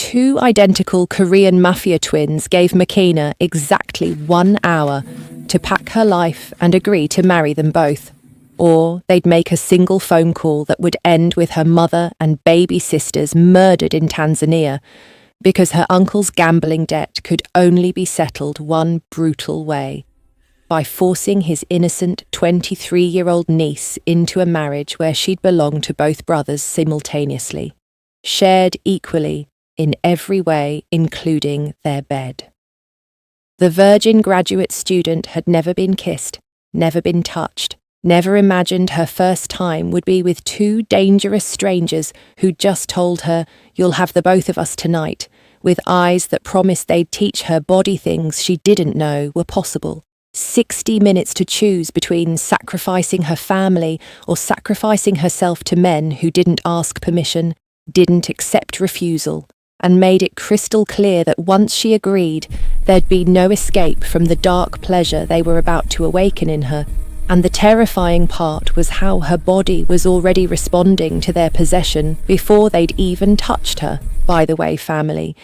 Two identical Korean Mafia twins gave Makina exactly 1 hour to pack her life and agree to marry them both. Or they'd make a single phone call that would end with her mother and baby sisters murdered in Tanzania because her uncle's gambling debt could only be settled one brutal way: by forcing his innocent 23-year-old niece into a marriage where she'd belong to both brothers simultaneously, shared equally in every way, including their bed. The virgin graduate student had never been kissed, never been touched, never imagined her first time would be with two dangerous strangers who just told her, "You'll have the both of us tonight," with eyes that promised they'd teach her body things she didn't know were possible. 60 minutes to choose between sacrificing her family or sacrificing herself to men who didn't ask permission, didn't accept refusal, and made it crystal clear that once she agreed, there'd be no escape from the dark pleasure they were about to awaken in her. And the terrifying part was how her body was already responding to their possession before they'd even touched her. By the way, family,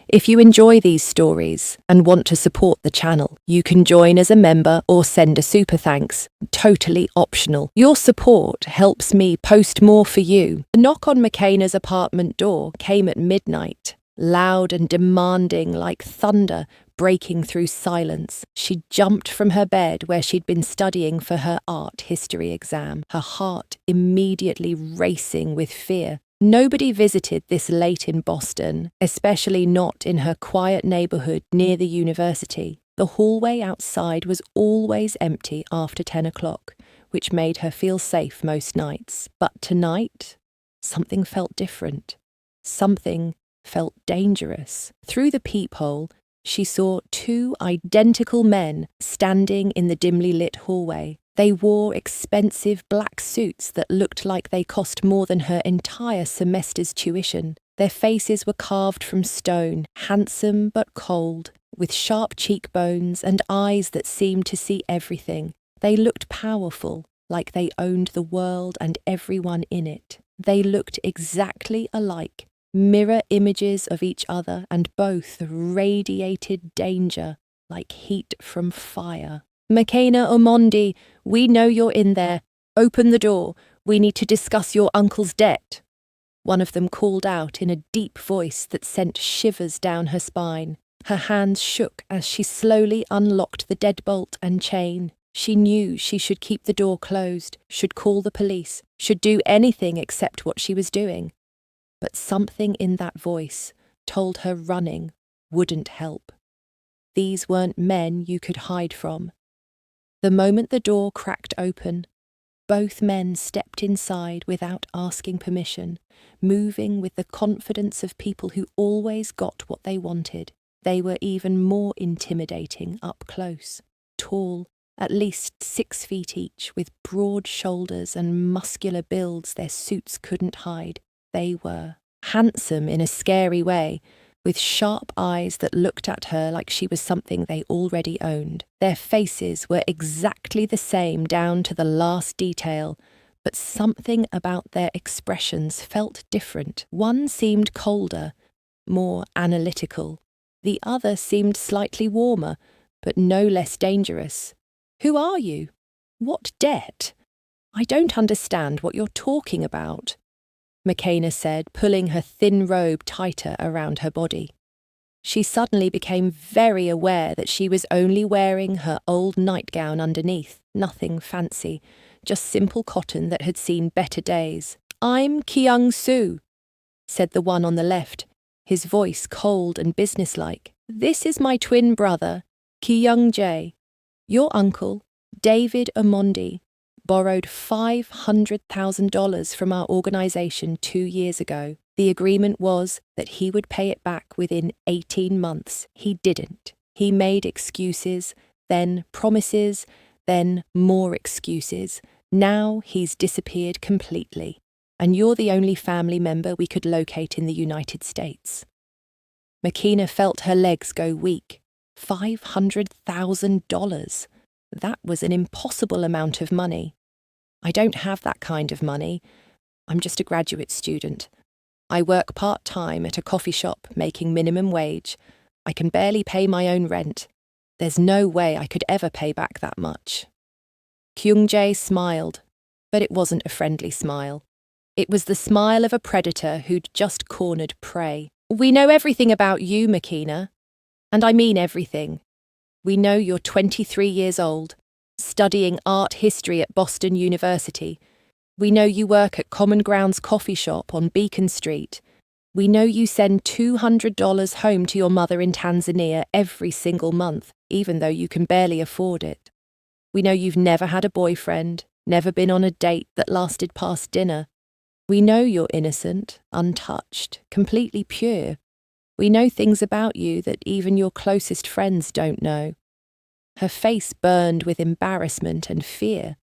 if you enjoy these stories and want to support the channel, you can join as a member or send a super thanks. Totally optional. Your support helps me post more for you. The knock on Makina's apartment door came at midnight, loud and demanding like thunder breaking through silence. She jumped from her bed where she'd been studying for her art history exam, her heart immediately racing with fear. Nobody visited this late in Boston, especially not in her quiet neighborhood near the university. The hallway outside was always empty after 10 o'clock, which made her feel safe most nights. But tonight, something felt different. Something felt dangerous. Through the peephole, she saw two identical men standing in the dimly lit hallway. They wore expensive black suits that looked like they cost more than her entire semester's tuition. Their faces were carved from stone, handsome but cold, with sharp cheekbones and eyes that seemed to see everything. They looked powerful, like they owned the world and everyone in it. They looked exactly alike, mirror images of each other, and both radiated danger like heat from fire. "Makina Omondi, we know you're in there. Open the door. We need to discuss your uncle's debt," one of them called out in a deep voice that sent shivers down her spine. Her hands shook as she slowly unlocked the deadbolt and chain. She knew she should keep the door closed, should call the police, should do anything except what she was doing. But something in that voice told her running wouldn't help. These weren't men you could hide from. The moment the door cracked open, both men stepped inside without asking permission, moving with the confidence of people who always got what they wanted. They were even more intimidating up close, tall, at least 6 feet each, with broad shoulders and muscular builds their suits couldn't hide. They were handsome in a scary way, with sharp eyes that looked at her like she was something they already owned. Their faces were exactly the same down to the last detail, but something about their expressions felt different. One seemed colder, more analytical. The other seemed slightly warmer, but no less dangerous. "Who are you? What debt? I don't understand what you're talking about," Makina said, pulling her thin robe tighter around her body. She suddenly became very aware that she was only wearing her old nightgown underneath, nothing fancy, just simple cotton that had seen better days. "I'm Kyung-soo," said the one on the left, his voice cold and businesslike. "This is my twin brother, Kyung-jae. Your uncle, David Omondi, borrowed $500,000 from our organization 2 years ago. The agreement was that he would pay it back within 18 months. He didn't. He made excuses, then promises, then more excuses. Now he's disappeared completely, and you're the only family member we could locate in the United States." Makina felt her legs go weak. $500,000. That was an impossible amount of money. "I don't have that kind of money. I'm just a graduate student. I work part-time at a coffee shop making minimum wage. I can barely pay my own rent. There's no way I could ever pay back that much. Kyung-jae smiled, but it wasn't a friendly smile. It was the smile of a predator who'd just cornered prey. We know everything about you, Makina. And I mean everything. We know you're 23 years old, studying art history at Boston University. We know you work at Common Grounds coffee shop on Beacon Street. We know you send $200 home to your mother in Tanzania every single month, even though you can barely afford it. We know you've never had a boyfriend, never been on a date that lasted past dinner. We know you're innocent, untouched, completely pure. We know things about you that even your closest friends don't know. Her face burned with embarrassment and fear.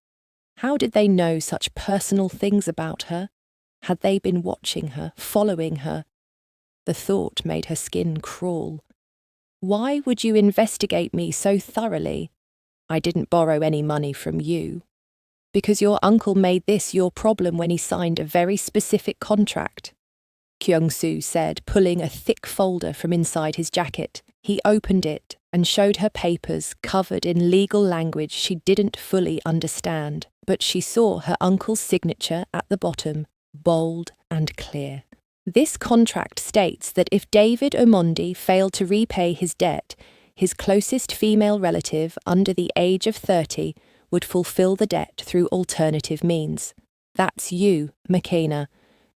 How did they know such personal things about her? Had they been watching her, following her? The thought made her skin crawl. Why would you investigate me so thoroughly? I didn't borrow any money from you. Because your uncle made this your problem when he signed a very specific contract, Kyung-soo said, pulling a thick folder from inside his jacket. He opened it and showed her papers covered in legal language she didn't fully understand, but she saw her uncle's signature at the bottom, bold and clear. This contract states that if David Omondi failed to repay his debt, his closest female relative under the age of 30 would fulfill the debt through alternative means. That's you, Makina.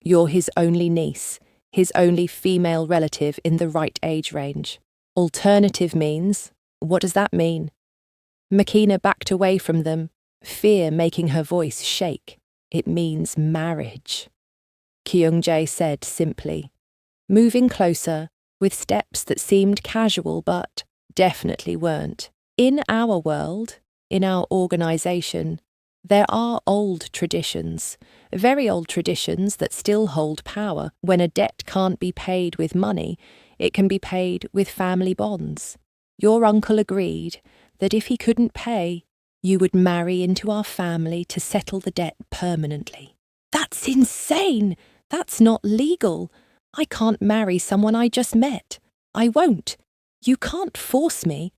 You're his only niece, his only female relative in the right age range. Alternative means? What does that mean? Makina backed away from them, fear making her voice shake. It means marriage. Kyung-jae said simply, moving closer, with steps that seemed casual but definitely weren't. In our world, in our organisation, there are old traditions, very old traditions that still hold power. When a debt can't be paid with money, it can be paid with family bonds. Your uncle agreed that if he couldn't pay, you would marry into our family to settle the debt permanently. That's insane! That's not legal. I can't marry someone I just met. I won't. You can't force me.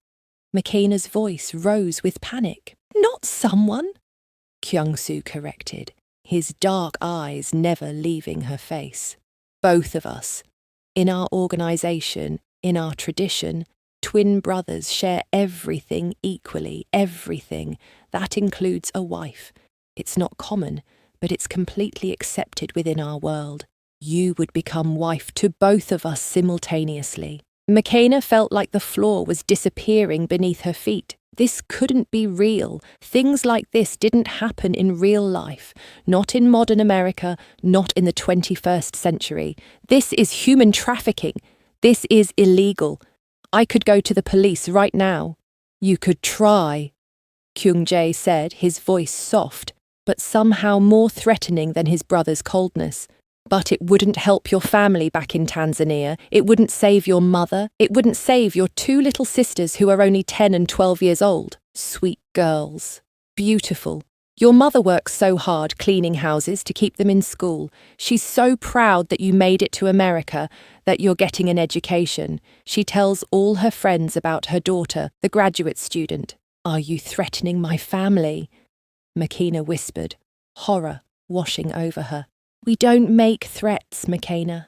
Makina's voice rose with panic. Not someone, Kyung-soo corrected, his dark eyes never leaving her face. Both of us. In our organisation, in our tradition, twin brothers share everything equally, everything. That includes a wife. It's not common, but it's completely accepted within our world. You would become wife to both of us simultaneously. Makina felt like the floor was disappearing beneath her feet. This couldn't be real. Things like this didn't happen in real life. Not in modern America, not in the 21st century. This is human trafficking. This is illegal. I could go to the police right now. You could try, Kyung-jae said, his voice soft, but somehow more threatening than his brother's coldness. But it wouldn't help your family back in Tanzania. It wouldn't save your mother. It wouldn't save your two little sisters who are only 10 and 12 years old. Sweet girls. Beautiful. Your mother works so hard cleaning houses to keep them in school. She's so proud that you made it to America, that you're getting an education. She tells all her friends about her daughter, the graduate student. Are you threatening my family? Makina whispered, horror washing over her. We don't make threats, Makina,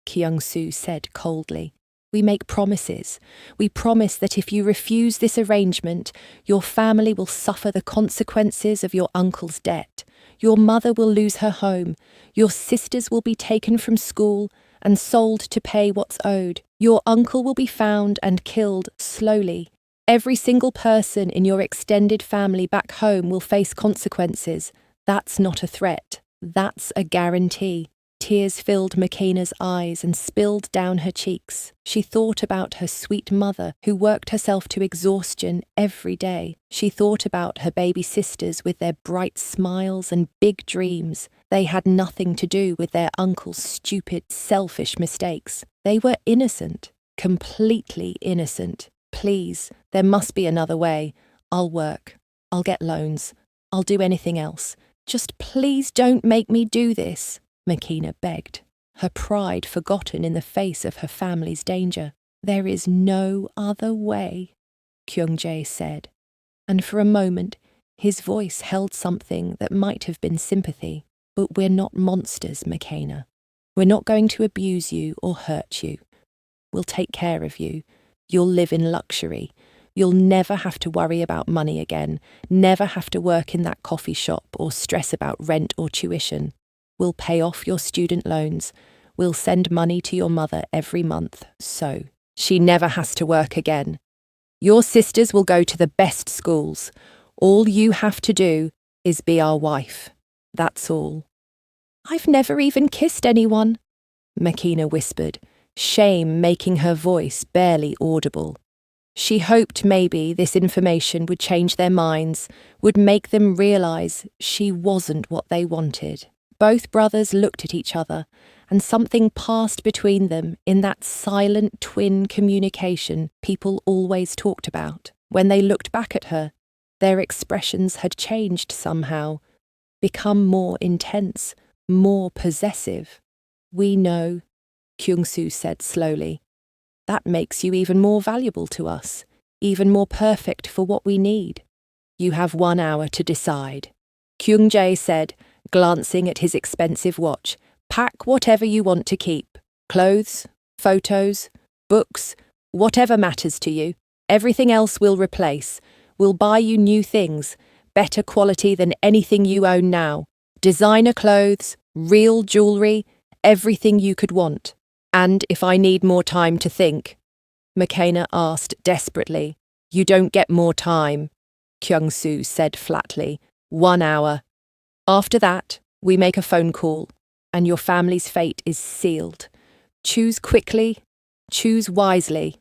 Kyung-soo said coldly. We make promises. We promise that if you refuse this arrangement, your family will suffer the consequences of your uncle's debt. Your mother will lose her home. Your sisters will be taken from school and sold to pay what's owed. Your uncle will be found and killed slowly. Every single person in your extended family back home will face consequences. That's not a threat. That's a guarantee. Tears filled Makina's eyes and spilled down her cheeks. She thought about her sweet mother, who worked herself to exhaustion every day. She thought about her baby sisters with their bright smiles and big dreams. They had nothing to do with their uncle's stupid, selfish mistakes. They were innocent, completely innocent. Please, there must be another way. I'll work. I'll get loans. I'll do anything else. Just please don't make me do this, Makina begged. her pride forgotten in the face of her family's danger. "There is no other way," Kyung-jae said, and for a moment his voice held something that might have been sympathy. "But we're not monsters, McKenna. We're not going to abuse you or hurt you. We'll take care of you. You'll live in luxury. You'll never have to worry about money again, never have to work in that coffee shop or stress about rent or tuition. We'll pay off your student loans. We'll send money to your mother every month, so she never has to work again. Your sisters will go to the best schools. All you have to do is be our wife. That's all." "I've never even kissed anyone," McKenna whispered, shame making her voice barely audible. She hoped maybe this information would change their minds, would make them realise she wasn't what they wanted. Both brothers looked at each other, and something passed between them in that silent twin communication people always talked about. When they looked back at her, their expressions had changed somehow, become more intense, more possessive. "We know," Kyung-soo said slowly. "That makes you even more valuable to us, even more perfect for what we need. You have 1 hour to decide." Kyung-jae said, glancing at his expensive watch, "Pack whatever you want to keep. Clothes, photos, books, whatever matters to you. Everything else we'll replace. We'll buy you new things, better quality than anything you own now. Designer clothes, real jewellery, everything you could want. And if I need more time to think," McKenna asked desperately. "You don't get more time," Kyung-soo said flatly. 1 hour. After that, we make a phone call, and your family's fate is sealed. Choose quickly, choose wisely."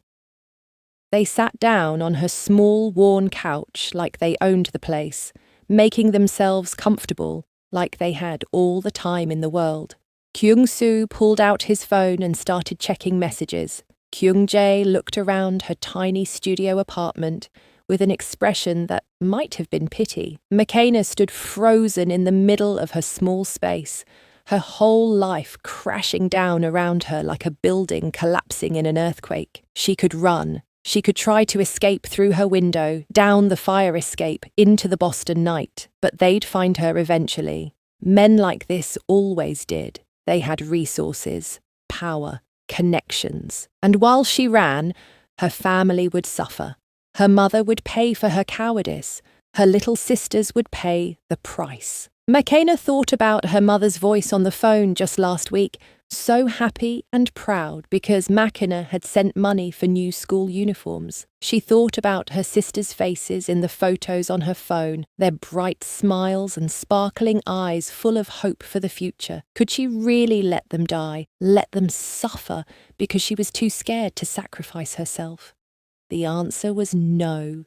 They sat down on her small, worn couch like they owned the place, making themselves comfortable like they had all the time in the world. Kyung-soo pulled out his phone and started checking messages. Kyung-jae looked around her tiny studio apartment with an expression that might have been pity. McKenna stood frozen in the middle of her small space, her whole life crashing down around her like a building collapsing in an earthquake. She could run. She could try to escape through her window, down the fire escape, into the Boston night, but they'd find her eventually. Men like this always did. They had resources, power, connections. And while she ran, her family would suffer. Her mother would pay for her cowardice. Her little sisters would pay the price. McKenna thought about her mother's voice on the phone just last week, so happy and proud because McKenna had sent money for new school uniforms. She thought about her sisters' faces in the photos on her phone, their bright smiles and sparkling eyes full of hope for the future. Could she really let them die, let them suffer because she was too scared to sacrifice herself? The answer was no.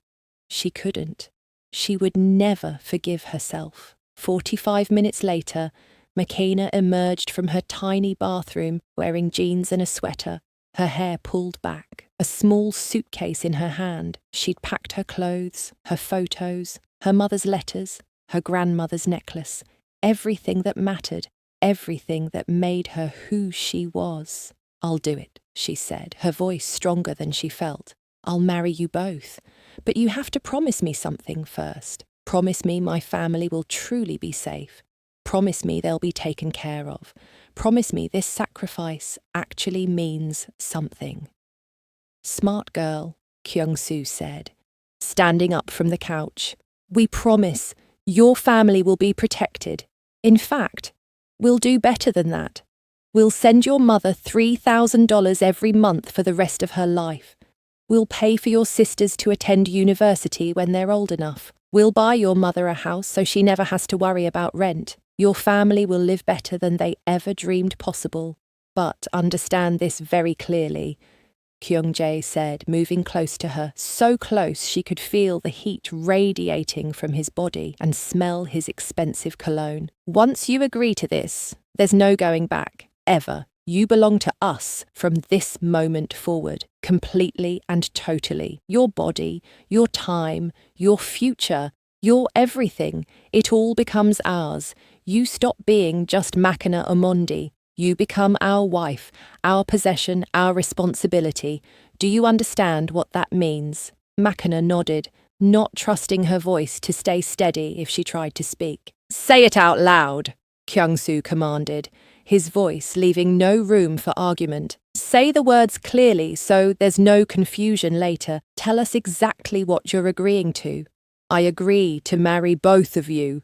She couldn't. She would never forgive herself. 45 minutes later, McKenna emerged from her tiny bathroom wearing jeans and a sweater, her hair pulled back, a small suitcase in her hand. She'd packed her clothes, her photos, her mother's letters, her grandmother's necklace, everything that mattered, everything that made her who she was. "I'll do it," she said, her voice stronger than she felt. "I'll marry you both. But you have to promise me something first. Promise me my family will truly be safe. Promise me they'll be taken care of. Promise me this sacrifice actually means something." "Smart girl," Kyung-soo said, standing up from the couch. "We promise your family will be protected. In fact, we'll do better than that. We'll send your mother $3,000 every month for the rest of her life. We'll pay for your sisters to attend university when they're old enough. We'll buy your mother a house so she never has to worry about rent. Your family will live better than they ever dreamed possible. But understand this very clearly," Kyung-jae said, moving close to her, so close she could feel the heat radiating from his body and smell his expensive cologne. "Once you agree to this, there's no going back, ever. You belong to us from this moment forward, completely and totally. Your body, your time, your future, your everything. It all becomes ours. You stop being just Makina Omondi. You become our wife, our possession, our responsibility. Do you understand what that means? Makina nodded, not trusting her voice to stay steady if she tried to speak. Say it out loud, Kyung-soo commanded, his voice leaving no room for argument. Say the words clearly so there's no confusion later. Tell us exactly what you're agreeing to. I agree to marry both of you,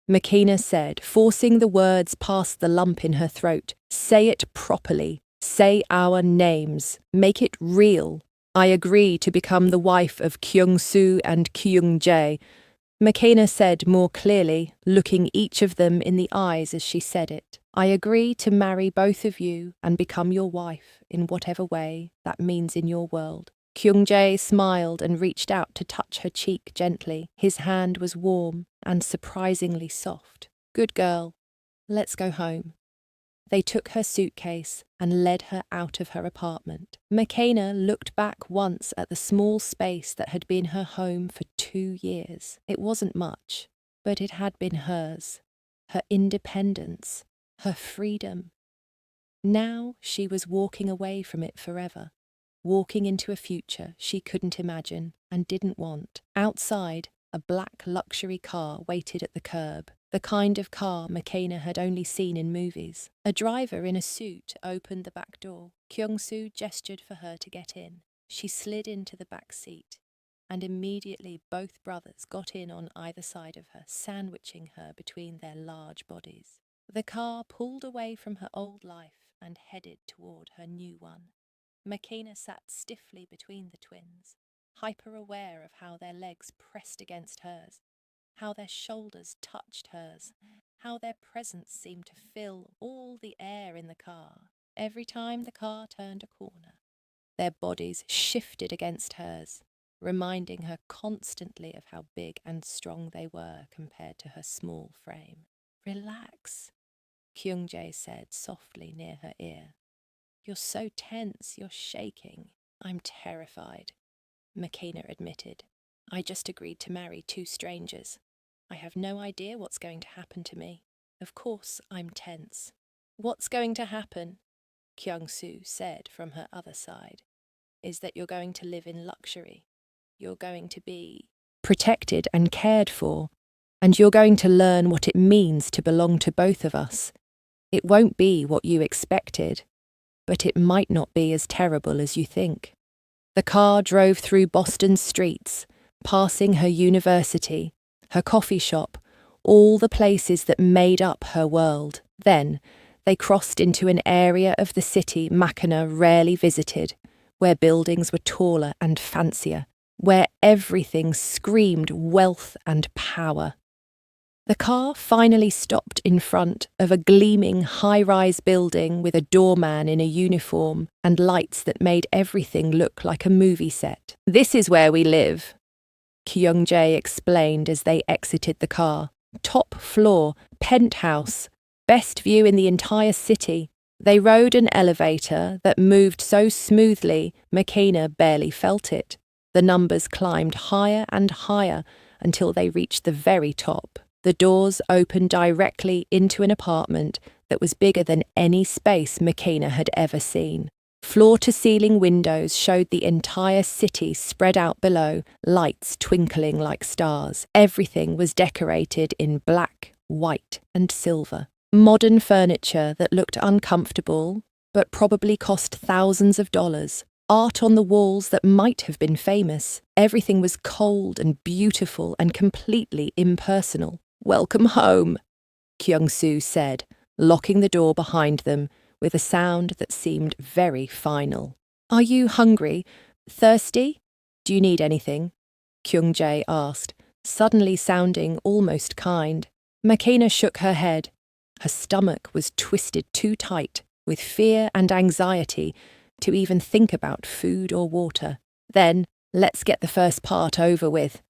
Makina said, forcing the words past the lump in her throat. Say it properly. Say our names. Make it real. I agree to become the wife of Kyung-soo and Kyung-jae, Makina said more clearly, looking each of them in the eyes as she said it. I agree to marry both of you and become your wife in whatever way that means in your world. Kyung-jae smiled and reached out to touch her cheek gently. His hand was warm and surprisingly soft. Good girl. Let's go home. They took her suitcase and led her out of her apartment. Makina looked back once at the small space that had been her home for 2 years. It wasn't much, but it had been hers. Her independence, her freedom. Now she was walking away from it forever, walking into a future she couldn't imagine and didn't want. Outside, a black luxury car waited at the curb, the kind of car Makina had only seen in movies. A driver in a suit opened the back door. Kyung-soo gestured for her to get in. She slid into the back seat, and immediately both brothers got in on either side of her, sandwiching her between their large bodies. The car pulled away from her old life and headed toward her new one. Makina sat stiffly between the twins, hyper-aware of how their legs pressed against hers, how their shoulders touched hers, how their presence seemed to fill all the air in the car. Every time the car turned a corner, their bodies shifted against hers, reminding her constantly of how big and strong they were compared to her small frame. Relax, Kyung-jae said softly near her ear. You're so tense, you're shaking. I'm terrified, Makina admitted. I just agreed to marry 2 strangers. I have no idea what's going to happen to me. Of course, I'm tense. What's going to happen, Kyung-soo said from her other side, is that you're going to live in luxury. You're going to be protected and cared for, and you're going to learn what it means to belong to both of us. It won't be what you expected, but it might not be as terrible as you think. The car drove through Boston's streets, passing her university, her coffee shop, all the places that made up her world. Then, they crossed into an area of the city Makina rarely visited, where buildings were taller and fancier, where everything screamed wealth and power. The car finally stopped in front of a gleaming high-rise building with a doorman in a uniform and lights that made everything look like a movie set. This is where we live, Kyung-jae explained as they exited the car. Top floor, penthouse, best view in the entire city. They rode an elevator that moved so smoothly Makina barely felt it. The numbers climbed higher and higher until they reached the very top. The doors opened directly into an apartment that was bigger than any space Makina had ever seen. Floor-to-ceiling windows showed the entire city spread out below, lights twinkling like stars. Everything was decorated in black, white, and silver. Modern furniture that looked uncomfortable, but probably cost thousands of dollars. Art on the walls that might have been famous. Everything was cold and beautiful and completely impersonal. Welcome home, Kyung-soo said, locking the door behind them with a sound that seemed very final. Are you hungry? Thirsty? Do you need anything? Kyung-jae asked, suddenly sounding almost kind. Makina shook her head. Her stomach was twisted too tight with fear and anxiety to even think about food or water. Then, let's get the first part over with,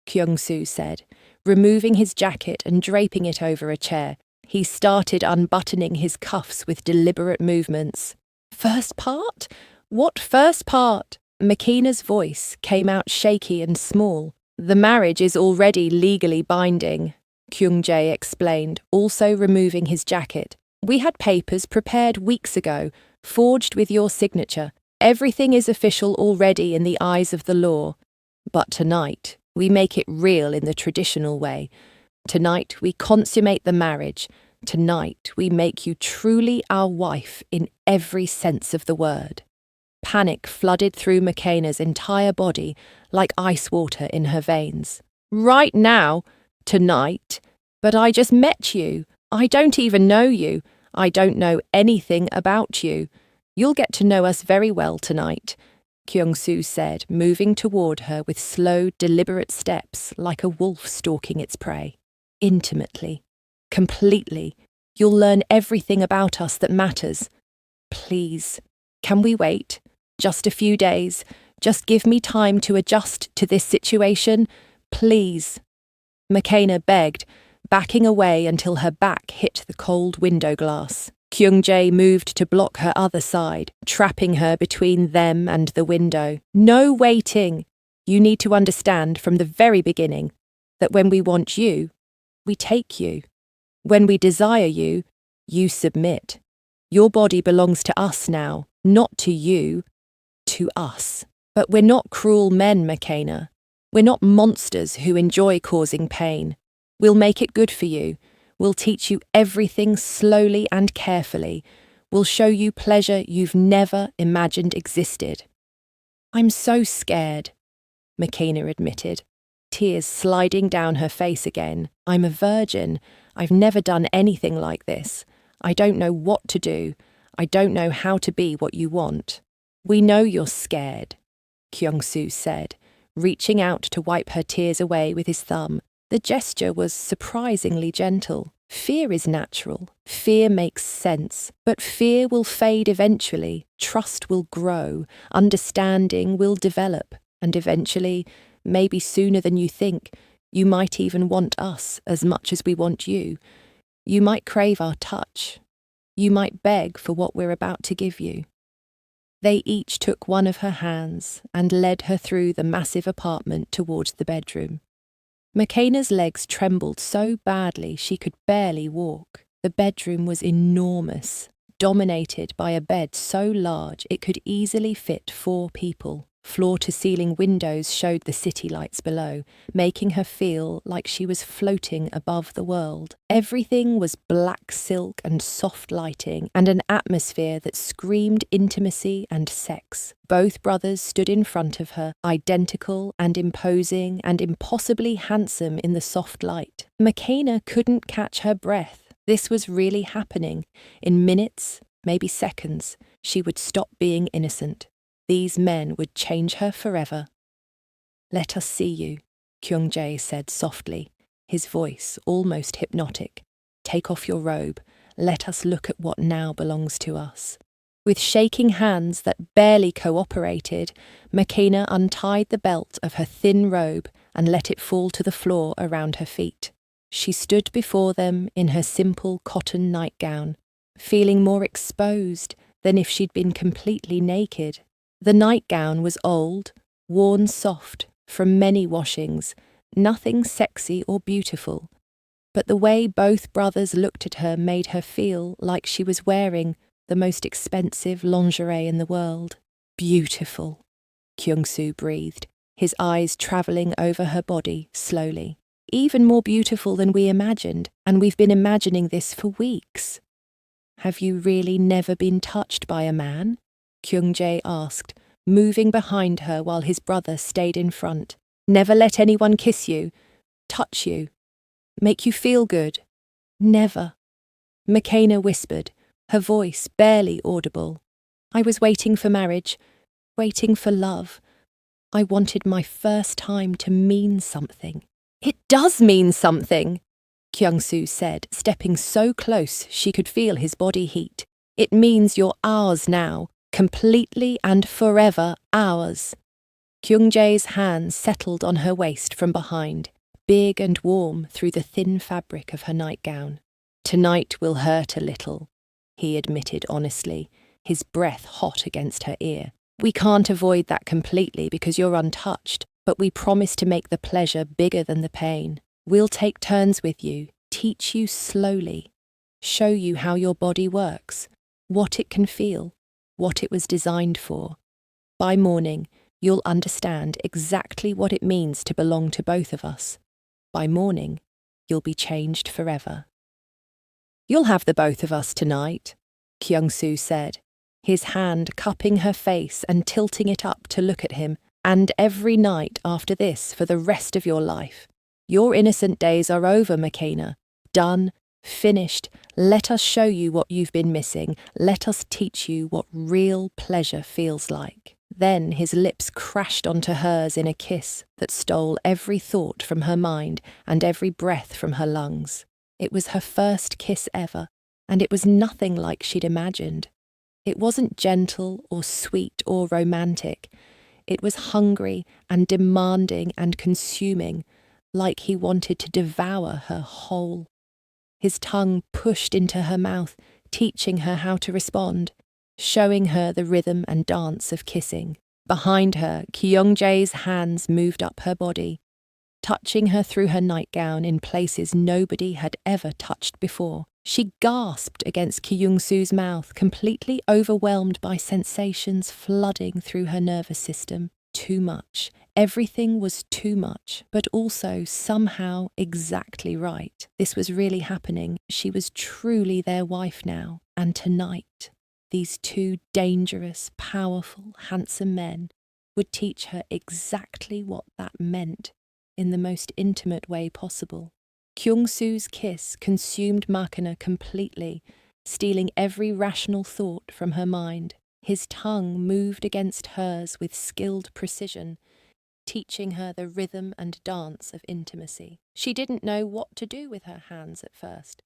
Kyung-soo said, removing his jacket and draping it over a chair. He started unbuttoning his cuffs with deliberate movements. First part? What first part? Makina's voice came out shaky and small. The marriage is already legally binding, Kyung-jae explained, also removing his jacket. We had papers prepared weeks ago, forged with your signature. Everything is official already in the eyes of the law. But tonight, we make it real in the traditional way. Tonight, we consummate the marriage. Tonight, we make you truly our wife in every sense of the word. Panic flooded through McKenna's entire body like ice water in her veins. Right now, tonight, but I just met you. I don't even know you. I don't know anything about you. You'll get to know us very well tonight, Kyung-soo said, moving toward her with slow, deliberate steps like a wolf stalking its prey. Intimately. Completely. You'll learn everything about us that matters. Please, can we wait? Just a few days. Just give me time to adjust to this situation. Please. McKenna begged, backing away until her back hit the cold window glass. Kyung-jae moved to block her other side, trapping her between them and the window. No waiting. You need to understand from the very beginning that when we want you, we take you. When we desire you, you submit. Your body belongs to us now, not to you, to us. But we're not cruel men, McKenna. We're not monsters who enjoy causing pain. We'll make it good for you. We'll teach you everything slowly and carefully. We'll show you pleasure you've never imagined existed. I'm so scared, McKenna admitted, tears sliding down her face again. I'm a virgin. I've never done anything like this. I don't know what to do. I don't know how to be what you want. We know you're scared, Kyung-soo said, reaching out to wipe her tears away with his thumb. The gesture was surprisingly gentle. Fear is natural. Fear makes sense. But fear will fade eventually. Trust will grow. Understanding will develop. And eventually, maybe sooner than you think, you might even want us as much as we want you. You might crave our touch. You might beg for what we're about to give you. They each took one of her hands and led her through the massive apartment towards the bedroom. McKenna's legs trembled so badly she could barely walk. The bedroom was enormous, dominated by a bed so large it could easily fit 4 people. Floor-to-ceiling windows showed the city lights below, making her feel like she was floating above the world. Everything was black silk and soft lighting, and an atmosphere that screamed intimacy and sex. Both brothers stood in front of her, identical and imposing and impossibly handsome in the soft light. McKenna couldn't catch her breath. This was really happening. In minutes, maybe seconds, she would stop being innocent. These men would change her forever. Let us see you, Kyung-jae said softly, his voice almost hypnotic. Take off your robe. Let us look at what now belongs to us. With shaking hands that barely cooperated, McKenna untied the belt of her thin robe and let it fall to the floor around her feet. She stood before them in her simple cotton nightgown, feeling more exposed than if she'd been completely naked. The nightgown was old, worn soft, from many washings, nothing sexy or beautiful. But the way both brothers looked at her made her feel like she was wearing the most expensive lingerie in the world. Beautiful, Kyung-soo breathed, his eyes travelling over her body slowly. Even more beautiful than we imagined, and we've been imagining this for weeks. Have you really never been touched by a man? Kyung-jae asked, moving behind her while his brother stayed in front. Never let anyone kiss you, touch you, make you feel good. Never. McKenna whispered, her voice barely audible. I was waiting for marriage, waiting for love. I wanted my first time to mean something. It does mean something, Kyung-soo said, stepping so close she could feel his body heat. It means you're ours now. Completely and forever ours. Kyung-jae's hands settled on her waist from behind, big and warm through the thin fabric of her nightgown. Tonight will hurt a little, he admitted honestly, his breath hot against her ear. We can't avoid that completely because you're untouched, but we promise to make the pleasure bigger than the pain. We'll take turns with you, teach you slowly. show you how your body works, what it can feel, what it was designed for. By morning, you'll understand exactly what it means to belong to both of us. By morning, you'll be changed forever. You'll have the both of us tonight, Kyung-soo said, his hand cupping her face and tilting it up to look at him, and every night after this for the rest of your life. Your innocent days are over, McKenna. Done, finished. Let us show you what you've been missing. Let us teach you what real pleasure feels like. Then his lips crashed onto hers in a kiss that stole every thought from her mind and every breath from her lungs. It was her first kiss ever, and it was nothing like she'd imagined. It wasn't gentle or sweet or romantic. It was hungry and demanding and consuming, like he wanted to devour her whole. His tongue pushed into her mouth, teaching her how to respond, showing her the rhythm and dance of kissing. Behind her, Kyung-jae's hands moved up her body, touching her through her nightgown in places nobody had ever touched before. She gasped against Kyung-soo's mouth, completely overwhelmed by sensations flooding through her nervous system. Too much. Everything was too much, but also somehow exactly right. This was really happening. She was truly their wife now. And tonight, these two dangerous, powerful, handsome men would teach her exactly what that meant in the most intimate way possible. Kyung-soo's kiss consumed Makina completely, stealing every rational thought from her mind. His tongue moved against hers with skilled precision, teaching her the rhythm and dance of intimacy. She didn't know what to do with her hands at first,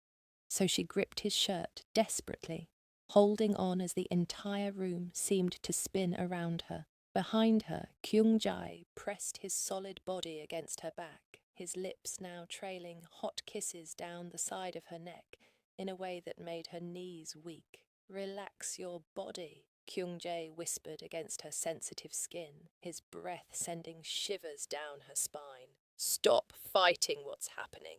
so she gripped his shirt desperately, holding on as the entire room seemed to spin around her. Behind her, Kyung-jae pressed his solid body against her back, his lips now trailing hot kisses down the side of her neck in a way that made her knees weak. "Relax your body," Kyung-jae whispered against her sensitive skin, his breath sending shivers down her spine. "Stop fighting what's happening.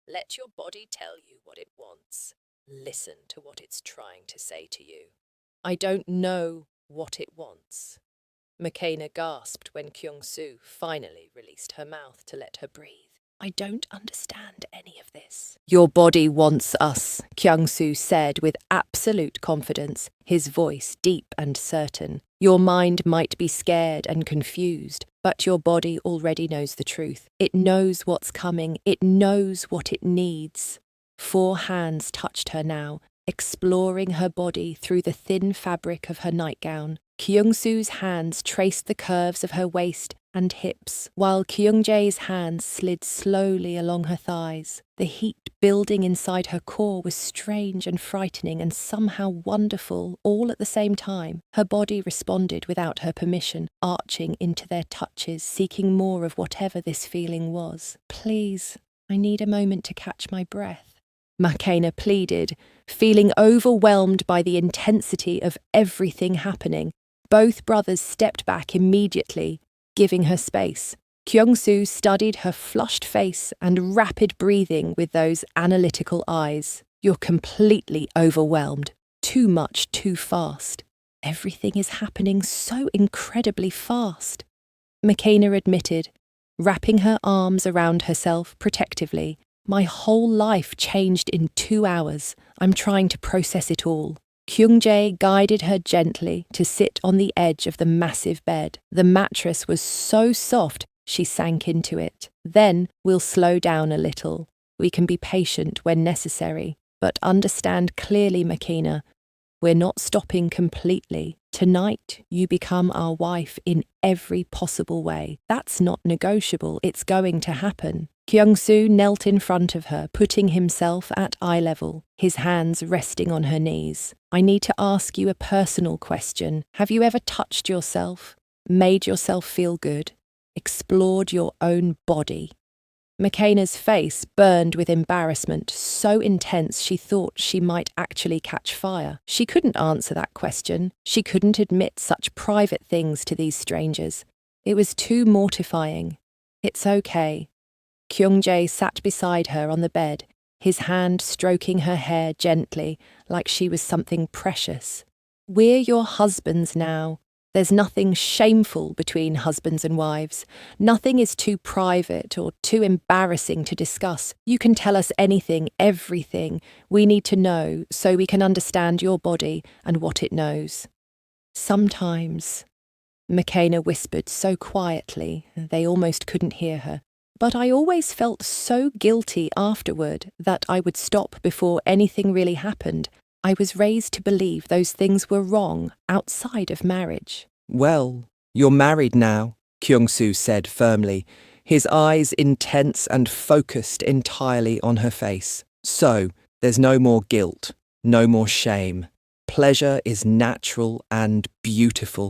Let your body tell you what it wants. Listen to what it's trying to say to you." "I don't know what it wants." Makena gasped when Kyung-soo finally released her mouth to let her breathe. "I don't understand any of this." "Your body wants us," Kyung-soo said with absolute confidence, his voice deep and certain. "Your mind might be scared and confused, but your body already knows the truth. It knows what's coming. It knows what it needs." 4 hands touched her now, exploring her body through the thin fabric of her nightgown. Kyung-soo's hands traced the curves of her waist and hips, while Kyung-jae's hands slid slowly along her thighs. The heat building inside her core was strange and frightening and somehow wonderful all at the same time. Her body responded without her permission, arching into their touches, seeking more of whatever this feeling was. "Please, I need a moment to catch my breath," Makena pleaded, feeling overwhelmed by the intensity of everything happening. Both brothers stepped back immediately, giving her space. Kyung-soo studied her flushed face and rapid breathing with those analytical eyes. "You're completely overwhelmed. Too much, too fast. Everything is happening so incredibly fast," Makena admitted, wrapping her arms around herself protectively. "My whole life changed in 2 hours. I'm trying to process it all." Kyung-jae guided her gently to sit on the edge of the massive bed. The mattress was so soft she sank into it. "Then we'll slow down a little. We can be patient when necessary, but understand clearly, Makena, we're not stopping completely. Tonight, you become our wife in every possible way. That's not negotiable. It's going to happen." Kyung-soo knelt in front of her, putting himself at eye level, his hands resting on her knees. "I need to ask you a personal question. Have you ever touched yourself, made yourself feel good, explored your own body?" Makena's face burned with embarrassment, so intense she thought she might actually catch fire. She couldn't answer that question. She couldn't admit such private things to these strangers. It was too mortifying. "It's okay." Kyung-jae sat beside her on the bed, his hand stroking her hair gently, like she was something precious. "We're your husbands now. There's nothing shameful between husbands and wives. Nothing is too private or too embarrassing to discuss. You can tell us anything, everything we need to know so we can understand your body and what it knows." "Sometimes," McKenna whispered so quietly they almost couldn't hear her, "but I always felt so guilty afterward that I would stop before anything really happened. I was raised to believe those things were wrong outside of marriage." "Well, you're married now," Kyung-soo said firmly, his eyes intense and focused entirely on her face. "So, there's no more guilt, no more shame. Pleasure is natural and beautiful.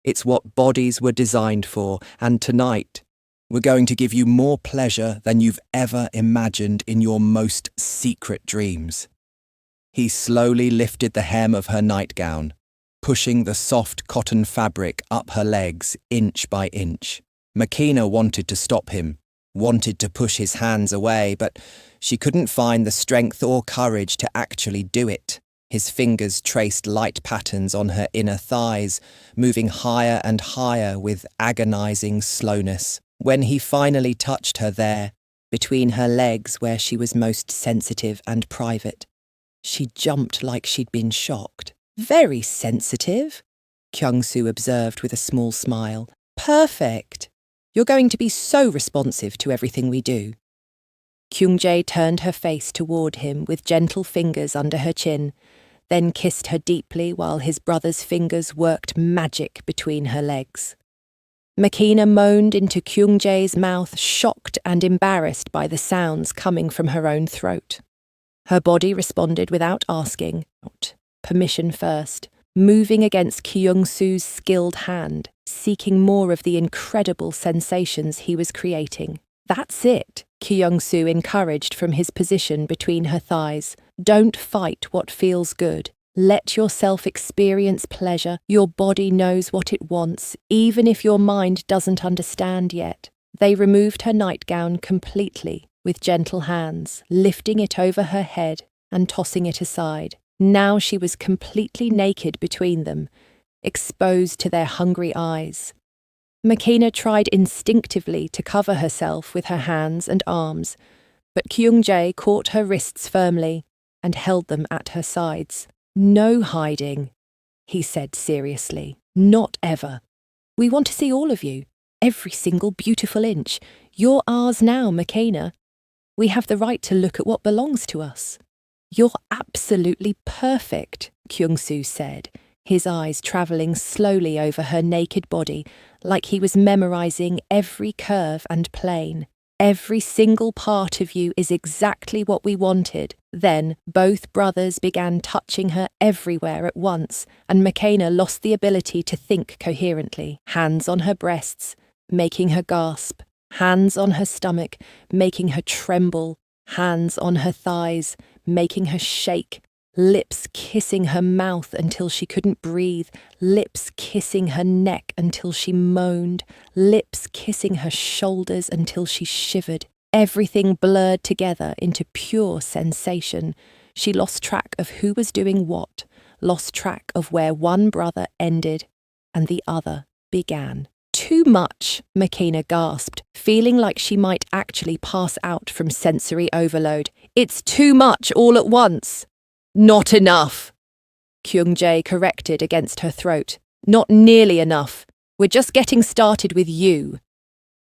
It's what bodies were designed for, and tonight, we're going to give you more pleasure than you've ever imagined in your most secret dreams." He slowly lifted the hem of her nightgown, pushing the soft cotton fabric up her legs inch by inch. McKenna wanted to stop him, wanted to push his hands away, but she couldn't find the strength or courage to actually do it. His fingers traced light patterns on her inner thighs, moving higher and higher with agonizing slowness. When he finally touched her there, between her legs where she was most sensitive and private, she jumped like she'd been shocked. "Very sensitive," Kyung-soo observed with a small smile. "Perfect. You're going to be so responsive to everything we do." Kyung-jae turned her face toward him with gentle fingers under her chin, then kissed her deeply while his brother's fingers worked magic between her legs. McKenna moaned into Kyung-jae's mouth, shocked and embarrassed by the sounds coming from her own throat. Her body responded without asking, permission first, moving against Kyung-soo's skilled hand, seeking more of the incredible sensations he was creating. "That's it," Kyung-soo encouraged from his position between her thighs. "Don't fight what feels good. Let yourself experience pleasure. Your body knows what it wants, even if your mind doesn't understand yet." They removed her nightgown completely with gentle hands, lifting it over her head and tossing it aside. Now she was completely naked between them, exposed to their hungry eyes. McKenna tried instinctively to cover herself with her hands and arms, but Kyung-jae caught her wrists firmly and held them at her sides. "No hiding," he said seriously. "Not ever. We want to see all of you, every single beautiful inch. You're ours now, McKenna. We have the right to look at what belongs to us." "You're absolutely perfect," Kyung-soo said, his eyes travelling slowly over her naked body, like he was memorising every curve and plane. "Every single part of you is exactly what we wanted." Then both brothers began touching her everywhere at once, and McKenna lost the ability to think coherently. Hands on her breasts, making her gasp. Hands on her stomach, making her tremble. Hands on her thighs, making her shake. Lips kissing her mouth until she couldn't breathe. Lips kissing her neck until she moaned. Lips kissing her shoulders until she shivered. Everything blurred together into pure sensation. She lost track of who was doing what, lost track of where one brother ended and the other began. "Too much," McKenna gasped, feeling like she might actually pass out from sensory overload. "It's too much all at once." "Not enough," Kyung-jae corrected against her throat. "Not nearly enough. We're just getting started with you."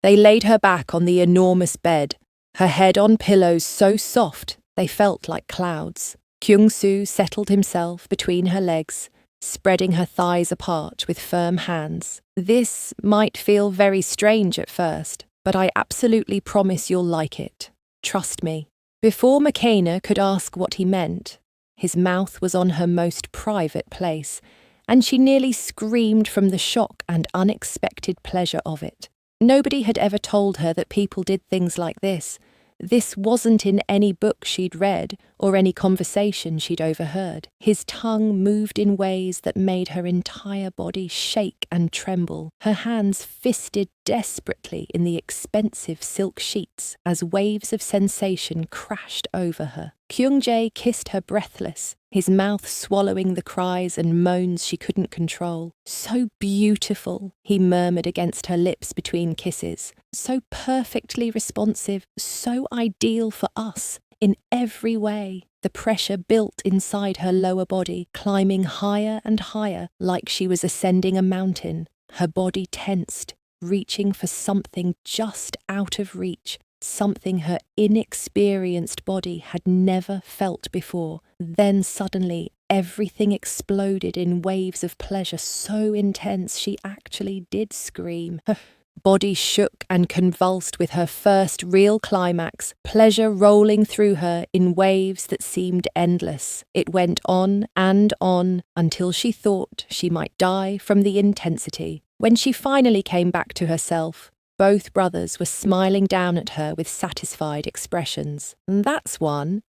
They laid her back on the enormous bed, her head on pillows so soft they felt like clouds. Kyung-soo settled himself between her legs, spreading her thighs apart with firm hands. "This might feel very strange at first, but I absolutely promise you'll like it. Trust me." Before McKenna could ask what he meant, his mouth was on her most private place, and she nearly screamed from the shock and unexpected pleasure of it. Nobody had ever told her that people did things like this, This wasn't in any book she'd read or any conversation she'd overheard. His tongue moved in ways that made her entire body shake and tremble. Her hands fisted desperately in the expensive silk sheets as waves of sensation crashed over her. Kyung-jae kissed her breathless, his mouth swallowing the cries and moans she couldn't control. "So beautiful," he murmured against her lips between kisses. "So perfectly responsive, so ideal for us, in every way." The pressure built inside her lower body, climbing higher and higher like she was ascending a mountain. Her body tensed, reaching for something just out of reach, something her inexperienced body had never felt before. Then suddenly, everything exploded in waves of pleasure so intense she actually did scream. Her body shook and convulsed with her first real climax, pleasure rolling through her in waves that seemed endless. It went on until she thought she might die from the intensity. When she finally came back to herself, both brothers were smiling down at her with satisfied expressions. "That's one,"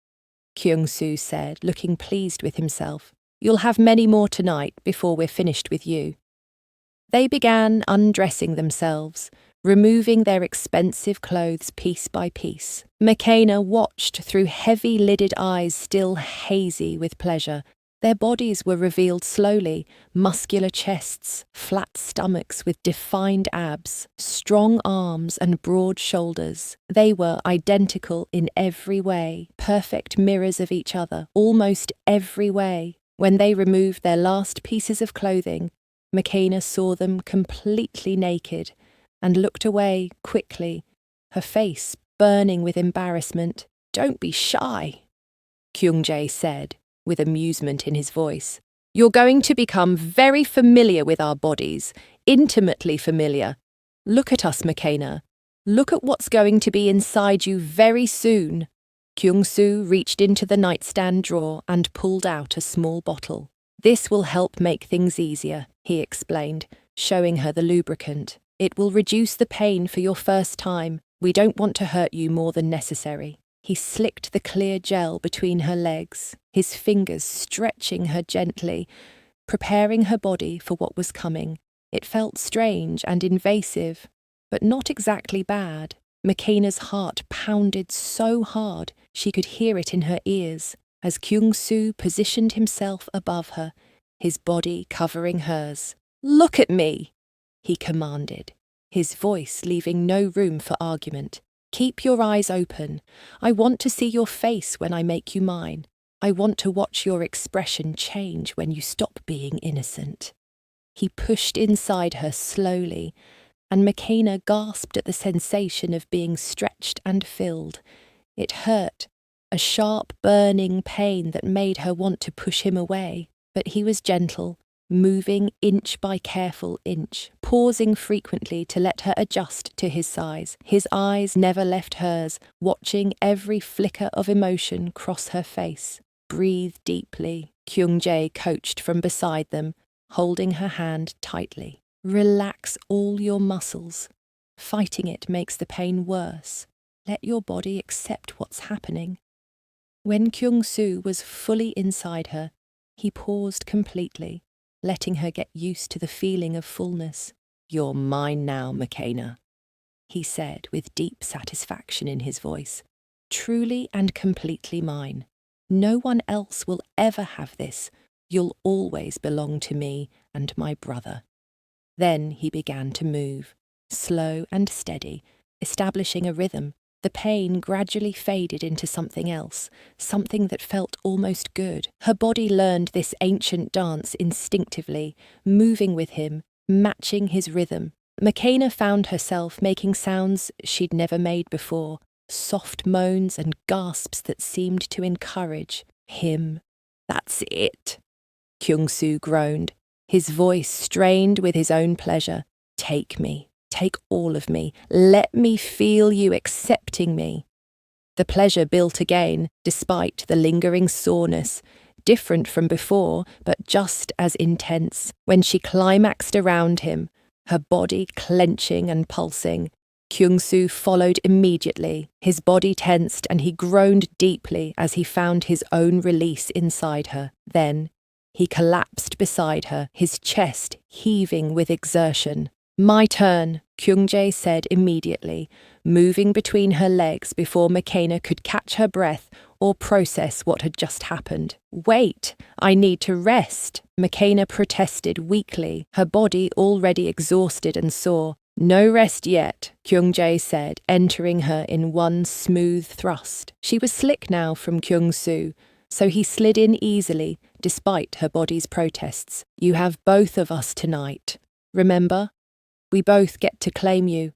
Kyung-soo said, looking pleased with himself. "You'll have many more tonight before we're finished with you." They began undressing themselves, removing their expensive clothes piece by piece. Makena watched through heavy-lidded eyes still hazy with pleasure. Their bodies were revealed slowly, muscular chests, flat stomachs with defined abs, strong arms and broad shoulders. They were identical in every way, perfect mirrors of each other, almost every way. When they removed their last pieces of clothing, Makena saw them completely naked and looked away quickly, her face burning with embarrassment. "Don't be shy," Kyung-jae said, with amusement in his voice. "You're going to become very familiar with our bodies, intimately familiar. Look at us, Makena. Look at what's going to be inside you very soon." Kyung-soo reached into the nightstand drawer and pulled out a small bottle. "This will help make things easier," he explained, showing her the lubricant. "It will reduce the pain for your first time. We don't want to hurt you more than necessary." He slicked the clear gel between her legs, his fingers stretching her gently, preparing her body for what was coming. It felt strange and invasive, but not exactly bad. Makena's heart pounded so hard she could hear it in her ears as Kyung-soo positioned himself above her, his body covering hers. "Look at me," he commanded, his voice leaving no room for argument. "Keep your eyes open. I want to see your face when I make you mine. I want to watch your expression change when you stop being innocent." He pushed inside her slowly, and Makena gasped at the sensation of being stretched and filled. It hurt, a sharp, burning pain that made her want to push him away. But he was gentle, moving inch by careful inch, pausing frequently to let her adjust to his size. His eyes never left hers, watching every flicker of emotion cross her face. "Breathe deeply," Kyung-jae coached from beside them, holding her hand tightly. "Relax all your muscles. Fighting it makes the pain worse. Let your body accept what's happening." When Kyung-soo was fully inside her, he paused completely, letting her get used to the feeling of fullness. "You're mine now, Makena," he said with deep satisfaction in his voice. "Truly and completely mine. No one else will ever have this. You'll always belong to me and my brother." Then he began to move, slow and steady, establishing a rhythm. The pain gradually faded into something else, something that felt almost good. Her body learned this ancient dance instinctively, moving with him, matching his rhythm. Makena found herself making sounds she'd never made before, soft moans and gasps that seemed to encourage him. "That's it," Kyung-soo groaned, his voice strained with his own pleasure. "Take me. Take all of me. Let me feel you accepting me." The pleasure built again, despite the lingering soreness, different from before, but just as intense. When she climaxed around him, her body clenching and pulsing, Kyung-soo followed immediately. His body tensed and he groaned deeply as he found his own release inside her. Then, he collapsed beside her, his chest heaving with exertion. "My turn," Kyung-jae said immediately, moving between her legs before McKenna could catch her breath or process what had just happened. "Wait, I need to rest," McKenna protested weakly, her body already exhausted and sore. "No rest yet," Kyung-jae said, entering her in one smooth thrust. She was slick now from Kyung-soo, so he slid in easily, despite her body's protests. "You have both of us tonight. Remember? We both get to claim you.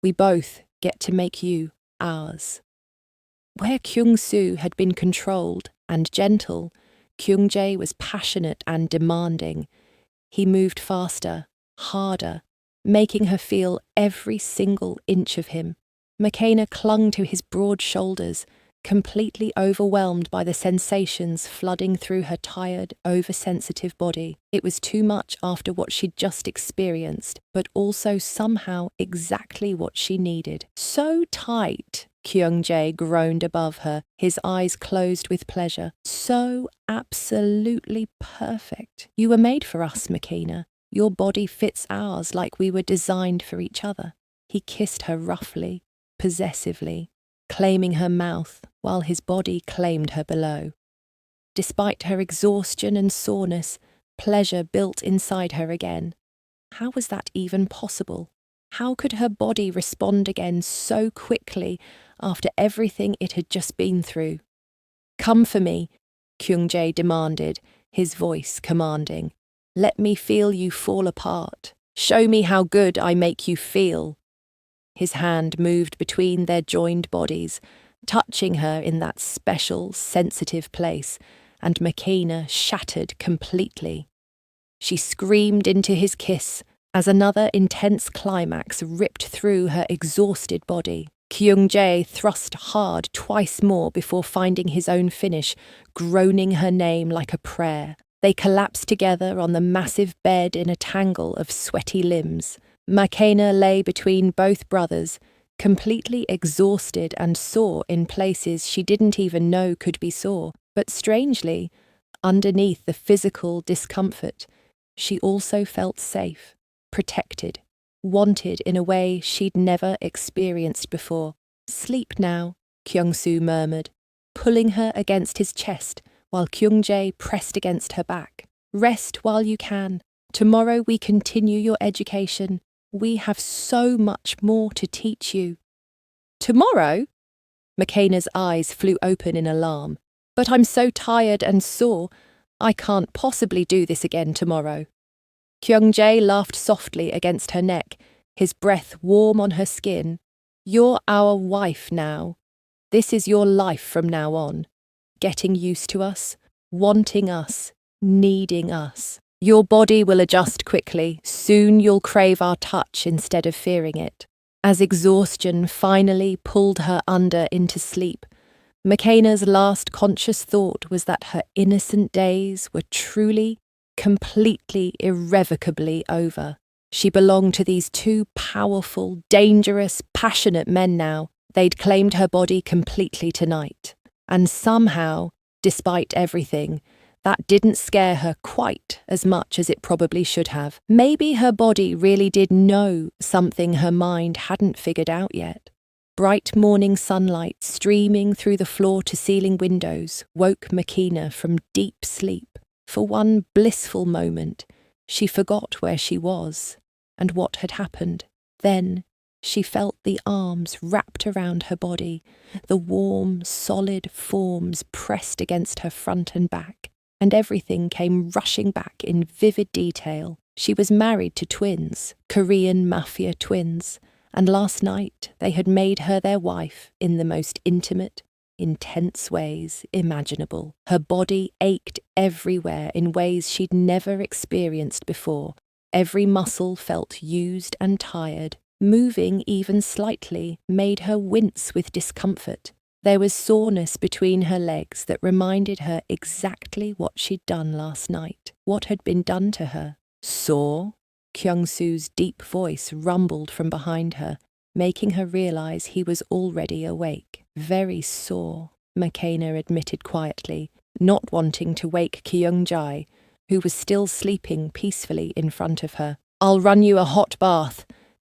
We both get to make you ours." Where Kyung-soo had been controlled and gentle, Kyung-jae was passionate and demanding. He moved faster, harder, making her feel every single inch of him. McKenna clung to his broad shoulders, completely overwhelmed by the sensations flooding through her tired, oversensitive body. It was too much after what she'd just experienced, but also somehow exactly what she needed. "So tight," Kyung-jae groaned above her, his eyes closed with pleasure. "So absolutely perfect. You were made for us, McKenna. Your body fits ours like we were designed for each other." He kissed her roughly, possessively, claiming her mouth while his body claimed her below. Despite her exhaustion and soreness, pleasure built inside her again. How was that even possible? How could her body respond again so quickly after everything it had just been through? "Come for me," Kyung-jae demanded, his voice commanding. "Let me feel you fall apart. Show me how good I make you feel." His hand moved between their joined bodies, touching her in that special, sensitive place, and McKenna shattered completely. She screamed into his kiss as another intense climax ripped through her exhausted body. Kyung-jae thrust hard twice more before finding his own finish, groaning her name like a prayer. They collapsed together on the massive bed in a tangle of sweaty limbs. McKenna lay between both brothers, completely exhausted and sore in places she didn't even know could be sore. But strangely, underneath the physical discomfort, she also felt safe, protected, wanted in a way she'd never experienced before. "Sleep now," Kyung-soo murmured, pulling her against his chest while Kyung-jae pressed against her back. "Rest while you can. Tomorrow we continue your education. We have so much more to teach you." "Tomorrow?" McKenna's eyes flew open in alarm. "But I'm so tired and sore. I can't possibly do this again tomorrow." Kyung-jae laughed softly against her neck, his breath warm on her skin. "You're our wife now. This is your life from now on. Getting used to us, wanting us, needing us. Your body will adjust quickly. Soon you'll crave our touch instead of fearing it." As exhaustion finally pulled her under into sleep, McKenna's last conscious thought was that her innocent days were truly, completely, irrevocably over. She belonged to these two powerful, dangerous, passionate men now. They'd claimed her body completely tonight. And somehow, despite everything, that didn't scare her quite as much as it probably should have. Maybe her body really did know something her mind hadn't figured out yet. Bright morning sunlight streaming through the floor-to-ceiling windows woke McKenna from deep sleep. For one blissful moment, she forgot where she was and what had happened. Then she felt the arms wrapped around her body, the warm, solid forms pressed against her front and back, and everything came rushing back in vivid detail. She was married to twins, Korean Mafia twins, and last night they had made her their wife in the most intimate, intense ways imaginable. Her body ached everywhere in ways she'd never experienced before. Every muscle felt used and tired. Moving even slightly made her wince with discomfort. There was soreness between her legs that reminded her exactly what she'd done last night, what had been done to her. "Sore?" Kyung-soo's deep voice rumbled from behind her, making her realize he was already awake. Very sore, McKenna admitted quietly, not wanting to wake Kyung-jae, who was still sleeping peacefully in front of her. "I'll run you a hot bath,"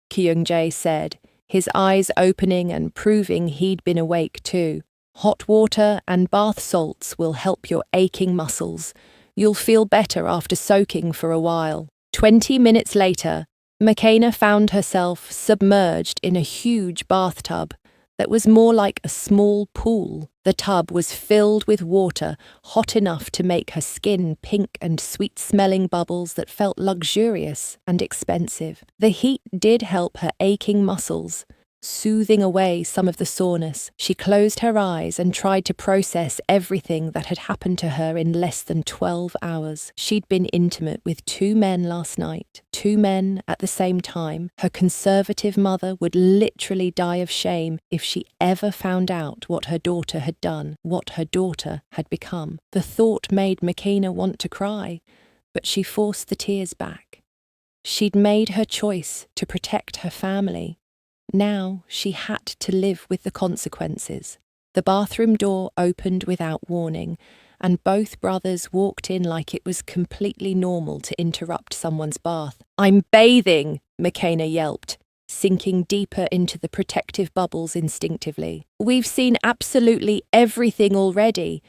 Kyung-jae said, his eyes opening and proving he'd been awake too. "Hot water and bath salts will help your aching muscles. You'll feel better after soaking for a while." 20 minutes later, McKenna found herself submerged in a huge bathtub that was more like a small pool. The tub was filled with water, hot enough to make her skin pink and sweet-smelling bubbles that felt luxurious and expensive. The heat did help her aching muscles, soothing away some of the soreness. She closed her eyes and tried to process everything that had happened to her in less than 12 hours. She'd been intimate with 2 men last night, 2 men at the same time. Her conservative mother would literally die of shame if she ever found out what her daughter had done, what her daughter had become. The thought made McKenna want to cry, but she forced the tears back. She'd made her choice to protect her family. Now she had to live with the consequences. The bathroom door opened without warning, and both brothers walked in like it was completely normal to interrupt someone's bath. "I'm bathing," McKenna yelped, sinking deeper into the protective bubbles instinctively. "We've seen absolutely everything already,"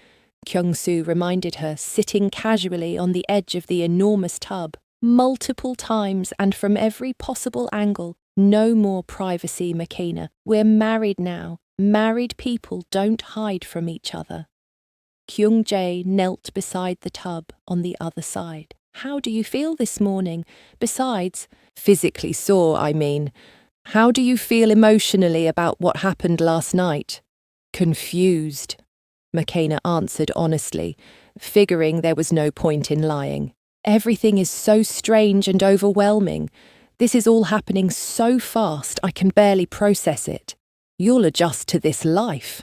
Kyung-soo reminded her, sitting casually on the edge of the enormous tub. "Multiple times and from every possible angle. No more privacy, McKenna. We're married now. Married people don't hide from each other." Kyung-jae knelt beside the tub on the other side. "How do you feel this morning? Besides, physically sore, I mean. How do you feel emotionally about what happened last night?" "Confused," McKenna answered honestly, figuring there was no point in lying. "Everything is so strange and overwhelming. This is all happening so fast I can barely process it." "You'll adjust to this life,"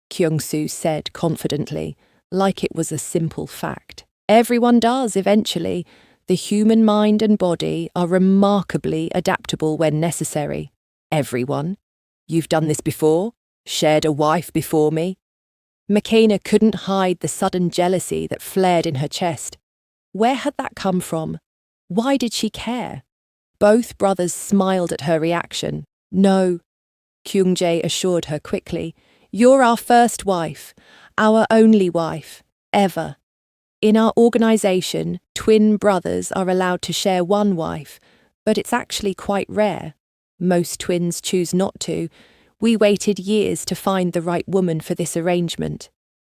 Kyung-soo said confidently, like it was a simple fact. "Everyone does eventually. The human mind and body are remarkably adaptable when necessary." "Everyone? You've done this before? Shared a wife before me?" McKenna couldn't hide the sudden jealousy that flared in her chest. Where had that come from? Why did she care? Both brothers smiled at her reaction. "No," Kyung-jae assured her quickly. "You're our first wife, our only wife, ever. In our organisation, twin brothers are allowed to share one wife, but it's actually quite rare. Most twins choose not to. We waited years to find the right woman for this arrangement.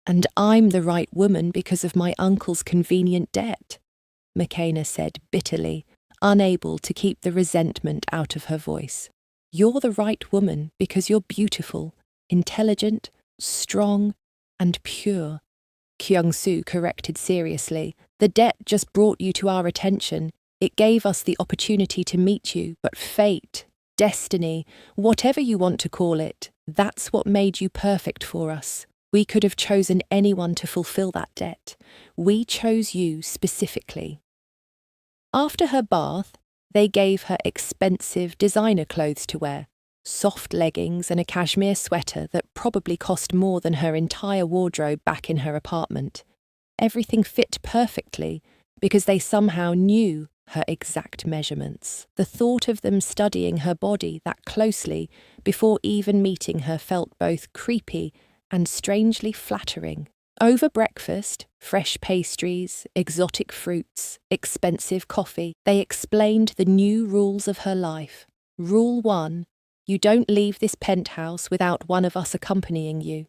And I'm the right woman because of my uncle's convenient debt," McKenna said bitterly, unable to keep the resentment out of her voice. "You're the right woman because you're beautiful, intelligent, strong, and pure," Kyung-soo corrected seriously. "The debt just brought you to our attention. It gave us the opportunity to meet you, but fate, destiny, whatever you want to call it, that's what made you perfect for us. We could have chosen anyone to fulfill that debt. We chose you specifically." After her bath, they gave her expensive designer clothes to wear, soft leggings and a cashmere sweater that probably cost more than her entire wardrobe back in her apartment. Everything fit perfectly because they somehow knew her exact measurements. The thought of them studying her body that closely before even meeting her felt both creepy and strangely flattering. Over breakfast, fresh pastries, exotic fruits, expensive coffee, they explained the new rules of her life. Rule 1, you don't leave this penthouse without one of us accompanying you,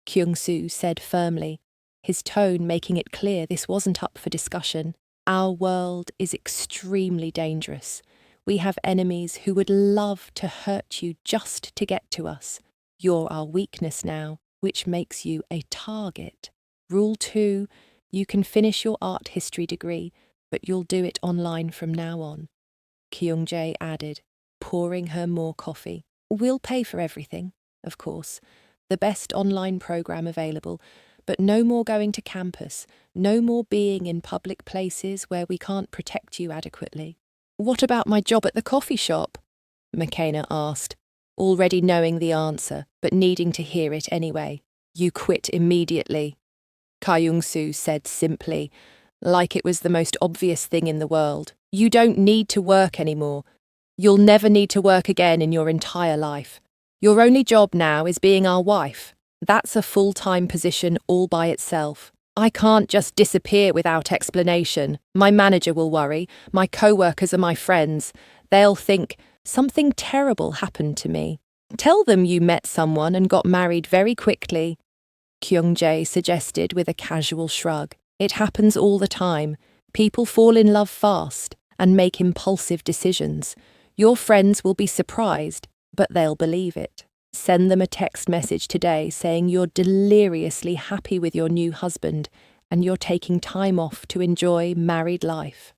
Kyung-soo said firmly, his tone making it clear this wasn't up for discussion. Our world is extremely dangerous. We have enemies who would love to hurt you just to get to us. You're our weakness now, which makes you a target. Rule 2, you can finish your art history degree, but you'll do it online from now on, Kyung-jae added, pouring her more coffee. We'll pay for everything, of course, the best online program available, but no more going to campus, no more being in public places where we can't protect you adequately. What about my job at the coffee shop? McKenna asked. already knowing the answer, but needing to hear it anyway. You quit immediately, Kyung-soo said simply, like it was the most obvious thing in the world. You don't need to work anymore. You'll never need to work again in your entire life. Your only job now is being our wife. That's a full-time position all by itself. I can't just disappear without explanation. My manager will worry. My co-workers are my friends. They'll think something terrible happened to me. Tell them you met someone and got married very quickly, Kyung-jae suggested with a casual shrug. It happens all the time. People fall in love fast and make impulsive decisions. Your friends will be surprised, but they'll believe it. Send them a text message today saying you're deliriously happy with your new husband and you're taking time off to enjoy married life.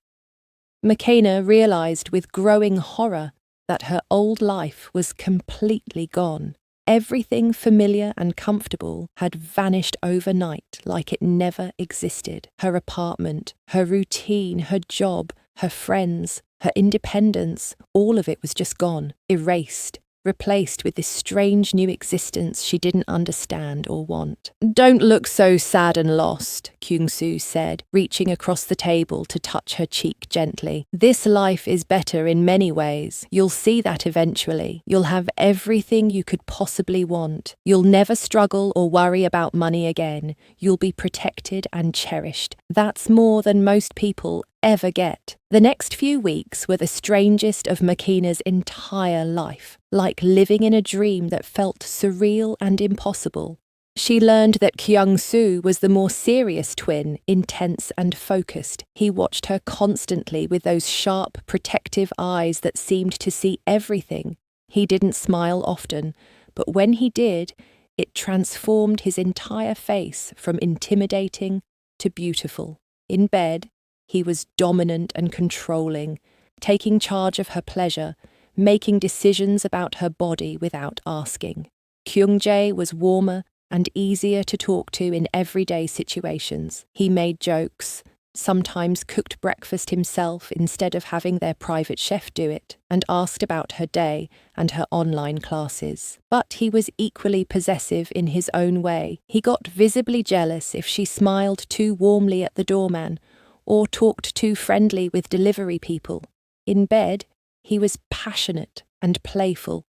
McKenna realised with growing horror that her old life was completely gone. Everything familiar and comfortable had vanished overnight like it never existed. Her apartment, her routine, her job, her friends, her independence, all of it was just gone, erased, replaced with this strange new existence she didn't understand or want. Don't look so sad and lost, Kyung-soo said, reaching across the table to touch her cheek gently. This life is better in many ways. You'll see that eventually. You'll have everything you could possibly want. You'll never struggle or worry about money again. You'll be protected and cherished. That's more than most people ever get. The next few weeks were the strangest of McKenna's entire life, like living in a dream that felt surreal and impossible. She learned that Kyung-soo was the more serious twin, intense and focused. He watched her constantly with those sharp, protective eyes that seemed to see everything. He didn't smile often, but when he did, it transformed his entire face from intimidating to beautiful. In bed, he was dominant and controlling, taking charge of her pleasure, making decisions about her body without asking. Kyung-jae was warmer and easier to talk to in everyday situations. He made jokes, sometimes cooked breakfast himself instead of having their private chef do it, and asked about her day and her online classes. But he was equally possessive in his own way. He got visibly jealous if she smiled too warmly at the doorman or talked too friendly with delivery people. In bed, he was passionate and playful,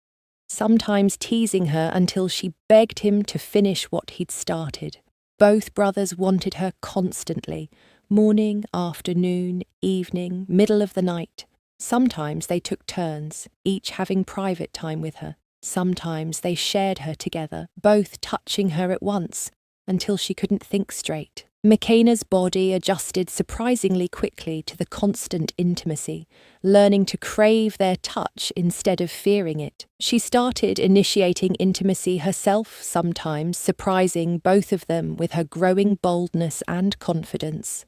sometimes teasing her until she begged him to finish what he'd started. Both brothers wanted her constantly, morning, afternoon, evening, middle of the night. Sometimes they took turns, each having private time with her. Sometimes they shared her together, both touching her at once, until she couldn't think straight. McKenna's body adjusted surprisingly quickly to the constant intimacy, learning to crave their touch instead of fearing it. She started initiating intimacy herself sometimes, surprising both of them with her growing boldness and confidence.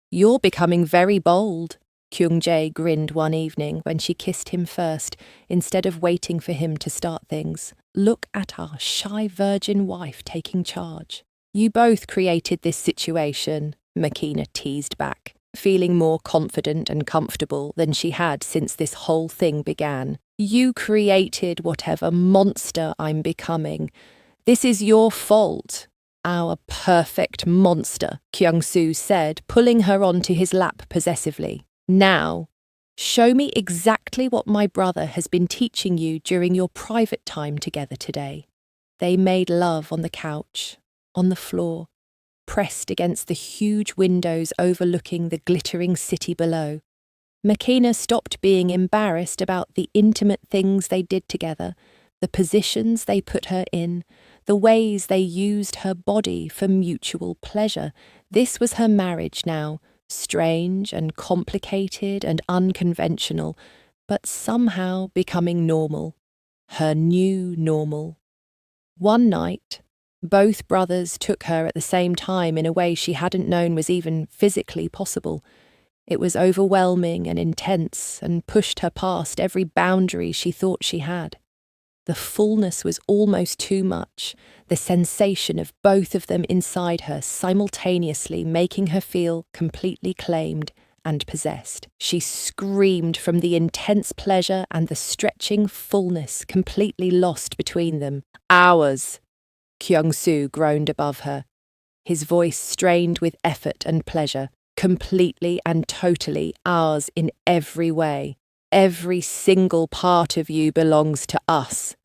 "You're becoming very bold," Kyung-jae grinned one evening when she kissed him first, instead of waiting for him to start things. "Look at our shy virgin wife taking charge." "You both created this situation," McKenna teased back, feeling more confident and comfortable than she had since this whole thing began. "You created whatever monster I'm becoming. This is your fault." "Our perfect monster," Kyung-soo said, pulling her onto his lap possessively. "Now, show me exactly what my brother has been teaching you during your private time together today." They made love on the couch, on the floor, pressed against the huge windows overlooking the glittering city below. McKenna stopped being embarrassed about the intimate things they did together, the positions they put her in, the ways they used her body for mutual pleasure. This was her marriage now, strange and complicated and unconventional, but somehow becoming normal. Her new normal. One night, both brothers took her at the same time in a way she hadn't known was even physically possible. It was overwhelming and intense and pushed her past every boundary she thought she had. The fullness was almost too much, the sensation of both of them inside her simultaneously making her feel completely claimed and possessed. She screamed from the intense pleasure and the stretching fullness completely lost between them. Ours! Kyung-soo groaned above her, his voice strained with effort and pleasure. Completely and totally ours in every way. Every single part of you belongs to us.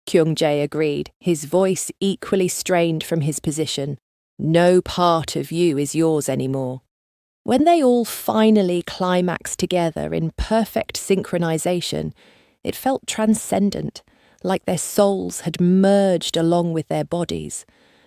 Kyung-jae agreed, his voice equally strained from his position. No part of you is yours anymore. When they all finally climaxed together in perfect synchronization, it felt transcendent, like their souls had merged along with their bodies.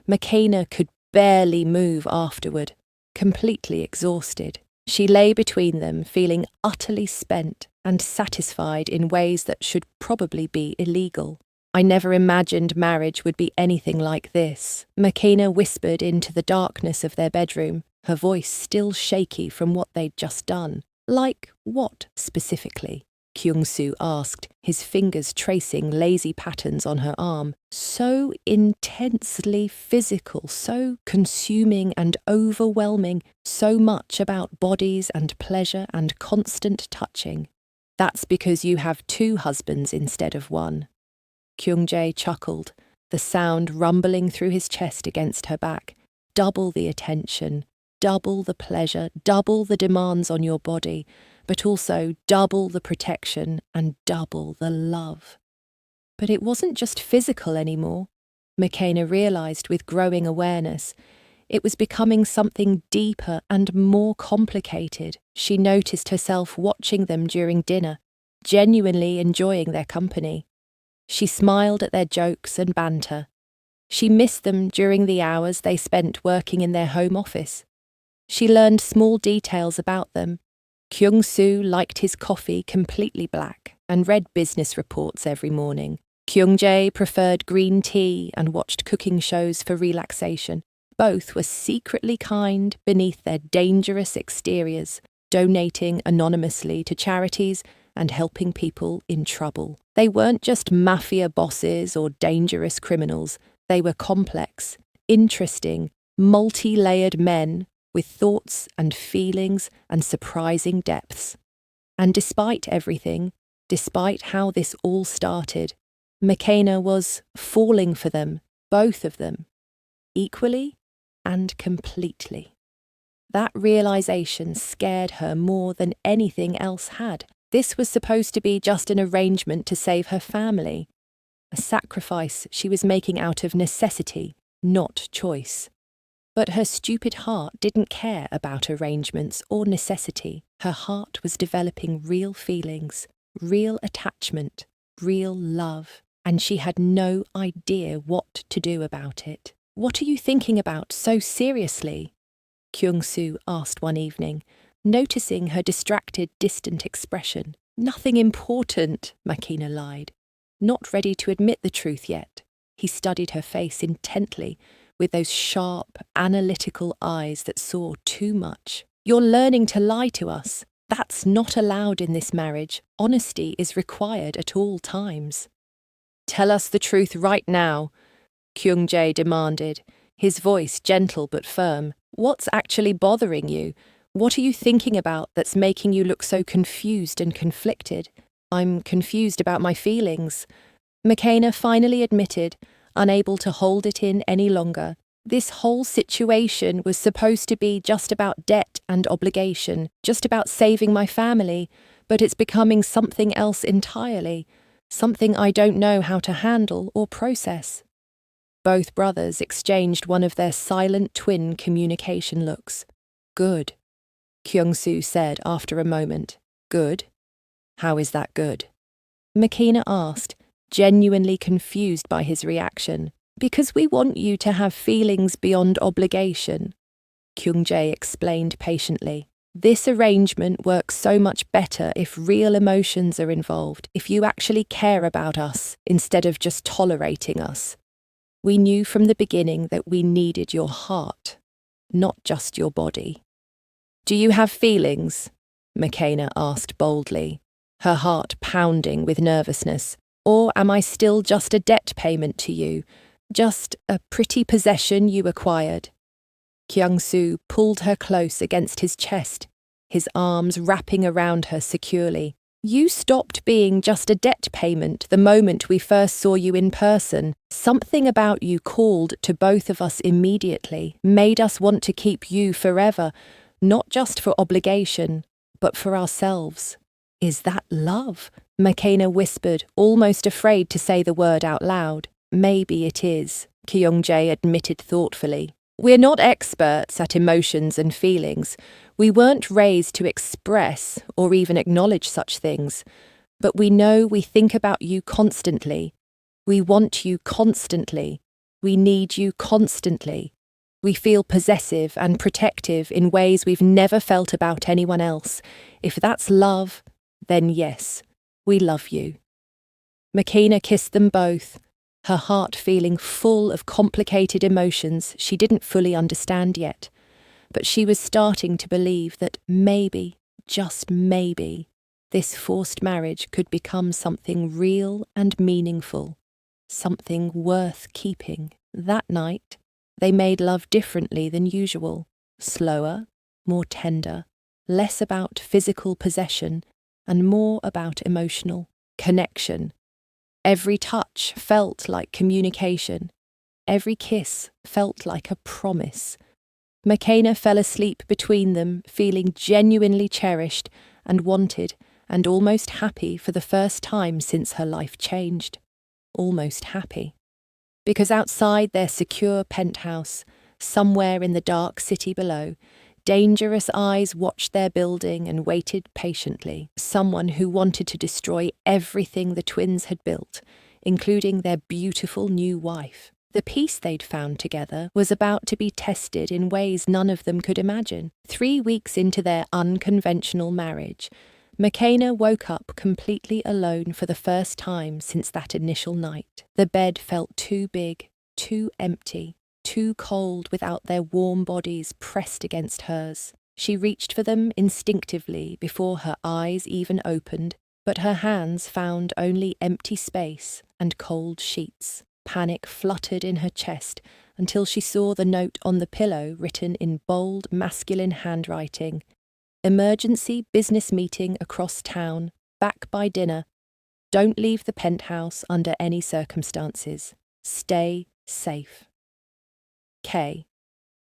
Makena could barely move afterward, completely exhausted. She lay between them, feeling utterly spent and satisfied in ways that should probably be illegal. I never imagined marriage would be anything like this, Makena whispered into the darkness of their bedroom, her voice still shaky from what they'd just done. Like what, specifically? Kyung-soo asked, his fingers tracing lazy patterns on her arm. So intensely physical, so consuming and overwhelming, so much about bodies and pleasure and constant touching. That's because you have two husbands instead of one. Kyung-jae chuckled, the sound rumbling through his chest against her back. Double the attention, double the pleasure, double the demands on your body, but also double the protection and double the love. But it wasn't just physical anymore, Makena realised with growing awareness. It was becoming something deeper and more complicated. She noticed herself watching them during dinner, genuinely enjoying their company. She smiled at their jokes and banter. She missed them during the hours they spent working in their home office. She learned small details about them. Kyung-soo liked his coffee completely black and read business reports every morning. Kyung-jae preferred green tea and watched cooking shows for relaxation. Both were secretly kind beneath their dangerous exteriors, donating anonymously to charities and helping people in trouble. They weren't just mafia bosses or dangerous criminals. They were complex, interesting, multi-layered men with thoughts and feelings and surprising depths. And despite everything, despite how this all started, Makena was falling for them, both of them, equally and completely. That realization scared her more than anything else had. This was supposed to be just an arrangement to save her family, a sacrifice she was making out of necessity, not choice. But her stupid heart didn't care about arrangements or necessity. Her heart was developing real feelings, real attachment, real love, and she had no idea what to do about it. "What are you thinking about so seriously?" Kyung-soo asked one evening, noticing her distracted, distant expression. "Nothing important," Makena lied, not ready to admit the truth yet. He studied her face intently, with those sharp, analytical eyes that saw too much. "You're learning to lie to us. That's not allowed in this marriage. Honesty is required at all times." "Tell us the truth right now," Kyung-jae demanded, his voice gentle but firm. "What's actually bothering you? What are you thinking about that's making you look so confused and conflicted?" "I'm confused about my feelings," Makena finally admitted, unable to hold it in any longer. This whole situation was supposed to be just about debt and obligation, just about saving my family, but it's becoming something else entirely, something I don't know how to handle or process. Both brothers exchanged one of their silent twin communication looks. "Good," Kyung-soo said after a moment. "Good? How is that good?" Makena asked, genuinely confused by his reaction. "Because we want you to have feelings beyond obligation," Kyung-jae explained patiently. "This arrangement works so much better if real emotions are involved, if you actually care about us instead of just tolerating us. We knew from the beginning that we needed your heart, not just your body." "Do you have feelings?" Makena asked boldly, her heart pounding with nervousness. "Or am I still just a debt payment to you? Just a pretty possession you acquired?" Kyung-soo pulled her close against his chest, his arms wrapping around her securely. "You stopped being just a debt payment the moment we first saw you in person. Something about you called to both of us immediately, made us want to keep you forever, not just for obligation, but for ourselves." "Is that love?" McKenna whispered, almost afraid to say the word out loud. "Maybe it is," Kyung-jae admitted thoughtfully. "We're not experts at emotions and feelings. We weren't raised to express or even acknowledge such things. But we know we think about you constantly. We want you constantly. We need you constantly. We feel possessive and protective in ways we've never felt about anyone else. If that's love, then yes, we love you." McKenna kissed them both, her heart feeling full of complicated emotions she didn't fully understand yet. But she was starting to believe that maybe, just maybe, this forced marriage could become something real and meaningful, something worth keeping. That night, they made love differently than usual, slower, more tender, less about physical possession and more about emotional connection. Every touch felt like communication. Every kiss felt like a promise. McKenna fell asleep between them, feeling genuinely cherished and wanted and almost happy for the first time since her life changed. Almost happy. Because outside their secure penthouse, somewhere in the dark city below, dangerous eyes watched their building and waited patiently. Someone who wanted to destroy everything the twins had built, including their beautiful new wife. The peace they'd found together was about to be tested in ways none of them could imagine. 3 weeks into their unconventional marriage, McKenna woke up completely alone for the first time since that initial night. The bed felt too big, too empty, too cold without their warm bodies pressed against hers. She reached for them instinctively before her eyes even opened, but her hands found only empty space and cold sheets. Panic fluttered in her chest until she saw the note on the pillow written in bold masculine handwriting. "Emergency business meeting across town. Back by dinner. Don't leave the penthouse under any circumstances. Stay safe." K.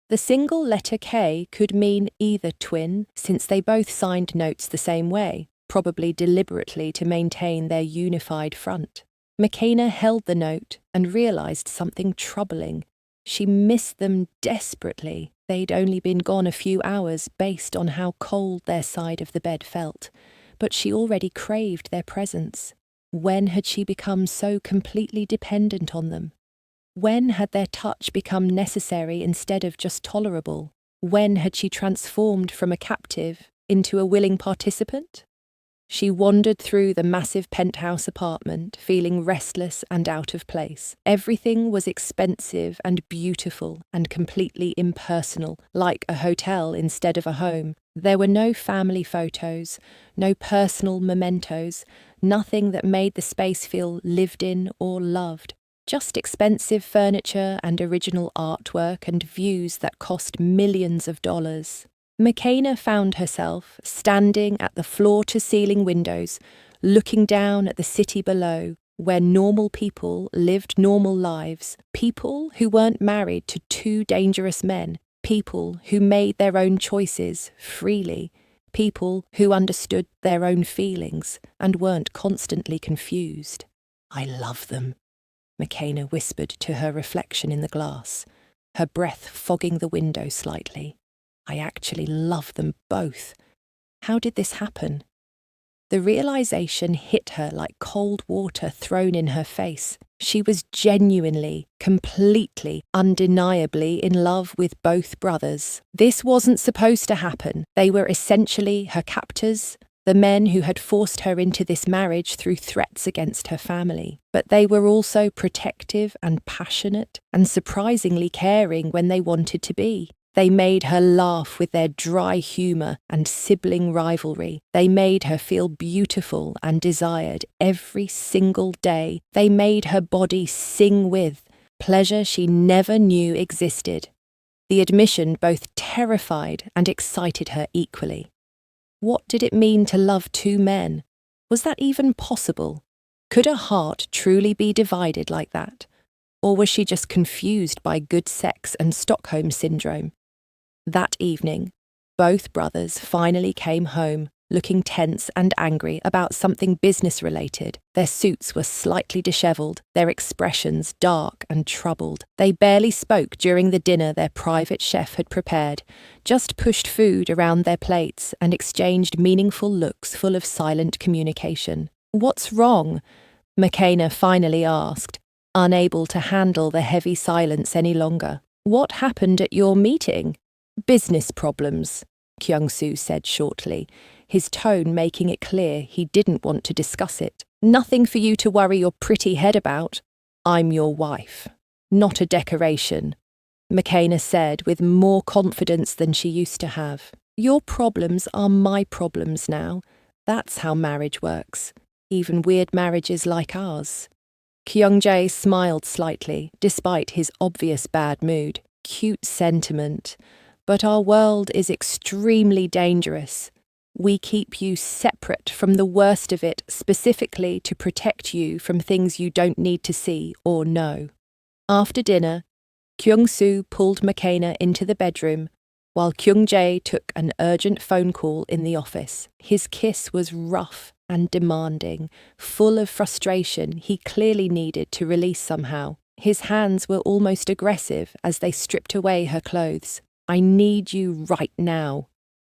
The single letter K could mean either twin, since they both signed notes the same way, probably deliberately to maintain their unified front. McKenna held the note and realised something troubling. She missed them desperately. They'd only been gone a few hours based on how cold their side of the bed felt, but she already craved their presence. When had she become so completely dependent on them? When had their touch become necessary instead of just tolerable? When had she transformed from a captive into a willing participant? She wandered through the massive penthouse apartment, feeling restless and out of place. Everything was expensive and beautiful and completely impersonal, like a hotel instead of a home. There were no family photos, no personal mementos, nothing that made the space feel lived in or loved. Just expensive furniture and original artwork and views that cost millions of dollars. McKenna found herself standing at the floor-to-ceiling windows, looking down at the city below, where normal people lived normal lives, people who weren't married to two dangerous men, people who made their own choices freely, people who understood their own feelings and weren't constantly confused. "I love them," McKenna whispered to her reflection in the glass, her breath fogging the window slightly. "I actually love them both. How did this happen?" The realization hit her like cold water thrown in her face. She was genuinely, completely, undeniably in love with both brothers. This wasn't supposed to happen. They were essentially her captors, the men who had forced her into this marriage through threats against her family. But they were also protective and passionate and surprisingly caring when they wanted to be. They made her laugh with their dry humour and sibling rivalry. They made her feel beautiful and desired every single day. They made her body sing with pleasure she never knew existed. The admission both terrified and excited her equally. What did it mean to love two men? Was that even possible? Could a heart truly be divided like that? Or was she just confused by good sex and Stockholm syndrome? That evening, both brothers finally came home, looking tense and angry about something business-related. Their suits were slightly dishevelled, their expressions dark and troubled. They barely spoke during the dinner their private chef had prepared, just pushed food around their plates and exchanged meaningful looks full of silent communication. "What's wrong?" McKenna finally asked, unable to handle the heavy silence any longer. "What happened at your meeting?" "Business problems," Kyung-soo said shortly, his tone making it clear he didn't want to discuss it. "Nothing for you to worry your pretty head about. I'm your wife, not a decoration," McKenna said with more confidence than she used to have. "Your problems are my problems now. That's how marriage works, even weird marriages like ours." Kyung-jae smiled slightly, despite his obvious bad mood. "Cute sentiment. But our world is extremely dangerous. We keep you separate from the worst of it specifically to protect you from things you don't need to see or know." After dinner, Kyung-soo pulled McKenna into the bedroom, while Kyung-jae took an urgent phone call in the office. His kiss was rough and demanding, full of frustration he clearly needed to release somehow. His hands were almost aggressive as they stripped away her clothes. "I need you right now,"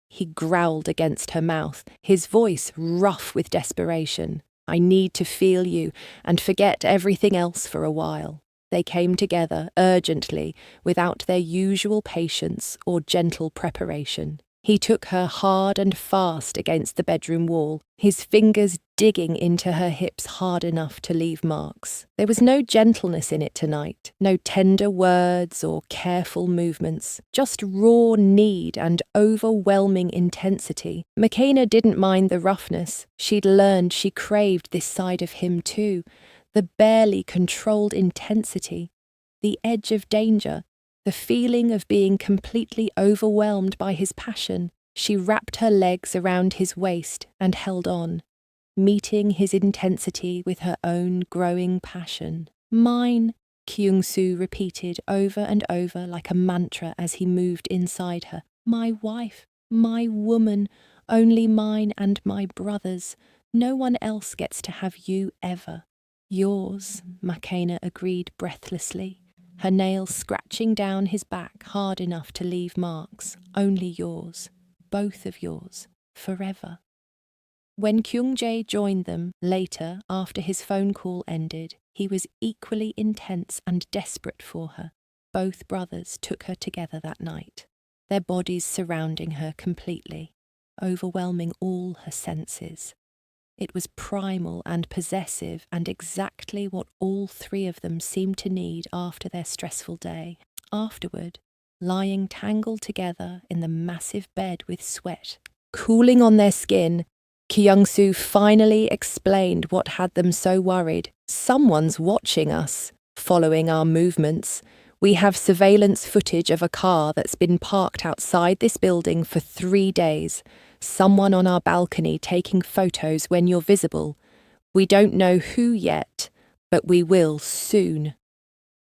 he growled against her mouth, his voice rough with desperation. "I need to feel you and forget everything else for a while." They came together urgently, without their usual patience or gentle preparation. He took her hard and fast against the bedroom wall, his fingers digging into her hips hard enough to leave marks. There was no gentleness in it tonight, no tender words or careful movements, just raw need and overwhelming intensity. McKenna didn't mind the roughness. She'd learned she craved this side of him too, the barely controlled intensity, the edge of danger, the feeling of being completely overwhelmed by his passion. She wrapped her legs around his waist and held on, meeting his intensity with her own growing passion. "Mine," Kyung-soo repeated over and over like a mantra as he moved inside her. "My wife, my woman, only mine and my brother's. No one else gets to have you ever." "Yours," McKenna agreed breathlessly, her nails scratching down his back hard enough to leave marks. "Only yours. Both of yours. Forever." When Kyung-jae joined them later after his phone call ended, he was equally intense and desperate for her. Both brothers took her together that night, their bodies surrounding her completely, overwhelming all her senses. It was primal and possessive and exactly what all three of them seemed to need after their stressful day. Afterward, lying tangled together in the massive bed with sweat cooling on their skin, Kyung-soo finally explained what had them so worried. "Someone's watching us, following our movements. We have surveillance footage of a car that's been parked outside this building for 3 days. Someone on our balcony taking photos when you're visible. We don't know who yet, but we will soon."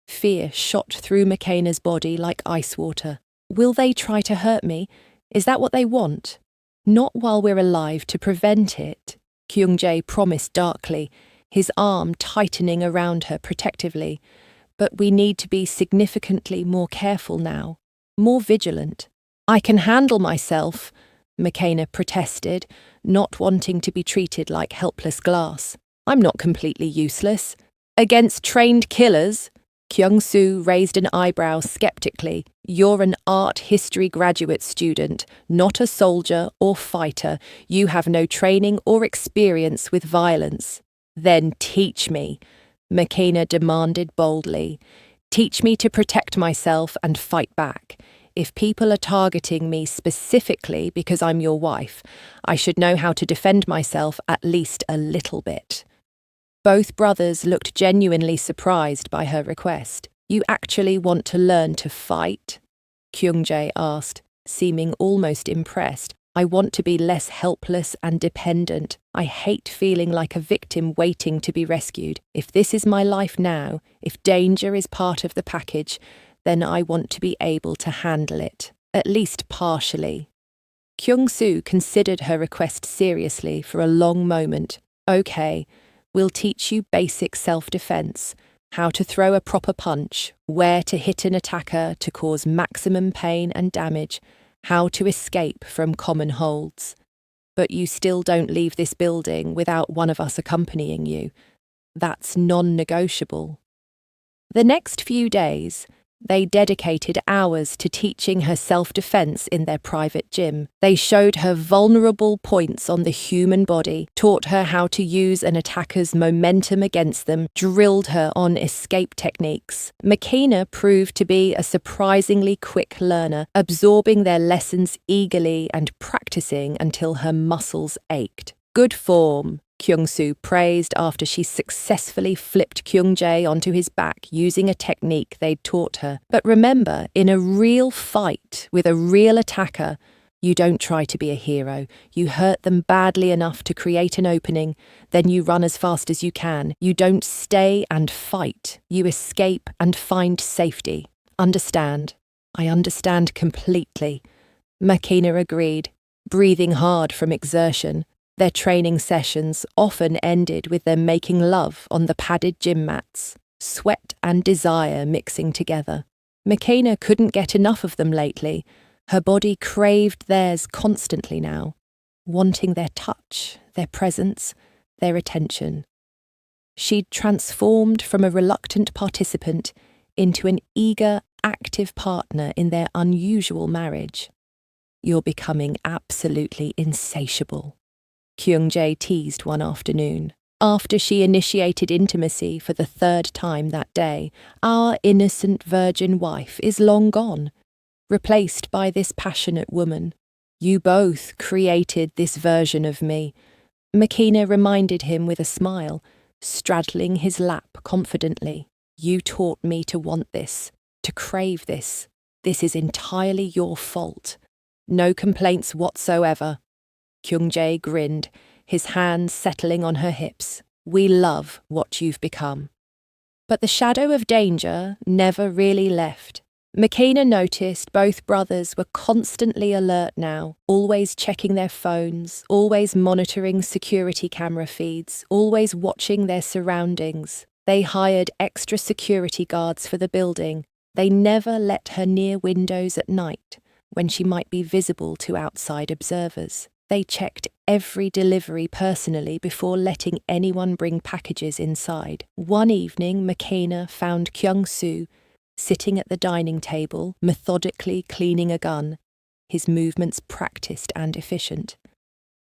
Fear shot through McKenna's body like ice water. "Will they try to hurt me? Is that what they want?" "Not while we're alive to prevent it," Kyung-jae promised darkly, his arm tightening around her protectively. "But we need to be significantly more careful now, more vigilant." "I can handle myself," McKenna protested, not wanting to be treated like helpless glass. "I'm not completely useless." "Against trained killers?" Kyung-soo raised an eyebrow skeptically. "You're an art history graduate student, not a soldier or fighter. You have no training or experience with violence." "Then teach me," McKenna demanded boldly. "Teach me to protect myself and fight back. If people are targeting me specifically because I'm your wife, I should know how to defend myself at least a little bit." Both brothers looked genuinely surprised by her request. "You actually want to learn to fight?" Kyung-jae asked, seeming almost impressed. I want to be less helpless and dependent. I hate feeling like a victim waiting to be rescued. If this is my life now, if danger is part of the package, then I want to be able to handle it, at least partially. Kyung-soo considered her request seriously for a long moment. Okay, we'll teach you basic self-defense, how to throw a proper punch, where to hit an attacker to cause maximum pain and damage, how to escape from common holds. But you still don't leave this building without one of us accompanying you. That's non-negotiable. The next few days, they dedicated hours to teaching her self-defense in their private gym. They showed her vulnerable points on the human body, taught her how to use an attacker's momentum against them, drilled her on escape techniques. Makina proved to be a surprisingly quick learner, absorbing their lessons eagerly and practicing until her muscles ached. Good form, Kyung-soo praised after she successfully flipped Kyung-jae onto his back using a technique they'd taught her. But remember, in a real fight with a real attacker, you don't try to be a hero. You hurt them badly enough to create an opening, then you run as fast as you can. You don't stay and fight. You escape and find safety. Understand? I understand completely. Makina agreed, breathing hard from exertion. Their training sessions often ended with them making love on the padded gym mats, sweat and desire mixing together. Makina couldn't get enough of them lately. Her body craved theirs constantly now, wanting their touch, their presence, their attention. She'd transformed from a reluctant participant into an eager, active partner in their unusual marriage. You're becoming absolutely insatiable, Kyung-jae teased one afternoon. After she initiated intimacy for the third time that day, our innocent virgin wife is long gone, replaced by this passionate woman. You both created this version of me, Makina reminded him with a smile, straddling his lap confidently. You taught me to want this, to crave this. This is entirely your fault. No complaints whatsoever. Kyung-jae grinned, his hands settling on her hips. We love what you've become. But the shadow of danger never really left. Makina noticed both brothers were constantly alert now, always checking their phones, always monitoring security camera feeds, always watching their surroundings. They hired extra security guards for the building. They never let her near windows at night, when she might be visible to outside observers. They checked every delivery personally before letting anyone bring packages inside. One evening, Makina found Kyung-soo sitting at the dining table, methodically cleaning a gun, his movements practiced and efficient.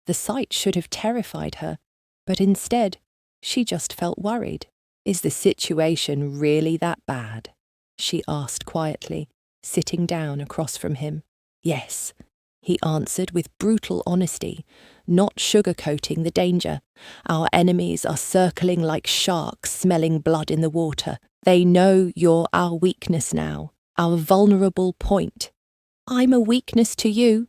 The sight should have terrified her, but instead, she just felt worried. Is the situation really that bad? She asked quietly, sitting down across from him. Yes, he answered with brutal honesty, not sugarcoating the danger. Our enemies are circling like sharks smelling blood in the water. They know you're our weakness now, our vulnerable point. I'm a weakness to you.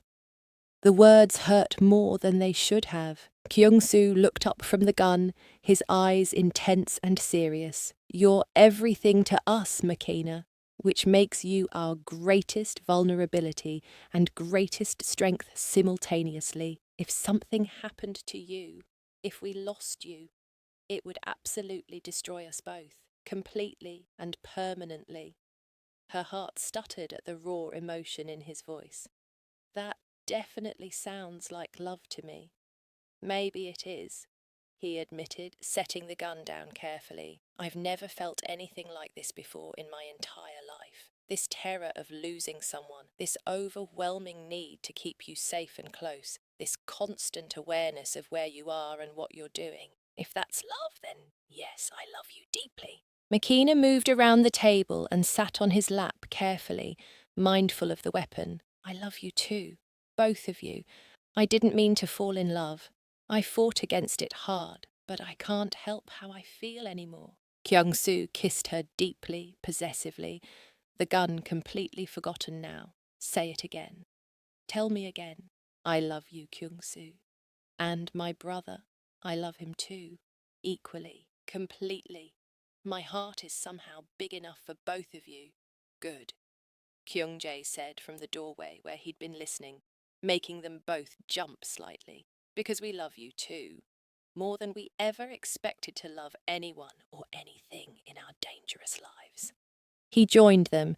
The words hurt more than they should have. Kyung-soo looked up from the gun, his eyes intense and serious. You're everything to us, Makina, which makes you our greatest vulnerability and greatest strength simultaneously. If something happened to you, if we lost you, it would absolutely destroy us both, completely and permanently. Her heart stuttered at the raw emotion in his voice. That definitely sounds like love to me. Maybe it is, he admitted, setting the gun down carefully. I've never felt anything like this before in my entire life. This terror of losing someone, this overwhelming need to keep you safe and close, this constant awareness of where you are and what you're doing. If that's love, then yes, I love you deeply. Makina moved around the table and sat on his lap carefully, mindful of the weapon. I love you too, both of you. I didn't mean to fall in love. I fought against it hard, but I can't help how I feel anymore. Kyung-soo kissed her deeply, possessively, the gun completely forgotten now. Say it again. Tell me again. I love you, Kyung-soo. And my brother, I love him too. Equally, completely. My heart is somehow big enough for both of you. Good, Kyung-jae said from the doorway where he'd been listening, making them both jump slightly. Because we love you too. More than we ever expected to love anyone or anything in our dangerous lives. He joined them,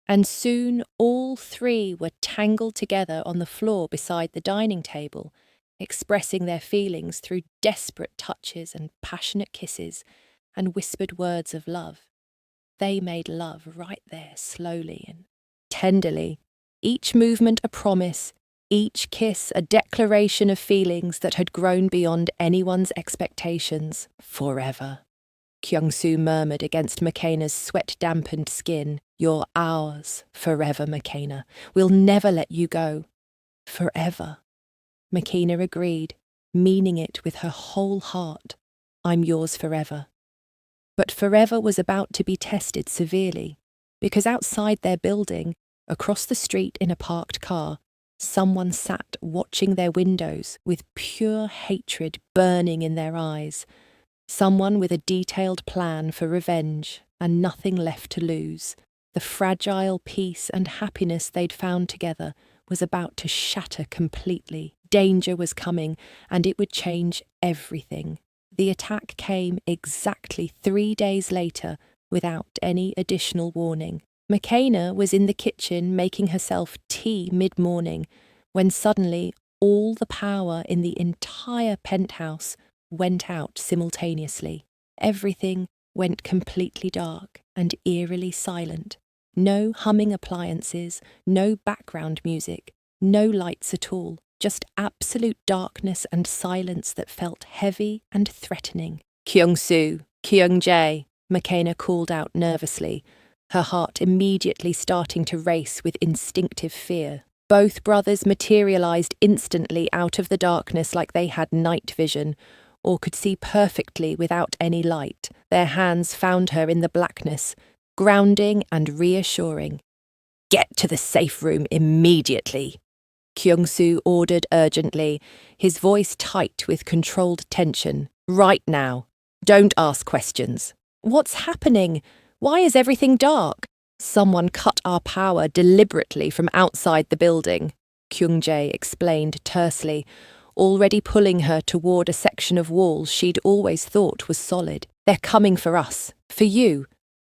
and soon all three were tangled together on the floor beside the dining table, expressing their feelings through desperate touches and passionate kisses and whispered words of love. They made love right there, slowly and tenderly, each movement a promise, each kiss a declaration of feelings that had grown beyond anyone's expectations. Forever. Kyung-soo murmured against McKenna's sweat-dampened skin. You're ours, forever, McKenna. We'll never let you go. Forever. McKenna agreed, meaning it with her whole heart. I'm yours forever. But forever was about to be tested severely, because outside their building, across the street in a parked car, someone sat watching their windows with pure hatred burning in their eyes. Someone with a detailed plan for revenge and nothing left to lose. The fragile peace and happiness they'd found together was about to shatter completely. Danger was coming, and it would change everything. The attack came exactly 3 days later, without any additional warning. McKenna was in the kitchen making herself tea mid-morning, when suddenly all the power in the entire penthouse went out simultaneously. Everything went completely dark and eerily silent. No humming appliances, no background music, no lights at all. Just absolute darkness and silence that felt heavy and threatening. Kyung-soo, Kyung-jae, McKenna called out nervously, her heart immediately starting to race with instinctive fear. Both brothers materialized instantly out of the darkness like they had night vision, or could see perfectly without any light. Their hands found her in the blackness, grounding and reassuring. Get to the safe room immediately, Kyung-soo ordered urgently, his voice tight with controlled tension. Right now. Don't ask questions. What's happening? Why is everything dark? Someone cut our power deliberately from outside the building, Kyung-jae explained tersely, already pulling her toward a section of wall she'd always thought was solid. They're coming for us. For you.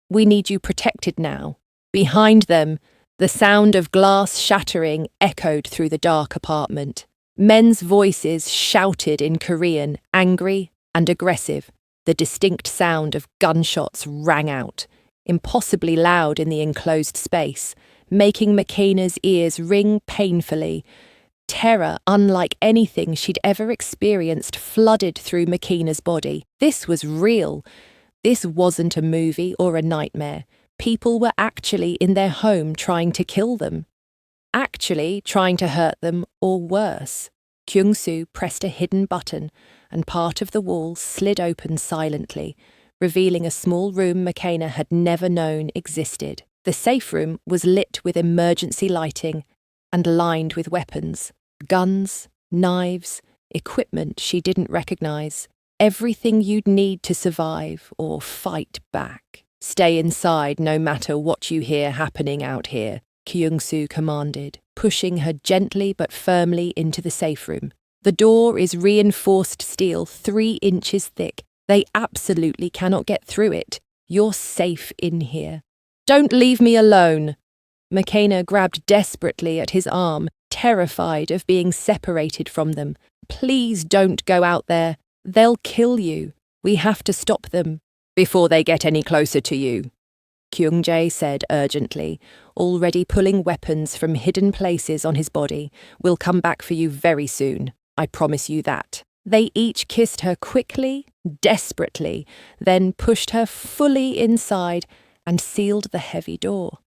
We need you protected now. Behind them, the sound of glass shattering echoed through the dark apartment. Men's voices shouted in Korean, angry and aggressive. The distinct sound of gunshots rang out, impossibly loud in the enclosed space, making McKenna's ears ring painfully. Terror, unlike anything she'd ever experienced, flooded through McKenna's body. This was real. This wasn't a movie or a nightmare. People were actually in their home trying to kill them. Actually trying to hurt them, or worse. Kyung-soo pressed a hidden button, and part of the wall slid open silently, revealing a small room McKenna had never known existed. The safe room was lit with emergency lighting and lined with weapons. Guns, knives, equipment she didn't recognize. Everything you'd need to survive or fight back. Stay inside no matter what you hear happening out here, Kyung-soo commanded, pushing her gently but firmly into the safe room. The door is reinforced steel 3 inches thick. They absolutely cannot get through it. You're safe in here. Don't leave me alone. McKenna grabbed desperately at his arm, terrified of being separated from them. Please don't go out there. They'll kill you. We have to stop them. Before they get any closer to you, Kyung-jae said urgently, already pulling weapons from hidden places on his body. We'll come back for you very soon. I promise you that. They each kissed her quickly, desperately, then pushed her fully inside and sealed the heavy door.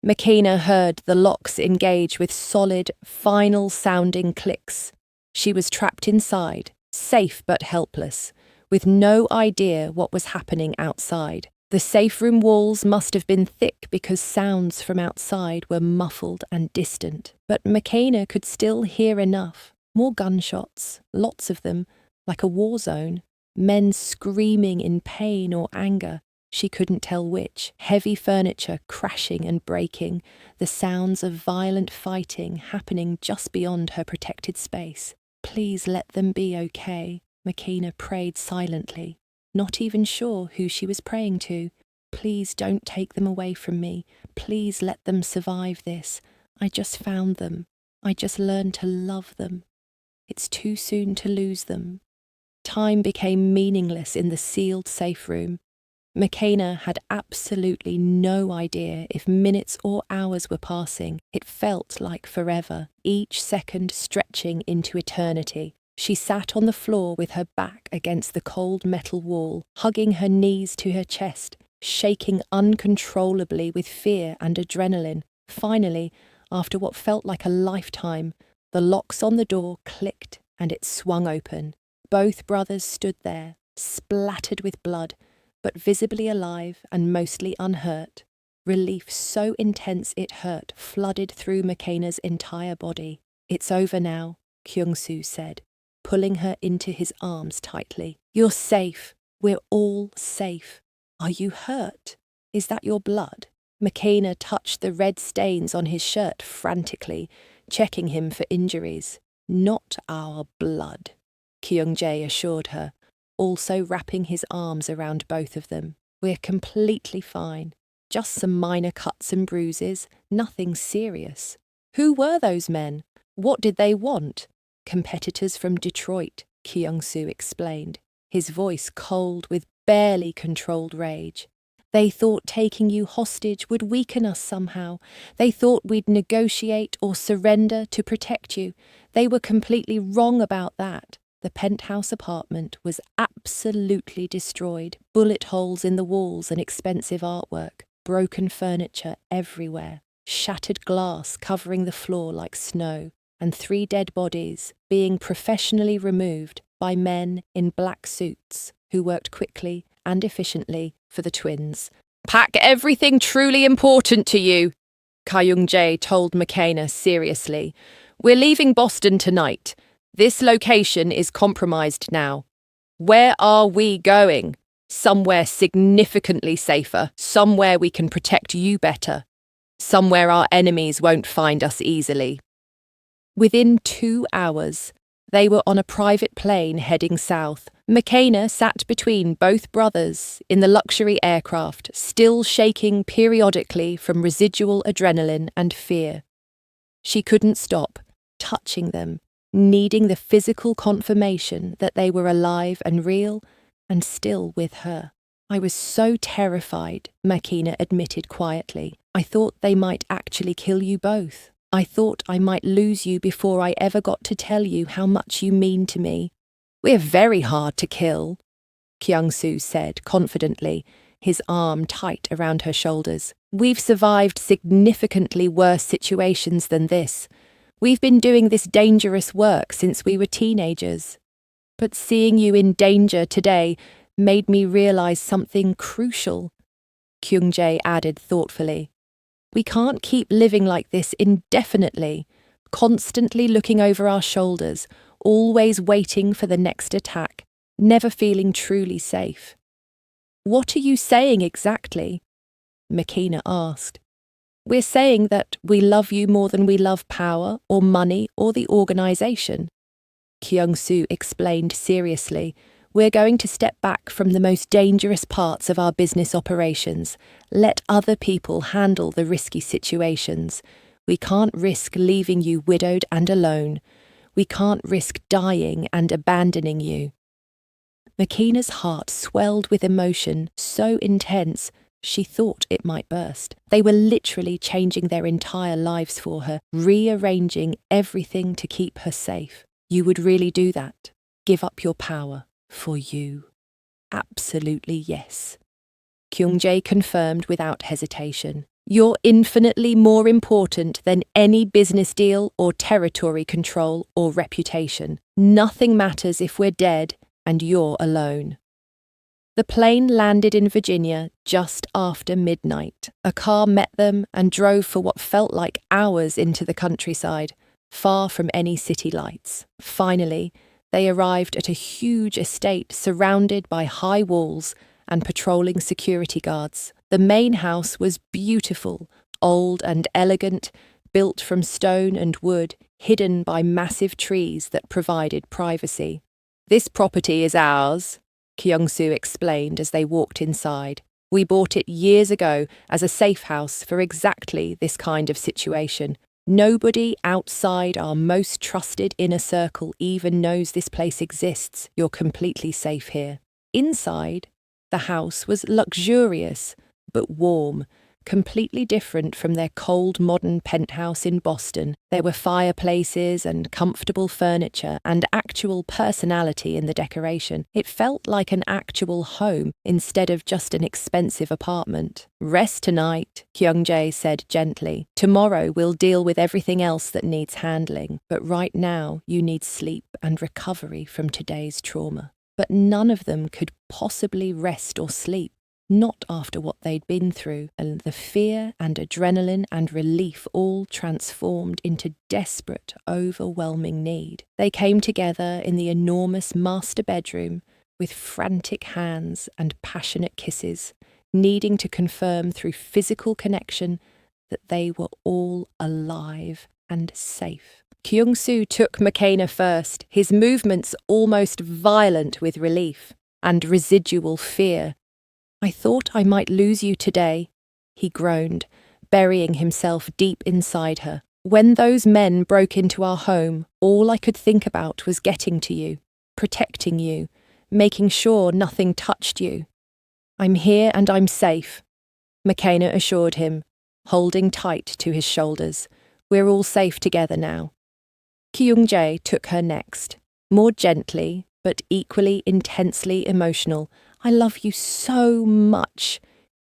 McKenna heard the locks engage with solid, final-sounding clicks. She was trapped inside, safe but helpless, with no idea what was happening outside. The safe room walls must have been thick because sounds from outside were muffled and distant, but Makena could still hear enough. More gunshots, lots of them, like a war zone. Men screaming in pain or anger, she couldn't tell which. Heavy furniture crashing and breaking, the sounds of violent fighting happening just beyond her protected space. Please let them be okay, Makena prayed silently, not even sure who she was praying to. Please don't take them away from me. Please let them survive this. I just found them. I just learned to love them. It's too soon to lose them. Time became meaningless in the sealed safe room. Makena had absolutely no idea if minutes or hours were passing. It felt like forever, each second stretching into eternity. She sat on the floor with her back against the cold metal wall, hugging her knees to her chest, shaking uncontrollably with fear and adrenaline. Finally, after what felt like a lifetime, the locks on the door clicked and it swung open. Both brothers stood there, splattered with blood, but visibly alive and mostly unhurt. Relief so intense it hurt flooded through Makena's entire body. It's over now, Kyung-soo said, pulling her into his arms tightly. You're safe. We're all safe. Are you hurt? Is that your blood? Makena touched the red stains on his shirt frantically, checking him for injuries. Not our blood, Kyung-jae assured her, also wrapping his arms around both of them. We're completely fine. Just some minor cuts and bruises, nothing serious. Who were those men? What did they want? Competitors from Detroit, Kyung-soo explained, his voice cold with barely controlled rage. They thought taking you hostage would weaken us somehow. They thought we'd negotiate or surrender to protect you. They were completely wrong about that. The penthouse apartment was absolutely destroyed. Bullet holes in the walls and expensive artwork. Broken furniture everywhere. Shattered glass covering the floor like snow. And 3 dead bodies being professionally removed by men in black suits who worked quickly and efficiently for the twins. Pack everything truly important to you, Kyung-jae told Makena seriously. We're leaving Boston tonight. This location is compromised now. Where are we going? Somewhere significantly safer. Somewhere we can protect you better. Somewhere our enemies won't find us easily. Within 2 hours, they were on a private plane heading south. Makena sat between both brothers in the luxury aircraft, still shaking periodically from residual adrenaline and fear. She couldn't stop, touching them, needing the physical confirmation that they were alive and real and still with her. I was so terrified, Makena admitted quietly. I thought they might actually kill you both. I thought I might lose you before I ever got to tell you how much you mean to me. We're very hard to kill, Kyung-soo said confidently, his arm tight around her shoulders. We've survived significantly worse situations than this. We've been doing this dangerous work since we were teenagers. But seeing you in danger today made me realize something crucial, Kyung-jae added thoughtfully. We can't keep living like this indefinitely, constantly looking over our shoulders, always waiting for the next attack, never feeling truly safe. What are you saying exactly? Makena asked. We're saying that we love you more than we love power or money or the organization. Kyung-soo explained seriously. We're going to step back from the most dangerous parts of our business operations. Let other people handle the risky situations. We can't risk leaving you widowed and alone. We can't risk dying and abandoning you. Makena's heart swelled with emotion so intense she thought it might burst. They were literally changing their entire lives for her, rearranging everything to keep her safe. You would really do that? Give up your power? For you? Absolutely yes. Kyung-jae confirmed without hesitation. You're infinitely more important than any business deal or territory control or reputation. Nothing matters if we're dead and you're alone. The plane landed in Virginia just after midnight. A car met them and drove for what felt like hours into the countryside, far from any city lights. Finally, they arrived at a huge estate surrounded by high walls and patrolling security guards. The main house was beautiful, old and elegant, built from stone and wood, hidden by massive trees that provided privacy. "This property is ours," Kyung-soo explained as they walked inside. "We bought it years ago as a safe house for exactly this kind of situation. Nobody outside our most trusted inner circle even knows this place exists. You're completely safe here." Inside, the house was luxurious but warm, completely different from their cold modern penthouse in Boston. There were fireplaces and comfortable furniture and actual personality in the decoration. It felt like an actual home instead of just an expensive apartment. "Rest tonight," Kyung-jae said gently. "Tomorrow we'll deal with everything else that needs handling, but right now you need sleep and recovery from today's trauma." But none of them could possibly rest or sleep. Not after what they'd been through, and the fear and adrenaline and relief all transformed into desperate, overwhelming need. They came together in the enormous master bedroom with frantic hands and passionate kisses, needing to confirm through physical connection that they were all alive and safe. Kyung-soo took McKenna first, his movements almost violent with relief and residual fear. "I thought I might lose you today," he groaned, burying himself deep inside her. "When those men broke into our home, all I could think about was getting to you, protecting you, making sure nothing touched you. I'm here and I'm safe," McKenna assured him, holding tight to his shoulders. "We're all safe together now." Kyung-jae took her next, more gently but equally intensely emotional. "I love you so much,"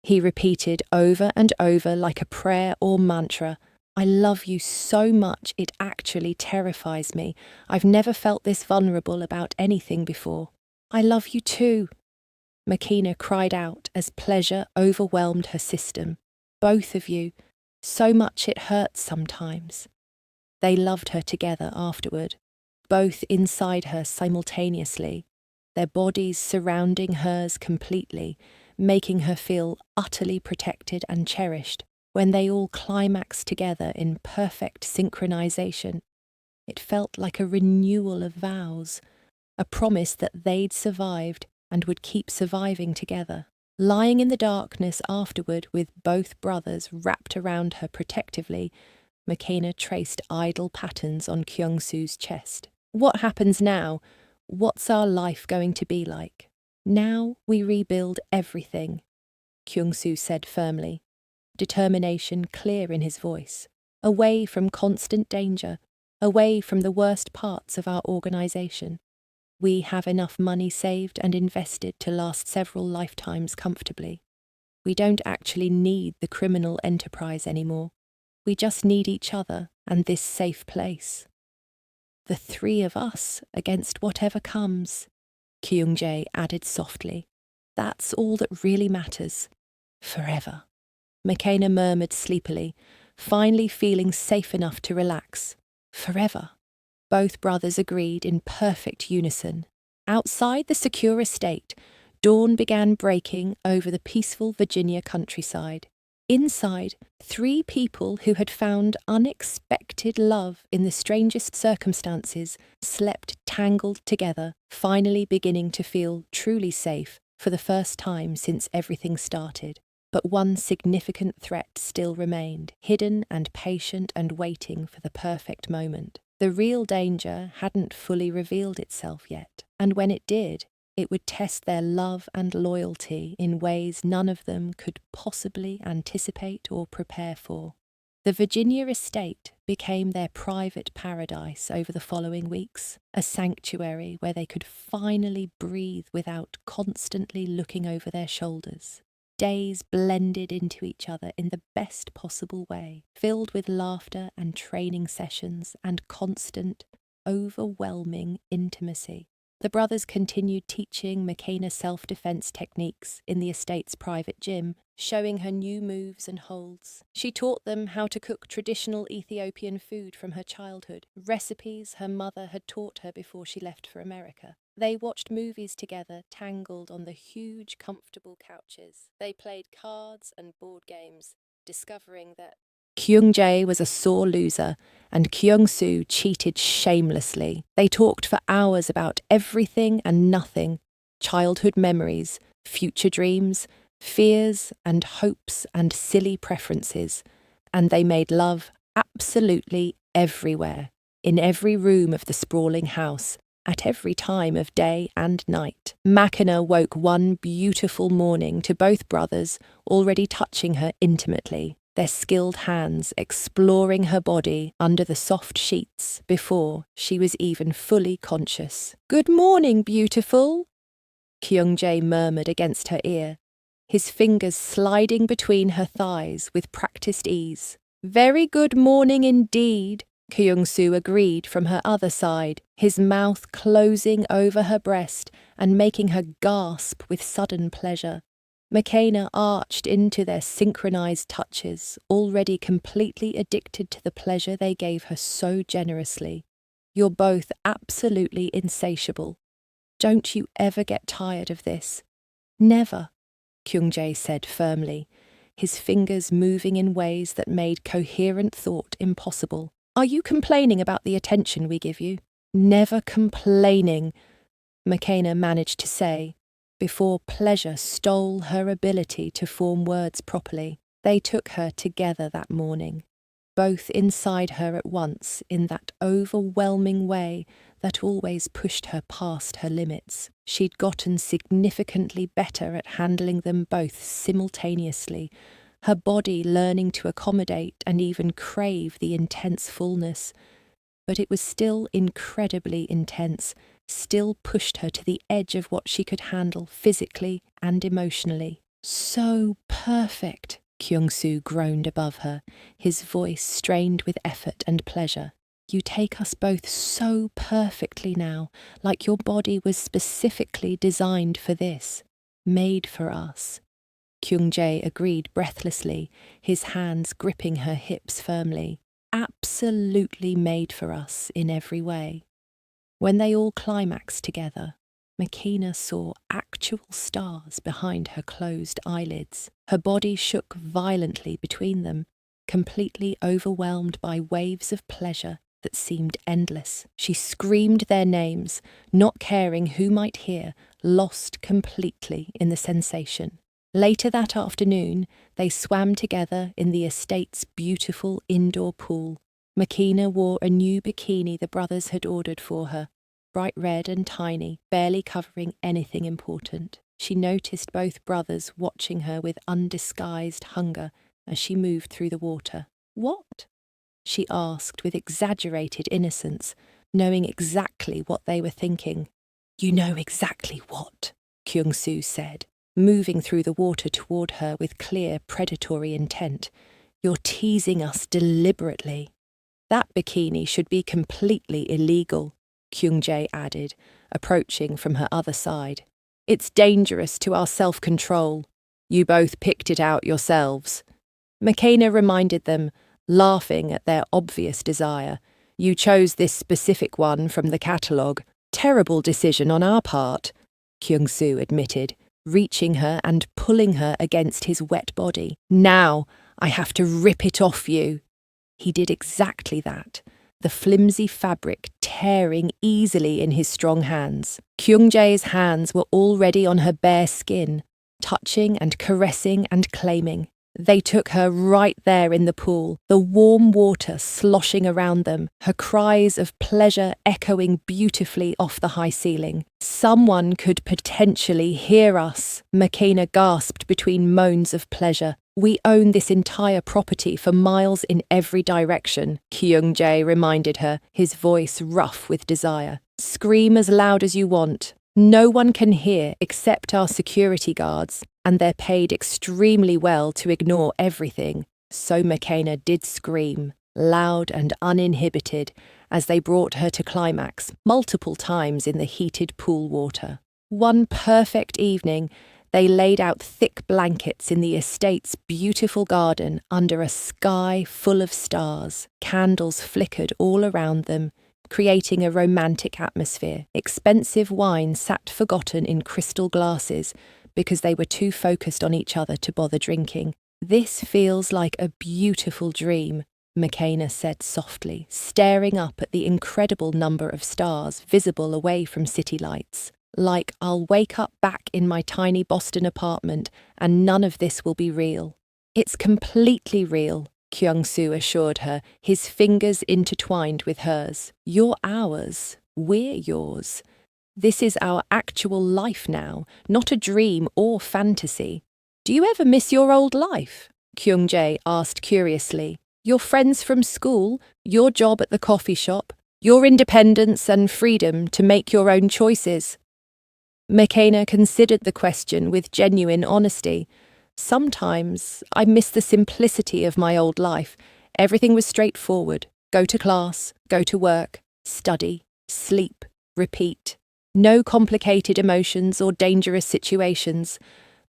he repeated over and over like a prayer or mantra. "I love you so much it actually terrifies me. I've never felt this vulnerable about anything before." "I love you too," McKenna cried out as pleasure overwhelmed her system. "Both of you, so much it hurts sometimes." They loved her together afterward, both inside her simultaneously, their bodies surrounding hers completely, making her feel utterly protected and cherished. When they all climaxed together in perfect synchronization, it felt like a renewal of vows, a promise that they'd survived and would keep surviving together. Lying in the darkness afterward with both brothers wrapped around her protectively, McKenna traced idle patterns on Kyung-soo's chest. "What happens now? What's our life going to be like?" "Now we rebuild everything," Kyung-soo said firmly, determination clear in his voice. "Away from constant danger, away from the worst parts of our organization. We have enough money saved and invested to last several lifetimes comfortably. We don't actually need the criminal enterprise anymore. We just need each other and this safe place. The three of us against whatever comes," Kyung-jae added softly. "That's all that really matters. Forever." McKenna murmured sleepily, finally feeling safe enough to relax. "Forever." Both brothers agreed in perfect unison. Outside the secure estate, dawn began breaking over the peaceful Virginia countryside. Inside, three people who had found unexpected love in the strangest circumstances slept tangled together, finally beginning to feel truly safe for the first time since everything started. But one significant threat still remained, hidden and patient and waiting for the perfect moment. The real danger hadn't fully revealed itself yet, and when it did, it would test their love and loyalty in ways none of them could possibly anticipate or prepare for. The Virginia estate became their private paradise over the following weeks, a sanctuary where they could finally breathe without constantly looking over their shoulders. Days blended into each other in the best possible way, filled with laughter and training sessions and constant, overwhelming intimacy. The brothers continued teaching Makena self-defense techniques in the estate's private gym, showing her new moves and holds. She taught them how to cook traditional Ethiopian food from her childhood, recipes her mother had taught her before she left for America. They watched movies together, tangled on the huge, comfortable couches. They played cards and board games, discovering that Kyung-jae was a sore loser and Kyung-soo cheated shamelessly. They talked for hours about everything and nothing, childhood memories, future dreams, fears and hopes and silly preferences, and they made love absolutely everywhere, in every room of the sprawling house, at every time of day and night. Makena woke one beautiful morning to both brothers already touching her intimately, their skilled hands exploring her body under the soft sheets before she was even fully conscious. "Good morning, beautiful," Kyung-jae murmured against her ear, his fingers sliding between her thighs with practiced ease. "Very good morning indeed," Kyung-soo agreed from her other side, his mouth closing over her breast and making her gasp with sudden pleasure. Makena arched into their synchronized touches, already completely addicted to the pleasure they gave her so generously. "You're both absolutely insatiable. Don't you ever get tired of this?" "Never," Kyung-jae said firmly, his fingers moving in ways that made coherent thought impossible. "Are you complaining about the attention we give you?" "Never complaining," Makena managed to say, before pleasure stole her ability to form words properly. They took her together that morning, both inside her at once in that overwhelming way that always pushed her past her limits. She'd gotten significantly better at handling them both simultaneously, her body learning to accommodate and even crave the intense fullness. But it was still incredibly intense, still pushed her to the edge of what she could handle physically and emotionally. "So perfect," Kyung-soo groaned above her, his voice strained with effort and pleasure. "You take us both so perfectly now, like your body was specifically designed for this, made for us." Kyung-jae agreed breathlessly, his hands gripping her hips firmly. "Absolutely made for us in every way." When they all climaxed together, Makena saw actual stars behind her closed eyelids. Her body shook violently between them, completely overwhelmed by waves of pleasure that seemed endless. She screamed their names, not caring who might hear, lost completely in the sensation. Later that afternoon, they swam together in the estate's beautiful indoor pool. Makena wore a new bikini the brothers had ordered for her, bright red and tiny, barely covering anything important. She noticed both brothers watching her with undisguised hunger as she moved through the water. "What?" she asked with exaggerated innocence, knowing exactly what they were thinking. "You know exactly what," Kyung-soo said, moving through the water toward her with clear predatory intent. "You're teasing us deliberately." "That bikini should be completely illegal," Kyung-jae added, approaching from her other side. "It's dangerous to our self-control. You both picked it out yourselves." Makena reminded them, laughing at their obvious desire. "You chose this specific one from the catalogue. Terrible decision on our part," Kyung-soo admitted, reaching her and pulling her against his wet body. "Now, I have to rip it off you." He did exactly that, the flimsy fabric tearing easily in his strong hands. Kyung-jae's hands were already on her bare skin, touching and caressing and claiming. They took her right there in the pool, the warm water sloshing around them, her cries of pleasure echoing beautifully off the high ceiling. "Someone could potentially hear us," Makena gasped between moans of pleasure. "We own this entire property for miles in every direction," Kyung-jae reminded her, his voice rough with desire. "Scream as loud as you want. No one can hear except our security guards, and they're paid extremely well to ignore everything." So Makena did scream, loud and uninhibited, as they brought her to climax multiple times in the heated pool water. One perfect evening, they laid out thick blankets in the estate's beautiful garden under a sky full of stars. Candles flickered all around them, creating a romantic atmosphere. Expensive wine sat forgotten in crystal glasses because they were too focused on each other to bother drinking. "This feels like a beautiful dream," McKenna said softly, staring up at the incredible number of stars visible away from city lights. "Like I'll wake up back in my tiny Boston apartment and none of this will be real." "It's completely real," Kyung-soo assured her, his fingers intertwined with hers. "You're ours. We're yours. This is our actual life now, not a dream or fantasy." "Do you ever miss your old life?" Kyung-jae asked curiously. "Your friends from school, your job at the coffee shop, your independence and freedom to make your own choices?" McKenna considered the question with genuine honesty. "Sometimes I miss the simplicity of my old life. Everything was straightforward. Go to class, go to work, study, sleep, repeat. No complicated emotions or dangerous situations.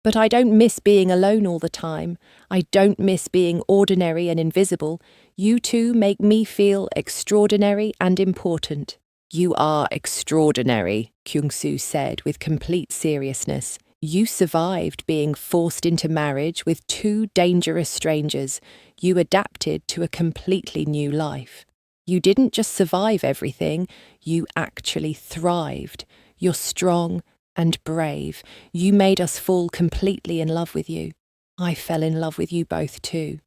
But I don't miss being alone all the time. I don't miss being ordinary and invisible. You two make me feel extraordinary and important." "You are extraordinary," Kyung-soo said with complete seriousness. "You survived being forced into marriage with two dangerous strangers. You adapted to a completely new life. You didn't just survive everything, you actually thrived. You're strong and brave. You made us fall completely in love with you. I fell in love with you both too,"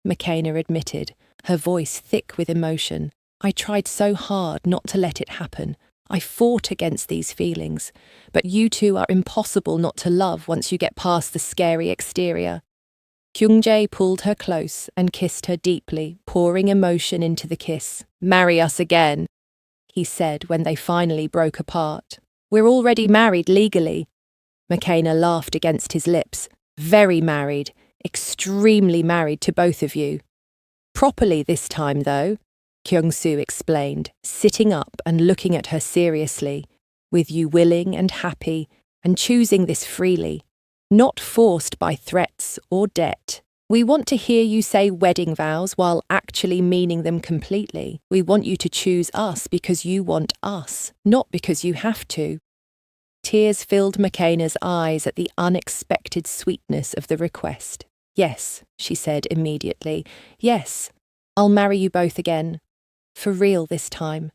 McKenna admitted, her voice thick with emotion. "I tried so hard not to let it happen. I fought against these feelings. But you two are impossible not to love once you get past the scary exterior." Kyung-jae pulled her close and kissed her deeply, pouring emotion into the kiss. "Marry us again," he said when they finally broke apart. "We're already married legally." McKenna laughed against his lips. "Very married, extremely married to both of you." "Properly this time, though," Kyung-soo explained, sitting up and looking at her seriously. "With you willing and happy, and choosing this freely. Not forced by threats or debt. We want to hear you say wedding vows while actually meaning them completely. We want you to choose us because you want us, not because you have to." Tears filled McKenna's eyes at the unexpected sweetness of the request. "Yes," she said immediately. "Yes, I'll marry you both again. For real this time.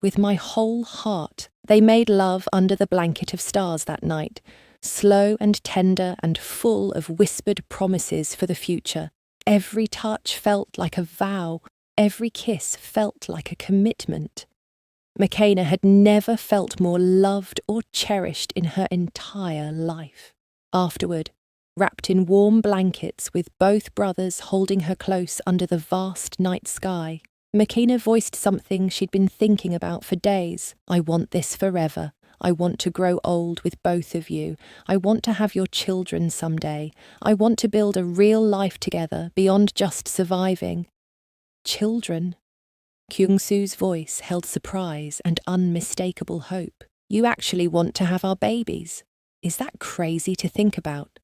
With my whole heart." They made love under the blanket of stars that night, slow and tender and full of whispered promises for the future. Every touch felt like a vow. Every kiss felt like a commitment. McKenna had never felt more loved or cherished in her entire life. Afterward, wrapped in warm blankets with both brothers holding her close under the vast night sky, McKenna voiced something she'd been thinking about for days. "I want this forever. I want to grow old with both of you. I want to have your children someday. I want to build a real life together beyond just surviving." "Children?" Kyung-soo's voice held surprise and unmistakable hope. "You actually want to have our babies? Is that crazy to think about?"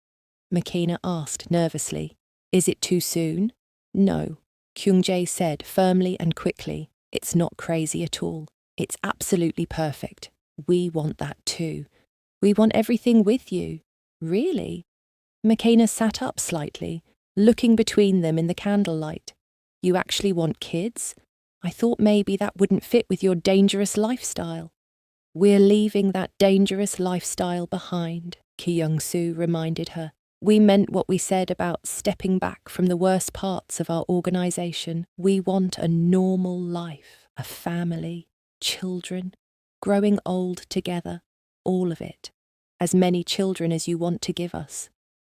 McKenna asked nervously. "Is it too soon?" "No," Kyung-jae said firmly and quickly. "It's not crazy at all. It's absolutely perfect. We want that too. We want everything with you." "Really?" McKenna sat up slightly, looking between them in the candlelight. "You actually want kids? I thought maybe that wouldn't fit with your dangerous lifestyle." "We're leaving that dangerous lifestyle behind," Kyung-soo reminded her. "We meant what we said about stepping back from the worst parts of our organisation. We want a normal life, a family, children, growing old together, all of it. As many children as you want to give us."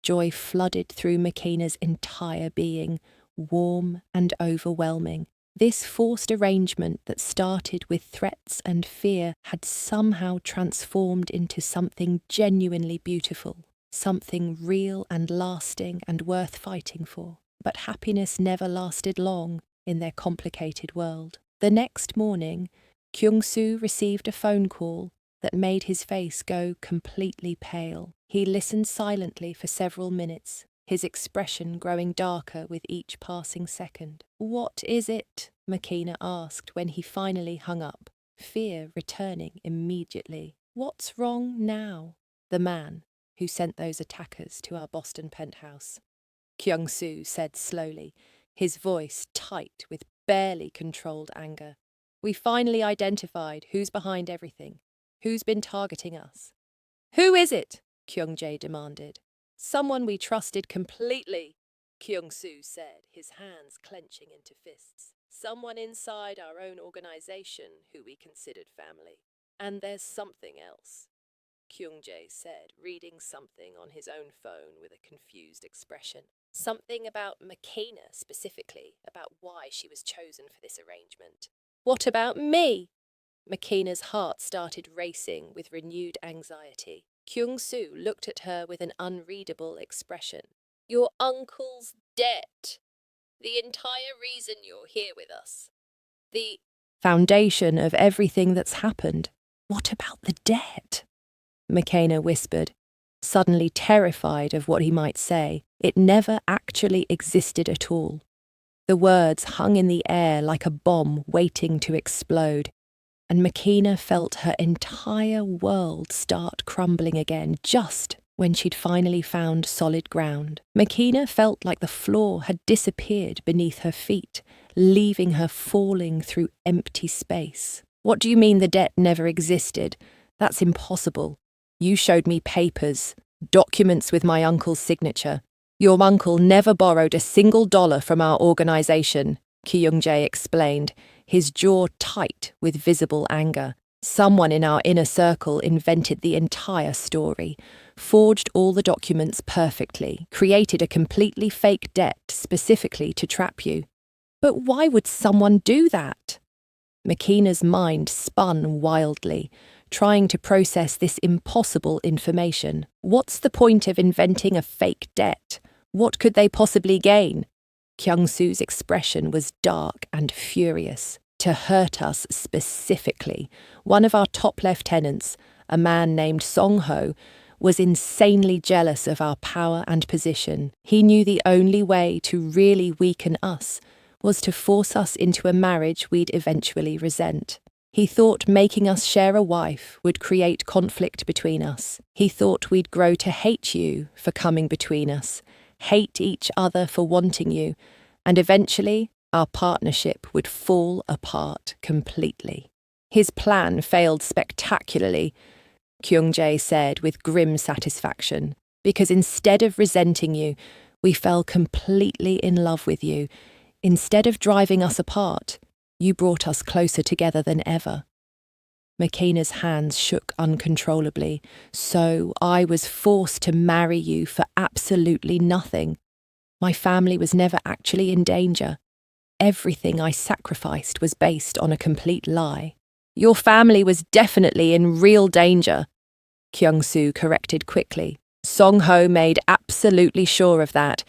Joy flooded through McKenna's entire being, warm and overwhelming. This forced arrangement that started with threats and fear had somehow transformed into something genuinely beautiful. Something real and lasting and worth fighting for. But happiness never lasted long in their complicated world. The next morning, Kyung-soo received a phone call that made his face go completely pale. He listened silently for several minutes, his expression growing darker with each passing second. "What is it?" Makina asked when he finally hung up, fear returning immediately. "What's wrong now?" "The man who sent those attackers to our Boston penthouse," Kyung-soo said slowly, his voice tight with barely controlled anger. "We finally identified who's behind everything, who's been targeting us." "Who is it?" Kyung-jae demanded. "Someone we trusted completely," Kyung-soo said, his hands clenching into fists. "Someone inside our own organization who we considered family. And there's something else," Kyung-jae said, reading something on his own phone with a confused expression. "Something about Makina specifically, about why she was chosen for this arrangement." "What about me?" Makina's heart started racing with renewed anxiety. Kyung-soo looked at her with an unreadable expression. "Your uncle's debt. The entire reason you're here with us. The foundation of everything that's happened. What about the debt?" Makina whispered, suddenly terrified of what he might say. It never actually existed at all. The words hung in the air like a bomb waiting to explode, and Makina felt her entire world start crumbling again just when she'd finally found solid ground. Makina felt like the floor had disappeared beneath her feet, leaving her falling through empty space. "What do you mean the debt never existed? That's impossible. You showed me papers, documents with my uncle's signature. Your uncle never borrowed a single dollar from our organization," Kyung-jae explained, his jaw tight with visible anger. "Someone in our inner circle invented the entire story, forged all the documents perfectly, created a completely fake debt specifically to trap you." "But why would someone do that?" Makina's mind spun wildly, trying to process this impossible information. What's the point of inventing a fake debt? What could they possibly gain? Kyung-soo's expression was dark and furious. To hurt us specifically. One of our top lieutenants, a man named Song-ho, was insanely jealous of our power and position. He knew the only way to really weaken us was to force us into a marriage we'd eventually resent. He thought making us share a wife would create conflict between us. He thought we'd grow to hate you for coming between us, hate each other for wanting you, and eventually our partnership would fall apart completely. "His plan failed spectacularly," Kyung-jae said with grim satisfaction, "because instead of resenting you, we fell completely in love with you. Instead of driving us apart, you brought us closer together than ever." Makina's hands shook uncontrollably. "So I was forced to marry you for absolutely nothing. My family was never actually in danger. Everything I sacrificed was based on a complete lie." "Your family was definitely in real danger," Kyung-soo corrected quickly. "Song-ho made absolutely sure of that.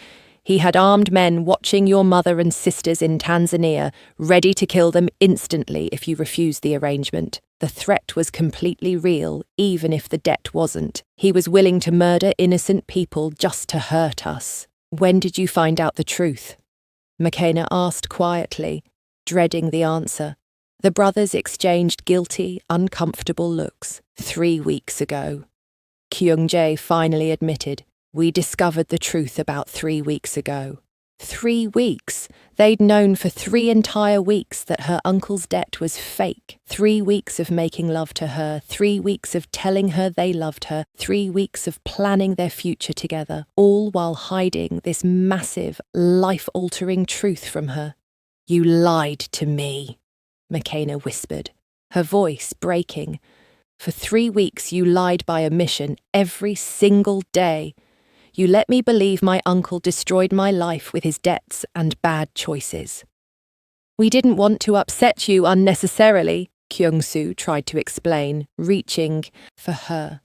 He had armed men watching your mother and sisters in Tanzania, ready to kill them instantly if you refused the arrangement. The threat was completely real, even if the debt wasn't. He was willing to murder innocent people just to hurt us." "When did you find out the truth?" Makina asked quietly, dreading the answer. The brothers exchanged guilty, uncomfortable looks. 3 weeks ago. Kyung-jae finally admitted, "We discovered the truth about 3 weeks ago." 3 weeks? They'd known for 3 entire weeks that her uncle's debt was fake. 3 weeks of making love to her, 3 weeks of telling her they loved her, 3 weeks of planning their future together, all while hiding this massive, life-altering truth from her. "You lied to me," Makina whispered, her voice breaking. "For 3 weeks you lied by omission every single day. You let me believe my uncle destroyed my life with his debts and bad choices." "We didn't want to upset you unnecessarily," Kyung-soo tried to explain, reaching for her.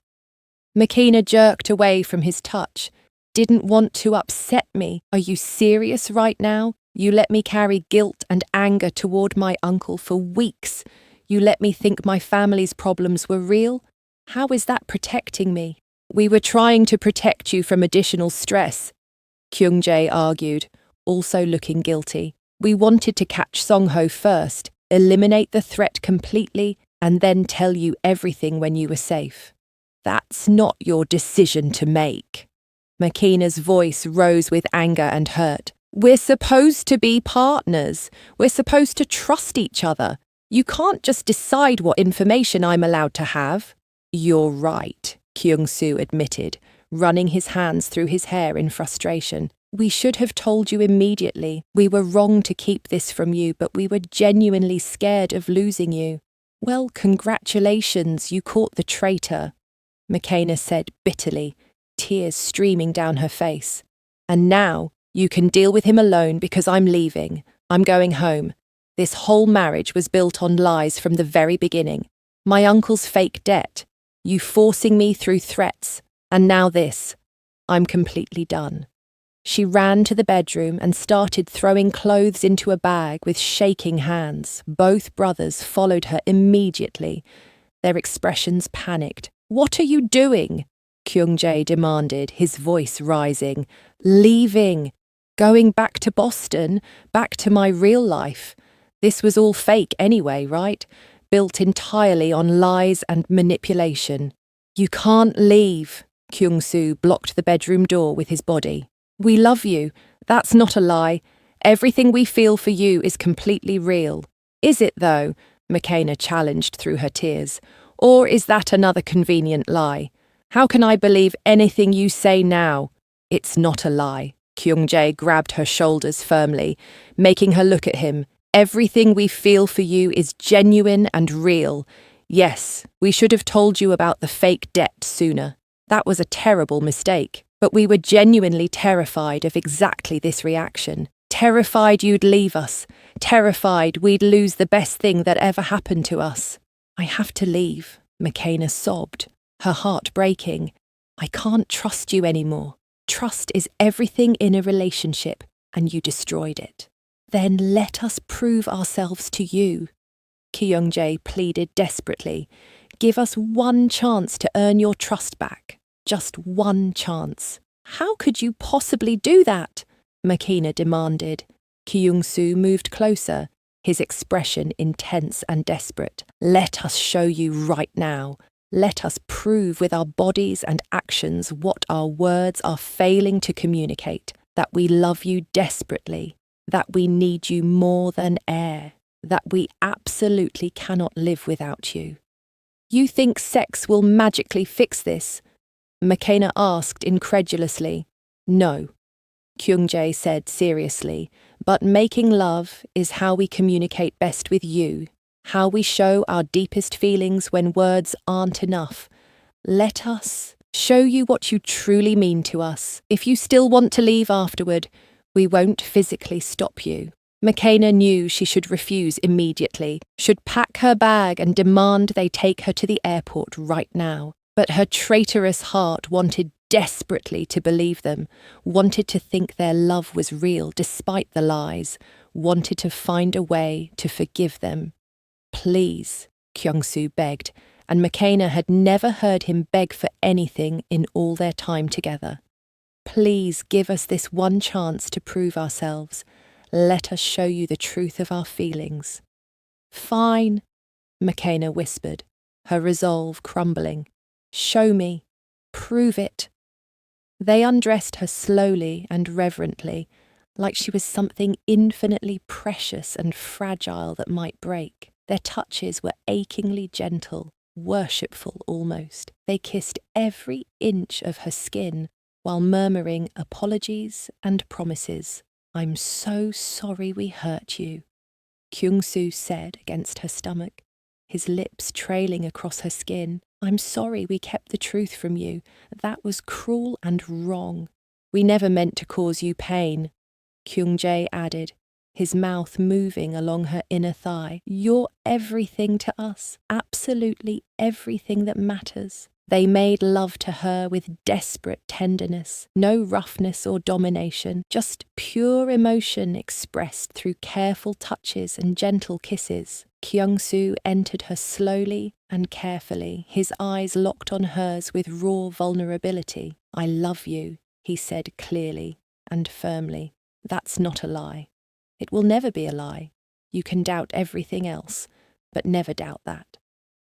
Makina jerked away from his touch. "Didn't want to upset me? Are you serious right now? You let me carry guilt and anger toward my uncle for weeks. You let me think my family's problems were real. How is that protecting me? We were trying to protect you from additional stress, Kyung-jae argued, also looking guilty. We wanted to catch Song-ho first, eliminate the threat completely, and then tell you everything when you were safe. That's not your decision to make. Makina's voice rose with anger and hurt. We're supposed to be partners. We're supposed to trust each other. You can't just decide what information I'm allowed to have. You're right, Kyung-soo admitted, running his hands through his hair in frustration. We should have told you immediately. We were wrong to keep this from you, but we were genuinely scared of losing you. Well, congratulations, you caught the traitor, Makina said bitterly, tears streaming down her face. And now you can deal with him alone because I'm leaving. I'm going home. This whole marriage was built on lies from the very beginning. My uncle's fake debt, you forcing me through threats, and now this. I'm completely done. She ran to the bedroom and started throwing clothes into a bag with shaking hands. Both brothers followed her immediately, their expressions panicked. What are you doing? Kyung-jae demanded, his voice rising. Leaving. Going back to Boston, back to my real life. This was all fake anyway, right? Built entirely on lies and manipulation. You can't leave. Kyung-soo blocked the bedroom door with his body. We love you. That's not a lie. Everything we feel for you is completely real. Is it, though? Makina challenged through her tears. Or is that another convenient lie? How can I believe anything you say now? It's not a lie. Kyung-jae grabbed her shoulders firmly, making her look at him. Everything we feel for you is genuine and real. Yes, we should have told you about the fake debt sooner. That was a terrible mistake. But we were genuinely terrified of exactly this reaction. Terrified you'd leave us. Terrified we'd lose the best thing that ever happened to us. I have to leave, Makina sobbed, her heart breaking. I can't trust you anymore. Trust is everything in a relationship, and you destroyed it. Then let us prove ourselves to you, Kyung-jae pleaded desperately. Give us one chance to earn your trust back. Just one chance. How could you possibly do that? Makina demanded. Kyung-soo moved closer, his expression intense and desperate. Let us show you right now. Let us prove with our bodies and actions what our words are failing to communicate, that we love you desperately, that we need you more than air, that we absolutely cannot live without you. You think sex will magically fix this? Makina asked incredulously. No, Kyung-jae said seriously, but making love is how we communicate best with you, how we show our deepest feelings when words aren't enough. Let us show you what you truly mean to us. If you still want to leave afterward, we won't physically stop you. Makina knew she should refuse immediately, should pack her bag and demand they take her to the airport right now. But her traitorous heart wanted desperately to believe them, wanted to think their love was real despite the lies, wanted to find a way to forgive them. Please, Kyung-soo begged, and Makina had never heard him beg for anything in all their time together. Please give us this one chance to prove ourselves. Let us show you the truth of our feelings. Fine, Makina whispered, her resolve crumbling. Show me. Prove it. They undressed her slowly and reverently, like she was something infinitely precious and fragile that might break. Their touches were achingly gentle, worshipful almost. They kissed every inch of her skin while murmuring apologies and promises. I'm so sorry we hurt you, Kyung-soo said against her stomach, his lips trailing across her skin. I'm sorry we kept the truth from you. That was cruel and wrong. We never meant to cause you pain, Kyung-jae added, his mouth moving along her inner thigh. You're everything to us, absolutely everything that matters. They made love to her with desperate tenderness, no roughness or domination, just pure emotion expressed through careful touches and gentle kisses. Kyung-soo entered her slowly and carefully, his eyes locked on hers with raw vulnerability. "I love you," he said clearly and firmly. "That's not a lie. It will never be a lie. You can doubt everything else, but never doubt that."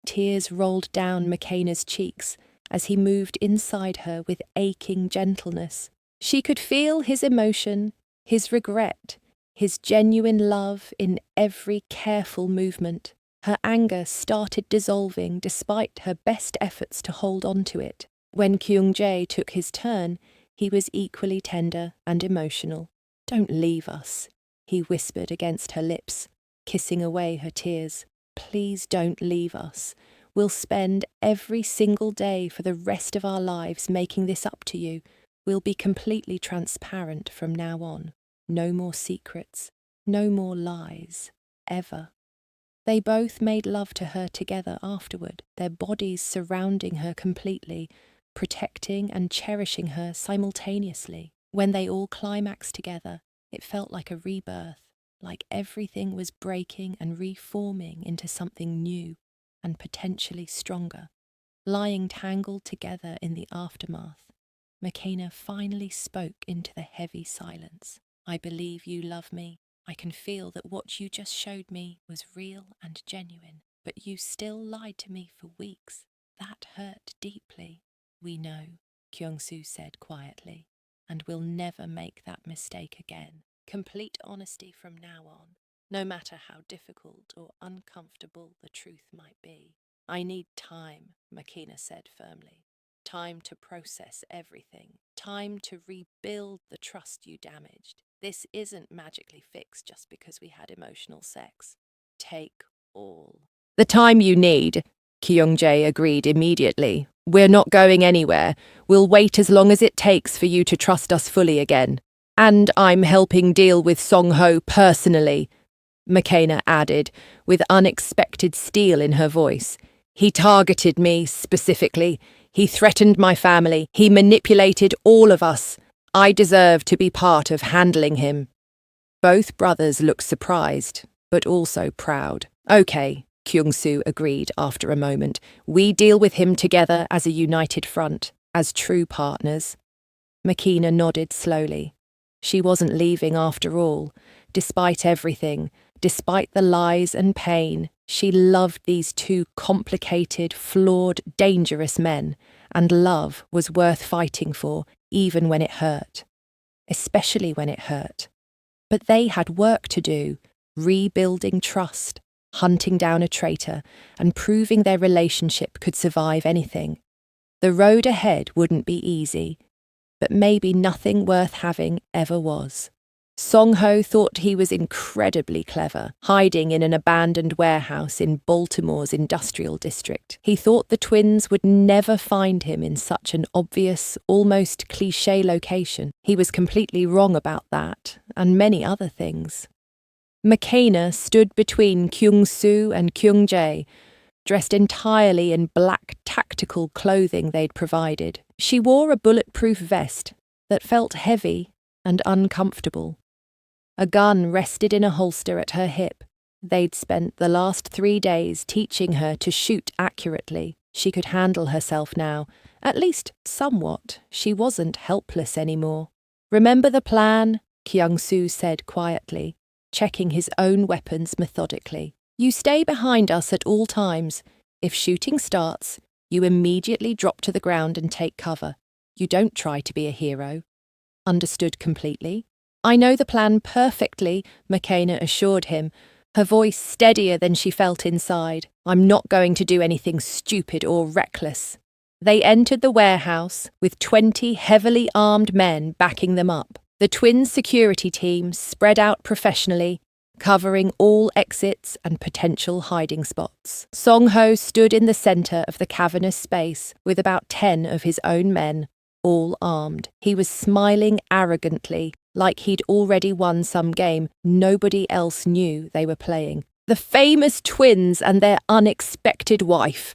Tears rolled down McKenna's cheeks as he moved inside her with aching gentleness. She could feel his emotion, his regret, his genuine love in every careful movement. Her anger started dissolving despite her best efforts to hold on to it. When Kyung-jae took his turn, he was equally tender and emotional. "Don't leave us," he whispered against her lips, kissing away her tears. "Please don't leave us. We'll spend every single day for the rest of our lives making this up to you. We'll be completely transparent from now on. No more secrets, no more lies, ever." They both made love to her together afterward, their bodies surrounding her completely, protecting and cherishing her simultaneously. When they all climaxed together, it felt like a rebirth, like everything was breaking and reforming into something new and potentially stronger. Lying tangled together in the aftermath, McKenna finally spoke into the heavy silence. "I believe you love me. I can feel that what you just showed me was real and genuine, but you still lied to me for weeks. That hurt deeply." "We know," Kyung-soo said quietly, "and we'll never make that mistake again. Complete honesty from now on, no matter how difficult or uncomfortable the truth might be." "I need time," McKenna said firmly. "Time to process everything. Time to rebuild the trust you damaged. This isn't magically fixed just because we had emotional sex. Take all." "The time you need," Kyung-jae agreed immediately. "We're not going anywhere. We'll wait as long as it takes for you to trust us fully again. And I'm helping deal with Song-ho personally," McKenna added, with unexpected steel in her voice. "He targeted me specifically. He threatened my family. He manipulated all of us. I deserve to be part of handling him." Both brothers looked surprised, but also proud. "Okay," Kyung-soo agreed after a moment. "We deal with him together as a united front, as true partners." McKenna nodded slowly. She wasn't leaving after all. Despite everything, despite the lies and pain, she loved these two complicated, flawed, dangerous men, and love was worth fighting for, even when it hurt. Especially when it hurt. But they had work to do, rebuilding trust, hunting down a traitor, and proving their relationship could survive anything. The road ahead wouldn't be easy, but maybe nothing worth having ever was. Song-ho thought he was incredibly clever, hiding in an abandoned warehouse in Baltimore's industrial district. He thought the twins would never find him in such an obvious, almost cliché location. He was completely wrong about that, and many other things. McKenna stood between Kyung-soo and Kyung-jae, dressed entirely in black tactical clothing they'd provided. She wore a bulletproof vest that felt heavy and uncomfortable. A gun rested in a holster at her hip. They'd spent the last 3 days teaching her to shoot accurately. She could handle herself now, at least somewhat. She wasn't helpless anymore. "Remember the plan?" Kyung-soo said quietly, checking his own weapons methodically. "You stay behind us at all times. If shooting starts, you immediately drop to the ground and take cover. You don't try to be a hero." "Understood completely." "I know the plan perfectly," McKenna assured him, her voice steadier than she felt inside. "I'm not going to do anything stupid or reckless." They entered the warehouse with 20 heavily armed men backing them up. The twins' security team spread out professionally, covering all exits and potential hiding spots. Song-ho stood in the centre of the cavernous space with about 10 of his own men, all armed. He was smiling arrogantly, like he'd already won some game nobody else knew they were playing. "The famous twins and their unexpected wife,"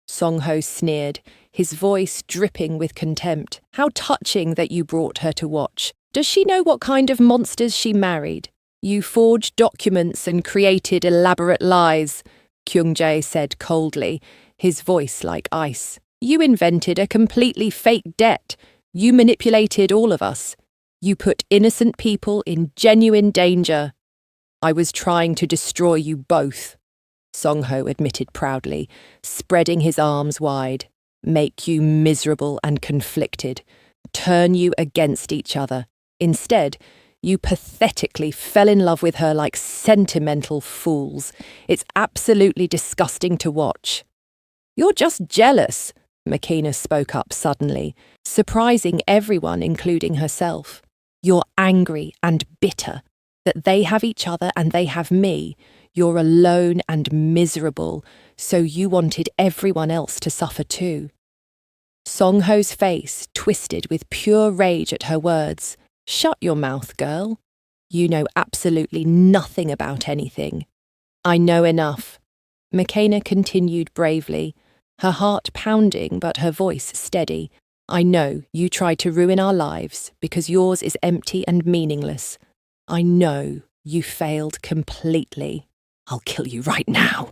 Song-ho sneered, his voice dripping with contempt. How touching that you brought her to watch. Does she know what kind of monsters she married? You forged documents and created elaborate lies, Kyung-jae said coldly, his voice like ice. You invented a completely fake debt. You manipulated all of us. You put innocent people in genuine danger. I was trying to destroy you both, Song-ho admitted proudly, spreading his arms wide. Make you miserable and conflicted. Turn you against each other. Instead, you pathetically fell in love with her like sentimental fools. It's absolutely disgusting to watch. You're just jealous, Makina spoke up suddenly, surprising everyone, including herself. You're angry and bitter that they have each other and they have me. You're alone and miserable, so you wanted everyone else to suffer too. Song-ho's face twisted with pure rage at her words. Shut your mouth, girl. You know absolutely nothing about anything. I know enough. Makina continued bravely, her heart pounding but her voice steady. I know you tried to ruin our lives because yours is empty and meaningless. I know you failed completely. I'll kill you right now,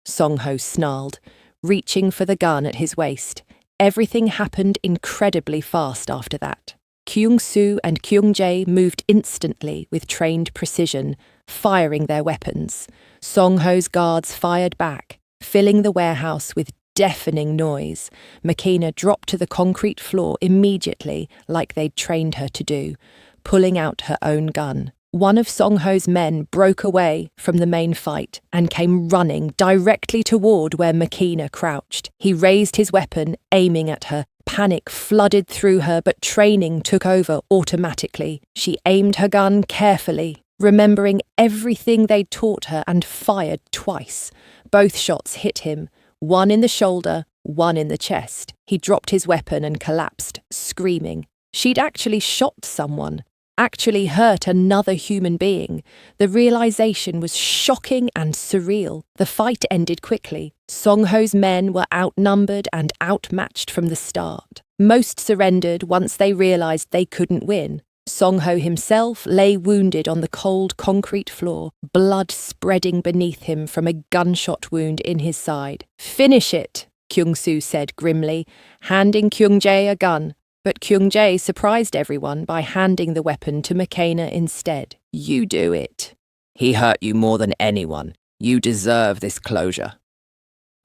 Song-ho snarled, reaching for the gun at his waist. Everything happened incredibly fast after that. Kyung-soo and Kyung-jae moved instantly with trained precision, firing their weapons. Song-ho's guards fired back, filling the warehouse with deafening noise. Makina dropped to the concrete floor immediately, like they'd trained her to do, pulling out her own gun. One of Song-ho's men broke away from the main fight and came running directly toward where Makina crouched. He raised his weapon, aiming at her. Panic flooded through her, but training took over automatically. She aimed her gun carefully, remembering everything they'd taught her, and fired twice. Both shots hit him, one in the shoulder, one in the chest. He dropped his weapon and collapsed, screaming. She'd actually shot someone, actually hurt another human being. The realization was shocking and surreal. The fight ended quickly. Song-ho's men were outnumbered and outmatched from the start. Most surrendered once they realized they couldn't win. Song-ho himself lay wounded on the cold concrete floor, blood spreading beneath him from a gunshot wound in his side. Finish it, Kyung-soo said grimly, handing Kyung-jae a gun. But Kyung-jae surprised everyone by handing the weapon to Makina instead. You do it. He hurt you more than anyone. You deserve this closure.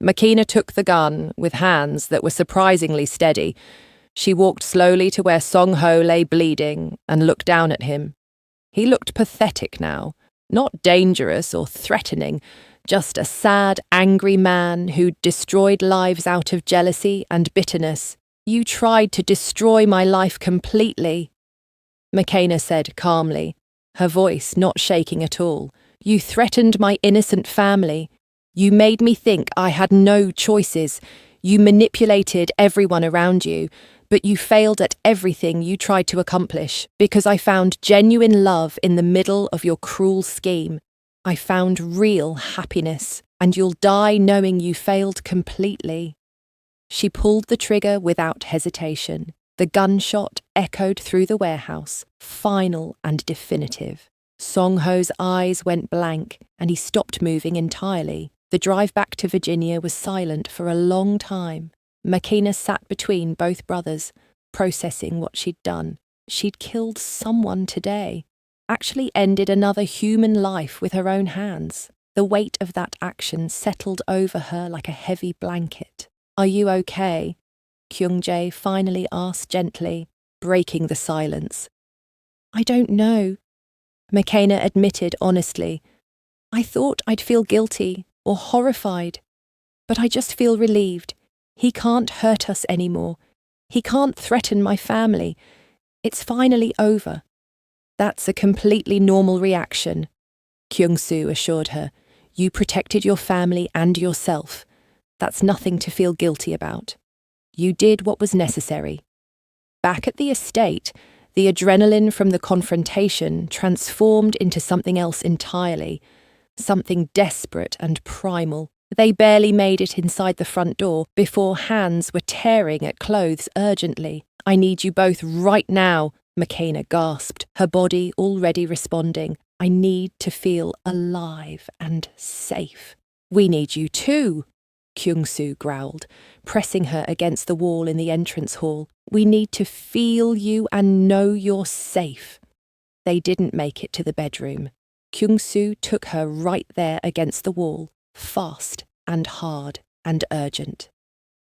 Makina took the gun with hands that were surprisingly steady. She walked slowly to where Song-ho lay bleeding and looked down at him. He looked pathetic now, not dangerous or threatening, just a sad, angry man who'd destroyed lives out of jealousy and bitterness. You tried to destroy my life completely, Makina said calmly, her voice not shaking at all. You threatened my innocent family. You made me think I had no choices. You manipulated everyone around you, but you failed at everything you tried to accomplish because I found genuine love in the middle of your cruel scheme. I found real happiness, and you'll die knowing you failed completely. She pulled the trigger without hesitation. The gunshot echoed through the warehouse, final and definitive. Song-ho's eyes went blank, and he stopped moving entirely. The drive back to Virginia was silent for a long time. Makina sat between both brothers, processing what she'd done. She'd killed someone today, actually ended another human life with her own hands. The weight of that action settled over her like a heavy blanket. Are you okay? Kyung-jae finally asked gently, breaking the silence. I don't know, Makina admitted honestly. I thought I'd feel guilty or horrified, but I just feel relieved. He can't hurt us anymore. He can't threaten my family. It's finally over. That's a completely normal reaction, Kyung-soo assured her. You protected your family and yourself. That's nothing to feel guilty about. You did what was necessary. Back at the estate, the adrenaline from the confrontation transformed into something else entirely, something desperate and primal. They barely made it inside the front door before hands were tearing at clothes urgently. "I need you both right now," McKenna gasped, her body already responding. "I need to feel alive and safe." "We need you too," Kyung-soo growled, pressing her against the wall in the entrance hall. "We need to feel you and know you're safe." They didn't make it to the bedroom. Kyung-soo took her right there against the wall, fast and hard and urgent.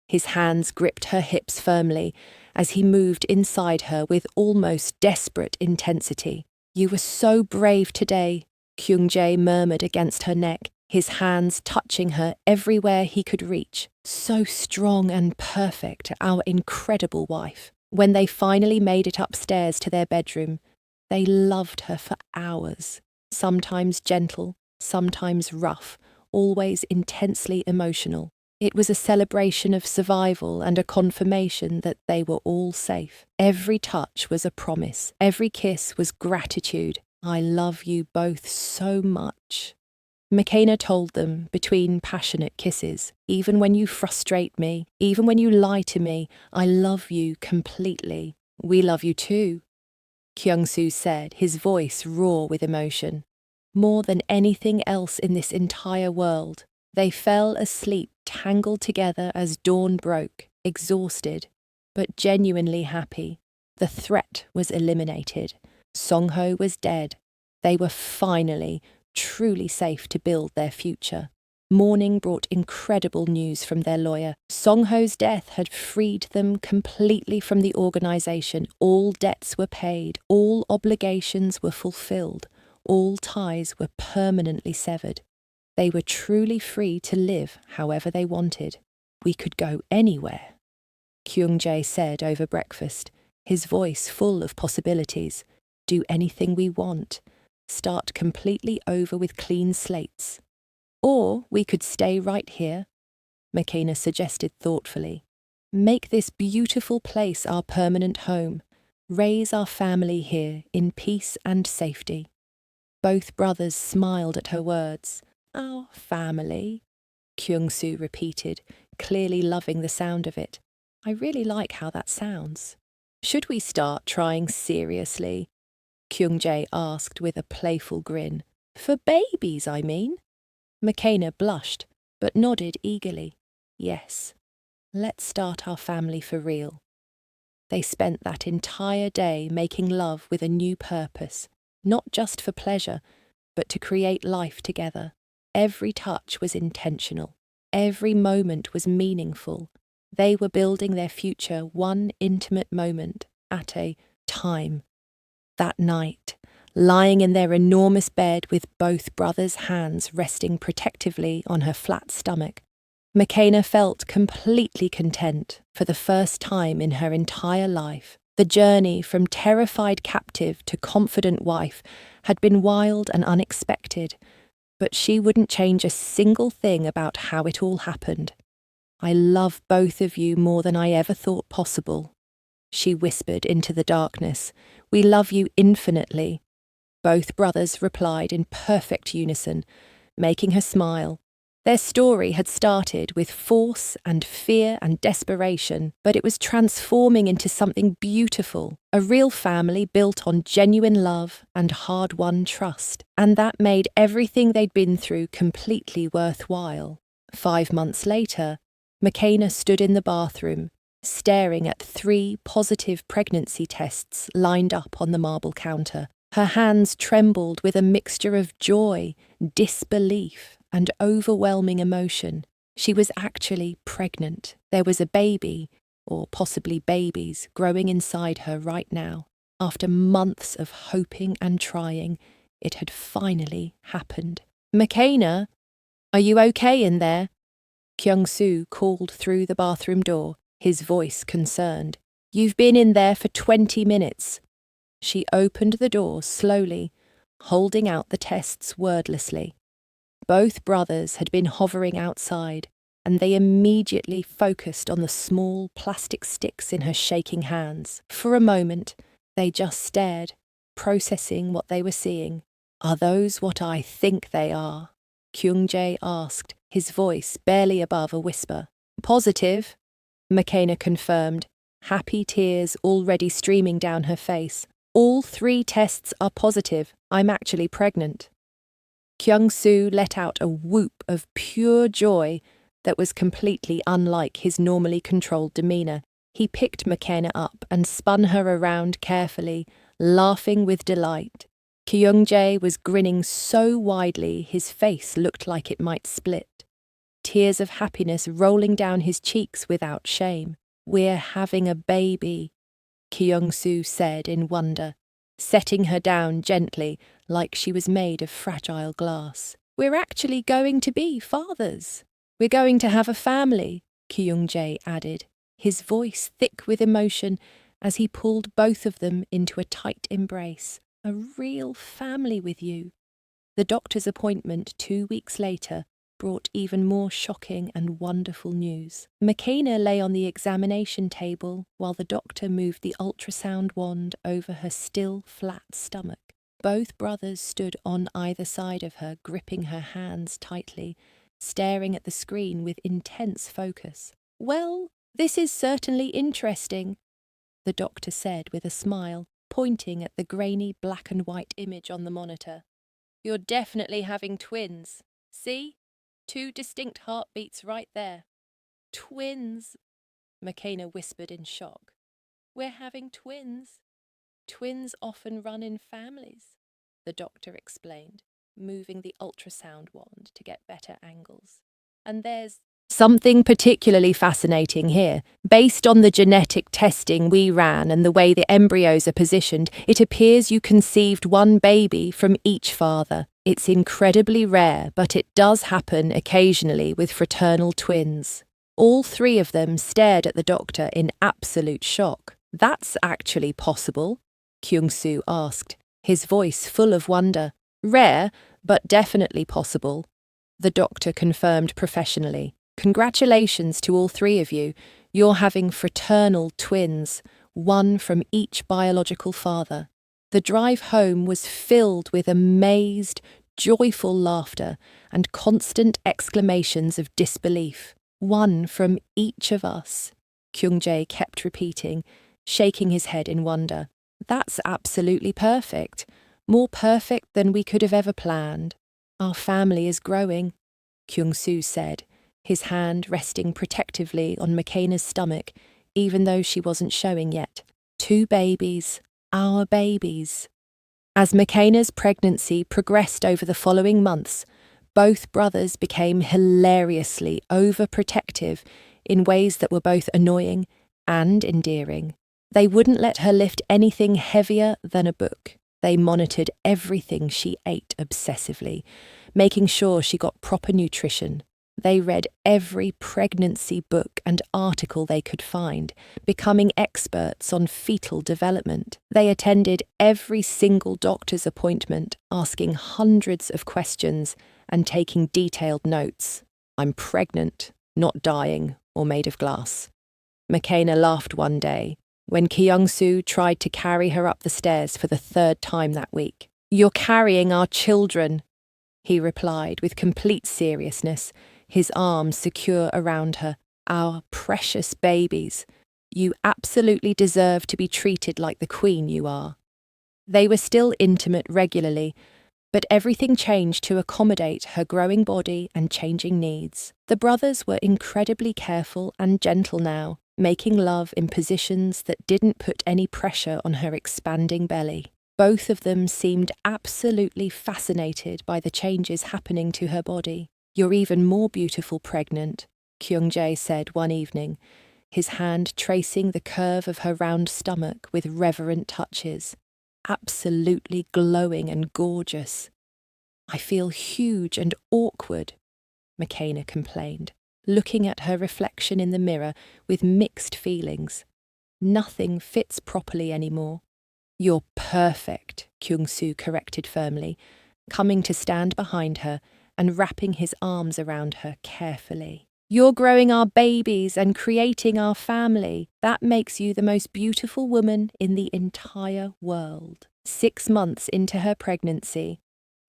His hands gripped her hips firmly as he moved inside her with almost desperate intensity. "You were so brave today," Kyung-jae murmured against her neck, his hands touching her everywhere he could reach. "So strong and perfect, our incredible wife." When they finally made it upstairs to their bedroom, they loved her for hours, sometimes gentle, sometimes rough, always intensely emotional. It was a celebration of survival and a confirmation that they were all safe. Every touch was a promise. Every kiss was gratitude. "I love you both so much." McKenna told them between passionate kisses. "Even when you frustrate me, even when you lie to me, I love you completely." "We love you too," Kyung-soo said, his voice raw with emotion. More than anything else in this entire world, they fell asleep tangled together as dawn broke, exhausted, but genuinely happy. The threat was eliminated. Song-ho was dead. They were finally, truly safe to build their future. Morning brought incredible news from their lawyer. Song-ho's death had freed them completely from the organisation. All debts were paid, all obligations were fulfilled, all ties were permanently severed. They were truly free to live however they wanted. "We could go anywhere," Kyung-jae said over breakfast, his voice full of possibilities. "Do anything we want. Start completely over with clean slates. Or we could stay right here," McKenna suggested thoughtfully. "Make this beautiful place our permanent home. Raise our family here in peace and safety." Both brothers smiled at her words. "Our family," Kyung-soo repeated, clearly loving the sound of it. "I really like how that sounds." "Should we start trying seriously?" Kyung-jae asked with a playful grin. "For babies, I mean." McKenna blushed, but nodded eagerly. "Yes, let's start our family for real." They spent that entire day making love with a new purpose, not just for pleasure, but to create life together. Every touch was intentional. Every moment was meaningful. They were building their future one intimate moment at a time. That night, lying in their enormous bed with both brothers' hands resting protectively on her flat stomach, McKenna felt completely content for the first time in her entire life. The journey from terrified captive to confident wife had been wild and unexpected, but she wouldn't change a single thing about how it all happened. "I love both of you more than I ever thought possible," she whispered into the darkness. "We love you infinitely." Both brothers replied in perfect unison, making her smile. Their story had started with force and fear and desperation, but it was transforming into something beautiful, a real family built on genuine love and hard-won trust. And that made everything they'd been through completely worthwhile. 5 months later, McKenna stood in the bathroom, staring at 3 positive pregnancy tests lined up on the marble counter. Her hands trembled with a mixture of joy, disbelief, and overwhelming emotion. She was actually pregnant. There was a baby, or possibly babies, growing inside her right now. After months of hoping and trying, it had finally happened. "McKenna, are you okay in there?" Kyung-soo called through the bathroom door, his voice concerned. "You've been in there for 20 minutes. She opened the door slowly, holding out the tests wordlessly. Both brothers had been hovering outside, and they immediately focused on the small plastic sticks in her shaking hands. For a moment, they just stared, processing what they were seeing. "Are those what I think they are?" Kyung-jae asked, his voice barely above a whisper. Positive, McKenna confirmed, happy tears already streaming down her face. All 3 tests are positive. I'm actually pregnant. Kyung-soo let out a whoop of pure joy that was completely unlike his normally controlled demeanour. He picked McKenna up and spun her around carefully, laughing with delight. Kyung-jae was grinning so widely his face looked like it might split. Tears of happiness rolling down his cheeks without shame. We're having a baby, Kyung-soo said in wonder, setting her down gently like she was made of fragile glass. We're actually going to be fathers. We're going to have a family, Kyung-jae added, his voice thick with emotion as he pulled both of them into a tight embrace. A real family with you. The doctor's appointment 2 weeks later brought even more shocking and wonderful news. McKenna lay on the examination table while the doctor moved the ultrasound wand over her still flat stomach. Both brothers stood on either side of her, gripping her hands tightly, staring at the screen with intense focus. Well, this is certainly interesting, the doctor said with a smile, pointing at the grainy black and white image on the monitor. You're definitely having twins. See? 2 distinct heartbeats right there. Twins, McKenna whispered in shock. We're having twins. Twins often run in families, the doctor explained, moving the ultrasound wand to get better angles. And there's something particularly fascinating here. Based on the genetic testing we ran and the way the embryos are positioned, it appears you conceived 1 baby from each father. It's incredibly rare, but it does happen occasionally with fraternal twins. All 3 of them stared at the doctor in absolute shock. That's actually possible? Kyung-soo asked, his voice full of wonder. Rare, but definitely possible, the doctor confirmed professionally. Congratulations to all 3 of you. You're having fraternal twins, 1 from each biological father. The drive home was filled with amazed, joyful laughter and constant exclamations of disbelief. 1 from each of us, Kyung-jae kept repeating, shaking his head in wonder. That's absolutely perfect. More perfect than we could have ever planned. Our family is growing, Kyung-soo said, his hand resting protectively on McKenna's stomach, even though she wasn't showing yet. 2 babies, our babies. As McKenna's pregnancy progressed over the following months, both brothers became hilariously overprotective in ways that were both annoying and endearing. They wouldn't let her lift anything heavier than a book. They monitored everything she ate obsessively, making sure she got proper nutrition. They read every pregnancy book and article they could find, becoming experts on fetal development. They attended every single doctor's appointment, asking hundreds of questions and taking detailed notes. I'm pregnant, not dying or made of glass. McKenna laughed one day when Kyung-soo tried to carry her up the stairs for the 3rd time that week. You're carrying our children, he replied with complete seriousness, his arms secure around her. Our precious babies. You absolutely deserve to be treated like the queen you are. They were still intimate regularly, but everything changed to accommodate her growing body and changing needs. The brothers were incredibly careful and gentle now, making love in positions that didn't put any pressure on her expanding belly. Both of them seemed absolutely fascinated by the changes happening to her body. You're even more beautiful pregnant, Kyung-jae said one evening, his hand tracing the curve of her round stomach with reverent touches. Absolutely glowing and gorgeous. I feel huge and awkward, McKenna complained, looking at her reflection in the mirror with mixed feelings. Nothing fits properly anymore. You're perfect, Kyung-soo corrected firmly, coming to stand behind her and wrapping his arms around her carefully. You're growing our babies and creating our family. That makes you the most beautiful woman in the entire world. 6 months into her pregnancy,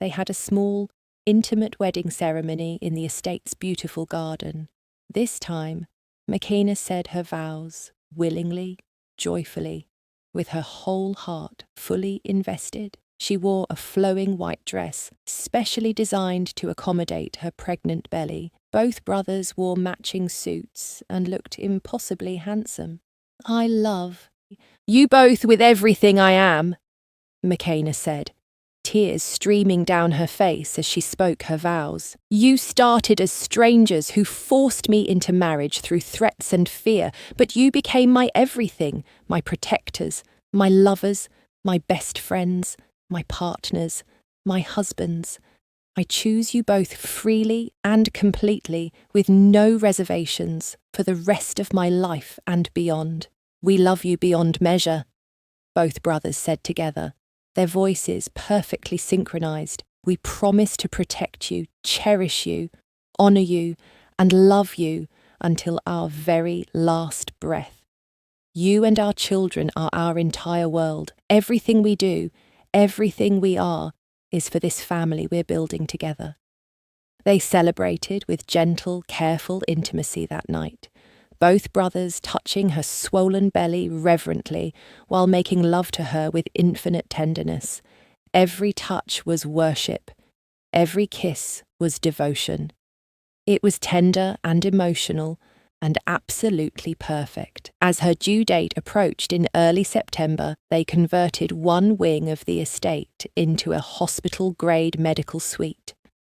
they had a small, intimate wedding ceremony in the estate's beautiful garden. This time, Makina said her vows willingly, joyfully, with her whole heart fully invested. She wore a flowing white dress, specially designed to accommodate her pregnant belly. Both brothers wore matching suits and looked impossibly handsome. "I love you both with everything I am," Makina said, tears streaming down her face as she spoke her vows. "You started as strangers who forced me into marriage through threats and fear, but you became my everything, my protectors, my lovers, my best friends, my partners, my husbands. I choose you both freely and completely, with no reservations, for the rest of my life and beyond. We love you beyond measure," both brothers said together, their voices perfectly synchronized. "We promise to protect you, cherish you, honor you, and love you until our very last breath. You and our children are our entire world. Everything we do, everything we are, is for this family we're building together." They celebrated with gentle, careful intimacy that night, both brothers touching her swollen belly reverently while making love to her with infinite tenderness. Every touch was worship. Every kiss was devotion. It was tender and emotional and absolutely perfect. As her due date approached in early September, they converted one wing of the estate into a hospital-grade medical suite,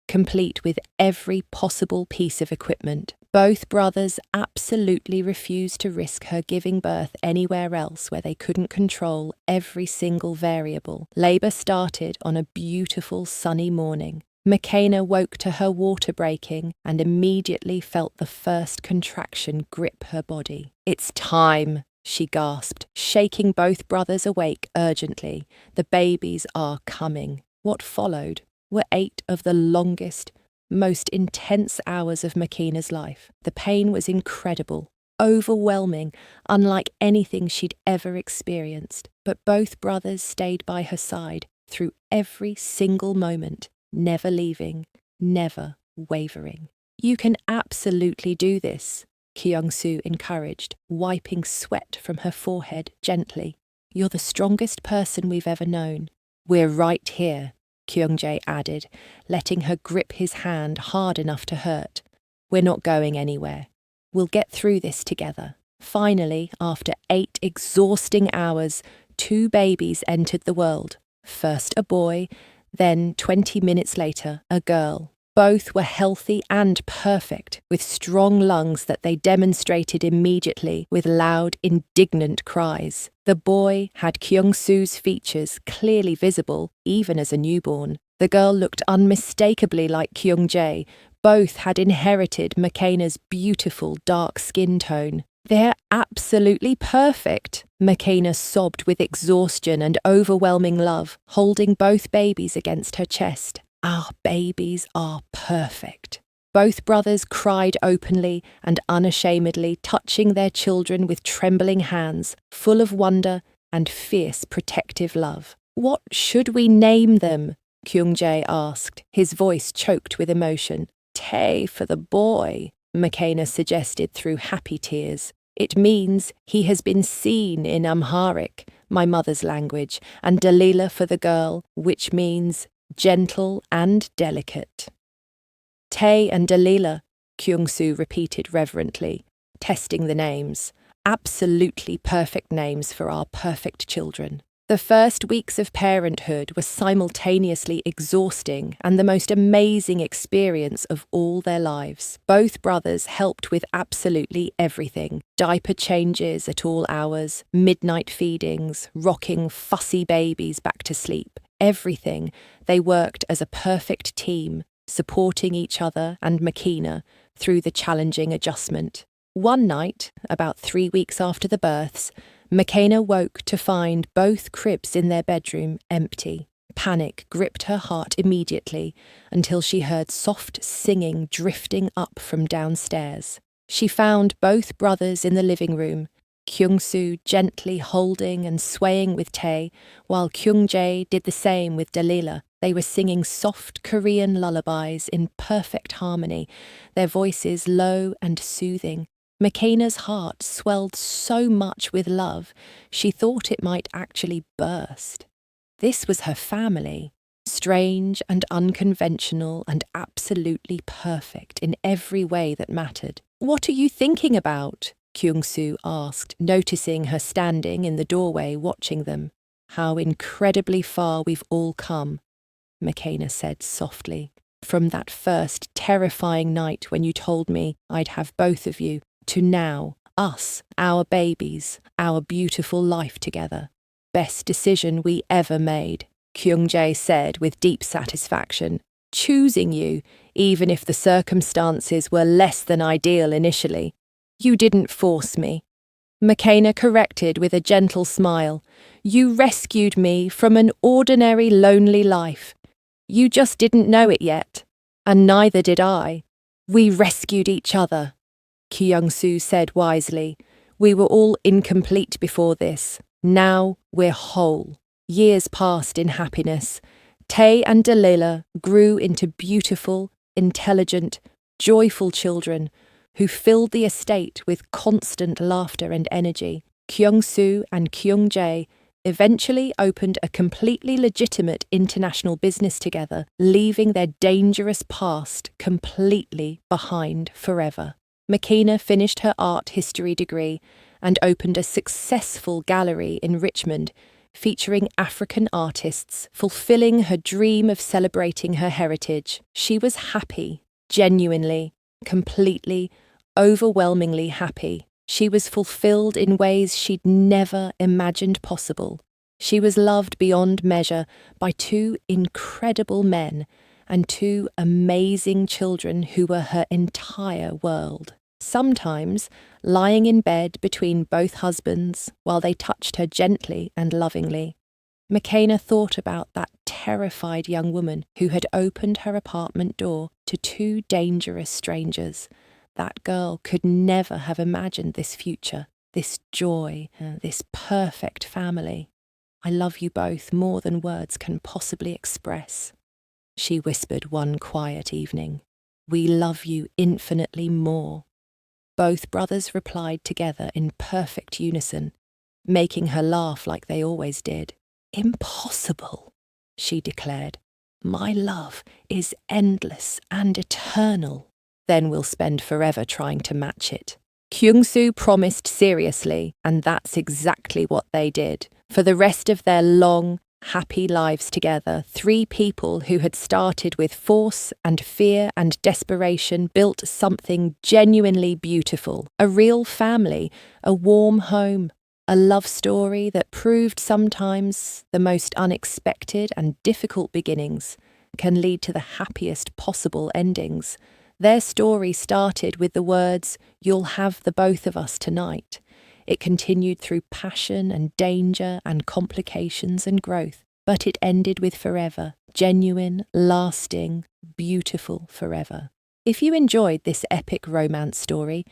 complete with every possible piece of equipment. Both brothers absolutely refused to risk her giving birth anywhere else where they couldn't control every single variable. Labour started on a beautiful sunny morning. Makina woke to her water breaking and immediately felt the first contraction grip her body. "It's time," she gasped, shaking both brothers awake urgently. "The babies are coming." What followed were 8 of the longest, most intense hours of Makina's life. The pain was incredible, overwhelming, unlike anything she'd ever experienced. But both brothers stayed by her side through every single moment, never leaving, never wavering. "You can absolutely do this," Kyung-soo encouraged, wiping sweat from her forehead gently. "You're the strongest person we've ever known." "We're right here," Kyung-jae added, letting her grip his hand hard enough to hurt. "We're not going anywhere. We'll get through this together." Finally, after 8 exhausting hours, 2 babies entered the world. First a boy, then 20 minutes later, a girl. Both were healthy and perfect, with strong lungs that they demonstrated immediately with loud, indignant cries. The boy had Kyung-soo's features clearly visible, even as a newborn. The girl looked unmistakably like Kyung-jae. Both had inherited Makina's beautiful dark skin tone. "They're absolutely perfect," Makina sobbed with exhaustion and overwhelming love, holding both babies against her chest. "Our babies are perfect." Both brothers cried openly and unashamedly, touching their children with trembling hands, full of wonder and fierce protective love. "What should we name them?" Kyung-jae asked, his voice choked with emotion. "Tae for the boy," Makina suggested through happy tears. "It means he has been seen in Amharic, my mother's language, and Dalila for the girl, which means gentle and delicate." "Tae and Dalila," Kyung-soo repeated reverently, testing the names. "Absolutely perfect names for our perfect children." The first weeks of parenthood were simultaneously exhausting and the most amazing experience of all their lives. Both brothers helped with absolutely everything: diaper changes at all hours, midnight feedings, rocking fussy babies back to sleep. Everything. They worked as a perfect team, supporting each other and Makina through the challenging adjustment. One night, about 3 weeks after the births, Makina woke to find both cribs in their bedroom empty. Panic gripped her heart immediately until she heard soft singing drifting up from downstairs. She found both brothers in the living room, Kyung-soo gently holding and swaying with Tae, while Kyung-jae did the same with Dalila. They were singing soft Korean lullabies in perfect harmony, their voices low and soothing. Makayna's heart swelled so much with love, she thought it might actually burst. This was her family, strange and unconventional and absolutely perfect in every way that mattered. "What are you thinking about?" Kyung-soo asked, noticing her standing in the doorway watching them. "How incredibly far we've all come," Makayna said softly. "From that first terrifying night when you told me I'd have both of you, to now, us, our babies, our beautiful life together. Best decision we ever made," Kyung-jae said with deep satisfaction. "Choosing you, even if the circumstances were less than ideal initially. You didn't force me." Makayna corrected with a gentle smile. "You rescued me from an ordinary lonely life. You just didn't know it yet, and neither did I. We rescued each other," Kyung-soo said wisely. "We were all incomplete before this. Now we're whole." Years passed in happiness. Tae and Delilah grew into beautiful, intelligent, joyful children who filled the estate with constant laughter and energy. Kyung-soo and Kyung-jae eventually opened a completely legitimate international business together, leaving their dangerous past completely behind forever. Makayna finished her art history degree and opened a successful gallery in Richmond, featuring African artists, fulfilling her dream of celebrating her heritage. She was happy, genuinely, completely, overwhelmingly happy. She was fulfilled in ways she'd never imagined possible. She was loved beyond measure by two incredible men and two amazing children who were her entire world. Sometimes, lying in bed between both husbands while they touched her gently and lovingly, Makayna thought about that terrified young woman who had opened her apartment door to two dangerous strangers. That girl could never have imagined this future, this joy, this perfect family. "I love you both more than words can possibly express," she whispered one quiet evening. "We love you infinitely more." Both brothers replied together in perfect unison, making her laugh like they always did. "Impossible," she declared. "My love is endless and eternal. Then we'll spend forever trying to match it." Kyung-soo promised seriously, and that's exactly what they did. For the rest of their long, happy lives together, three people who had started with force and fear and desperation built something genuinely beautiful. A real family, a warm home, a love story that proved sometimes the most unexpected and difficult beginnings can lead to the happiest possible endings. Their story started with the words, "You'll have the both of us tonight." It continued through passion and danger and complications and growth, but it ended with forever, genuine, lasting, beautiful forever. If you enjoyed this epic romance story,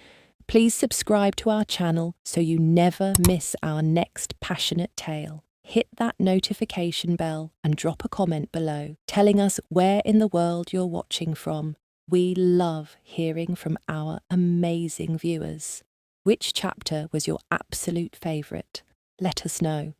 please subscribe to our channel so you never miss our next passionate tale. Hit that notification bell and drop a comment below, telling us where in the world you're watching from. We love hearing from our amazing viewers. Which chapter was your absolute favourite? Let us know.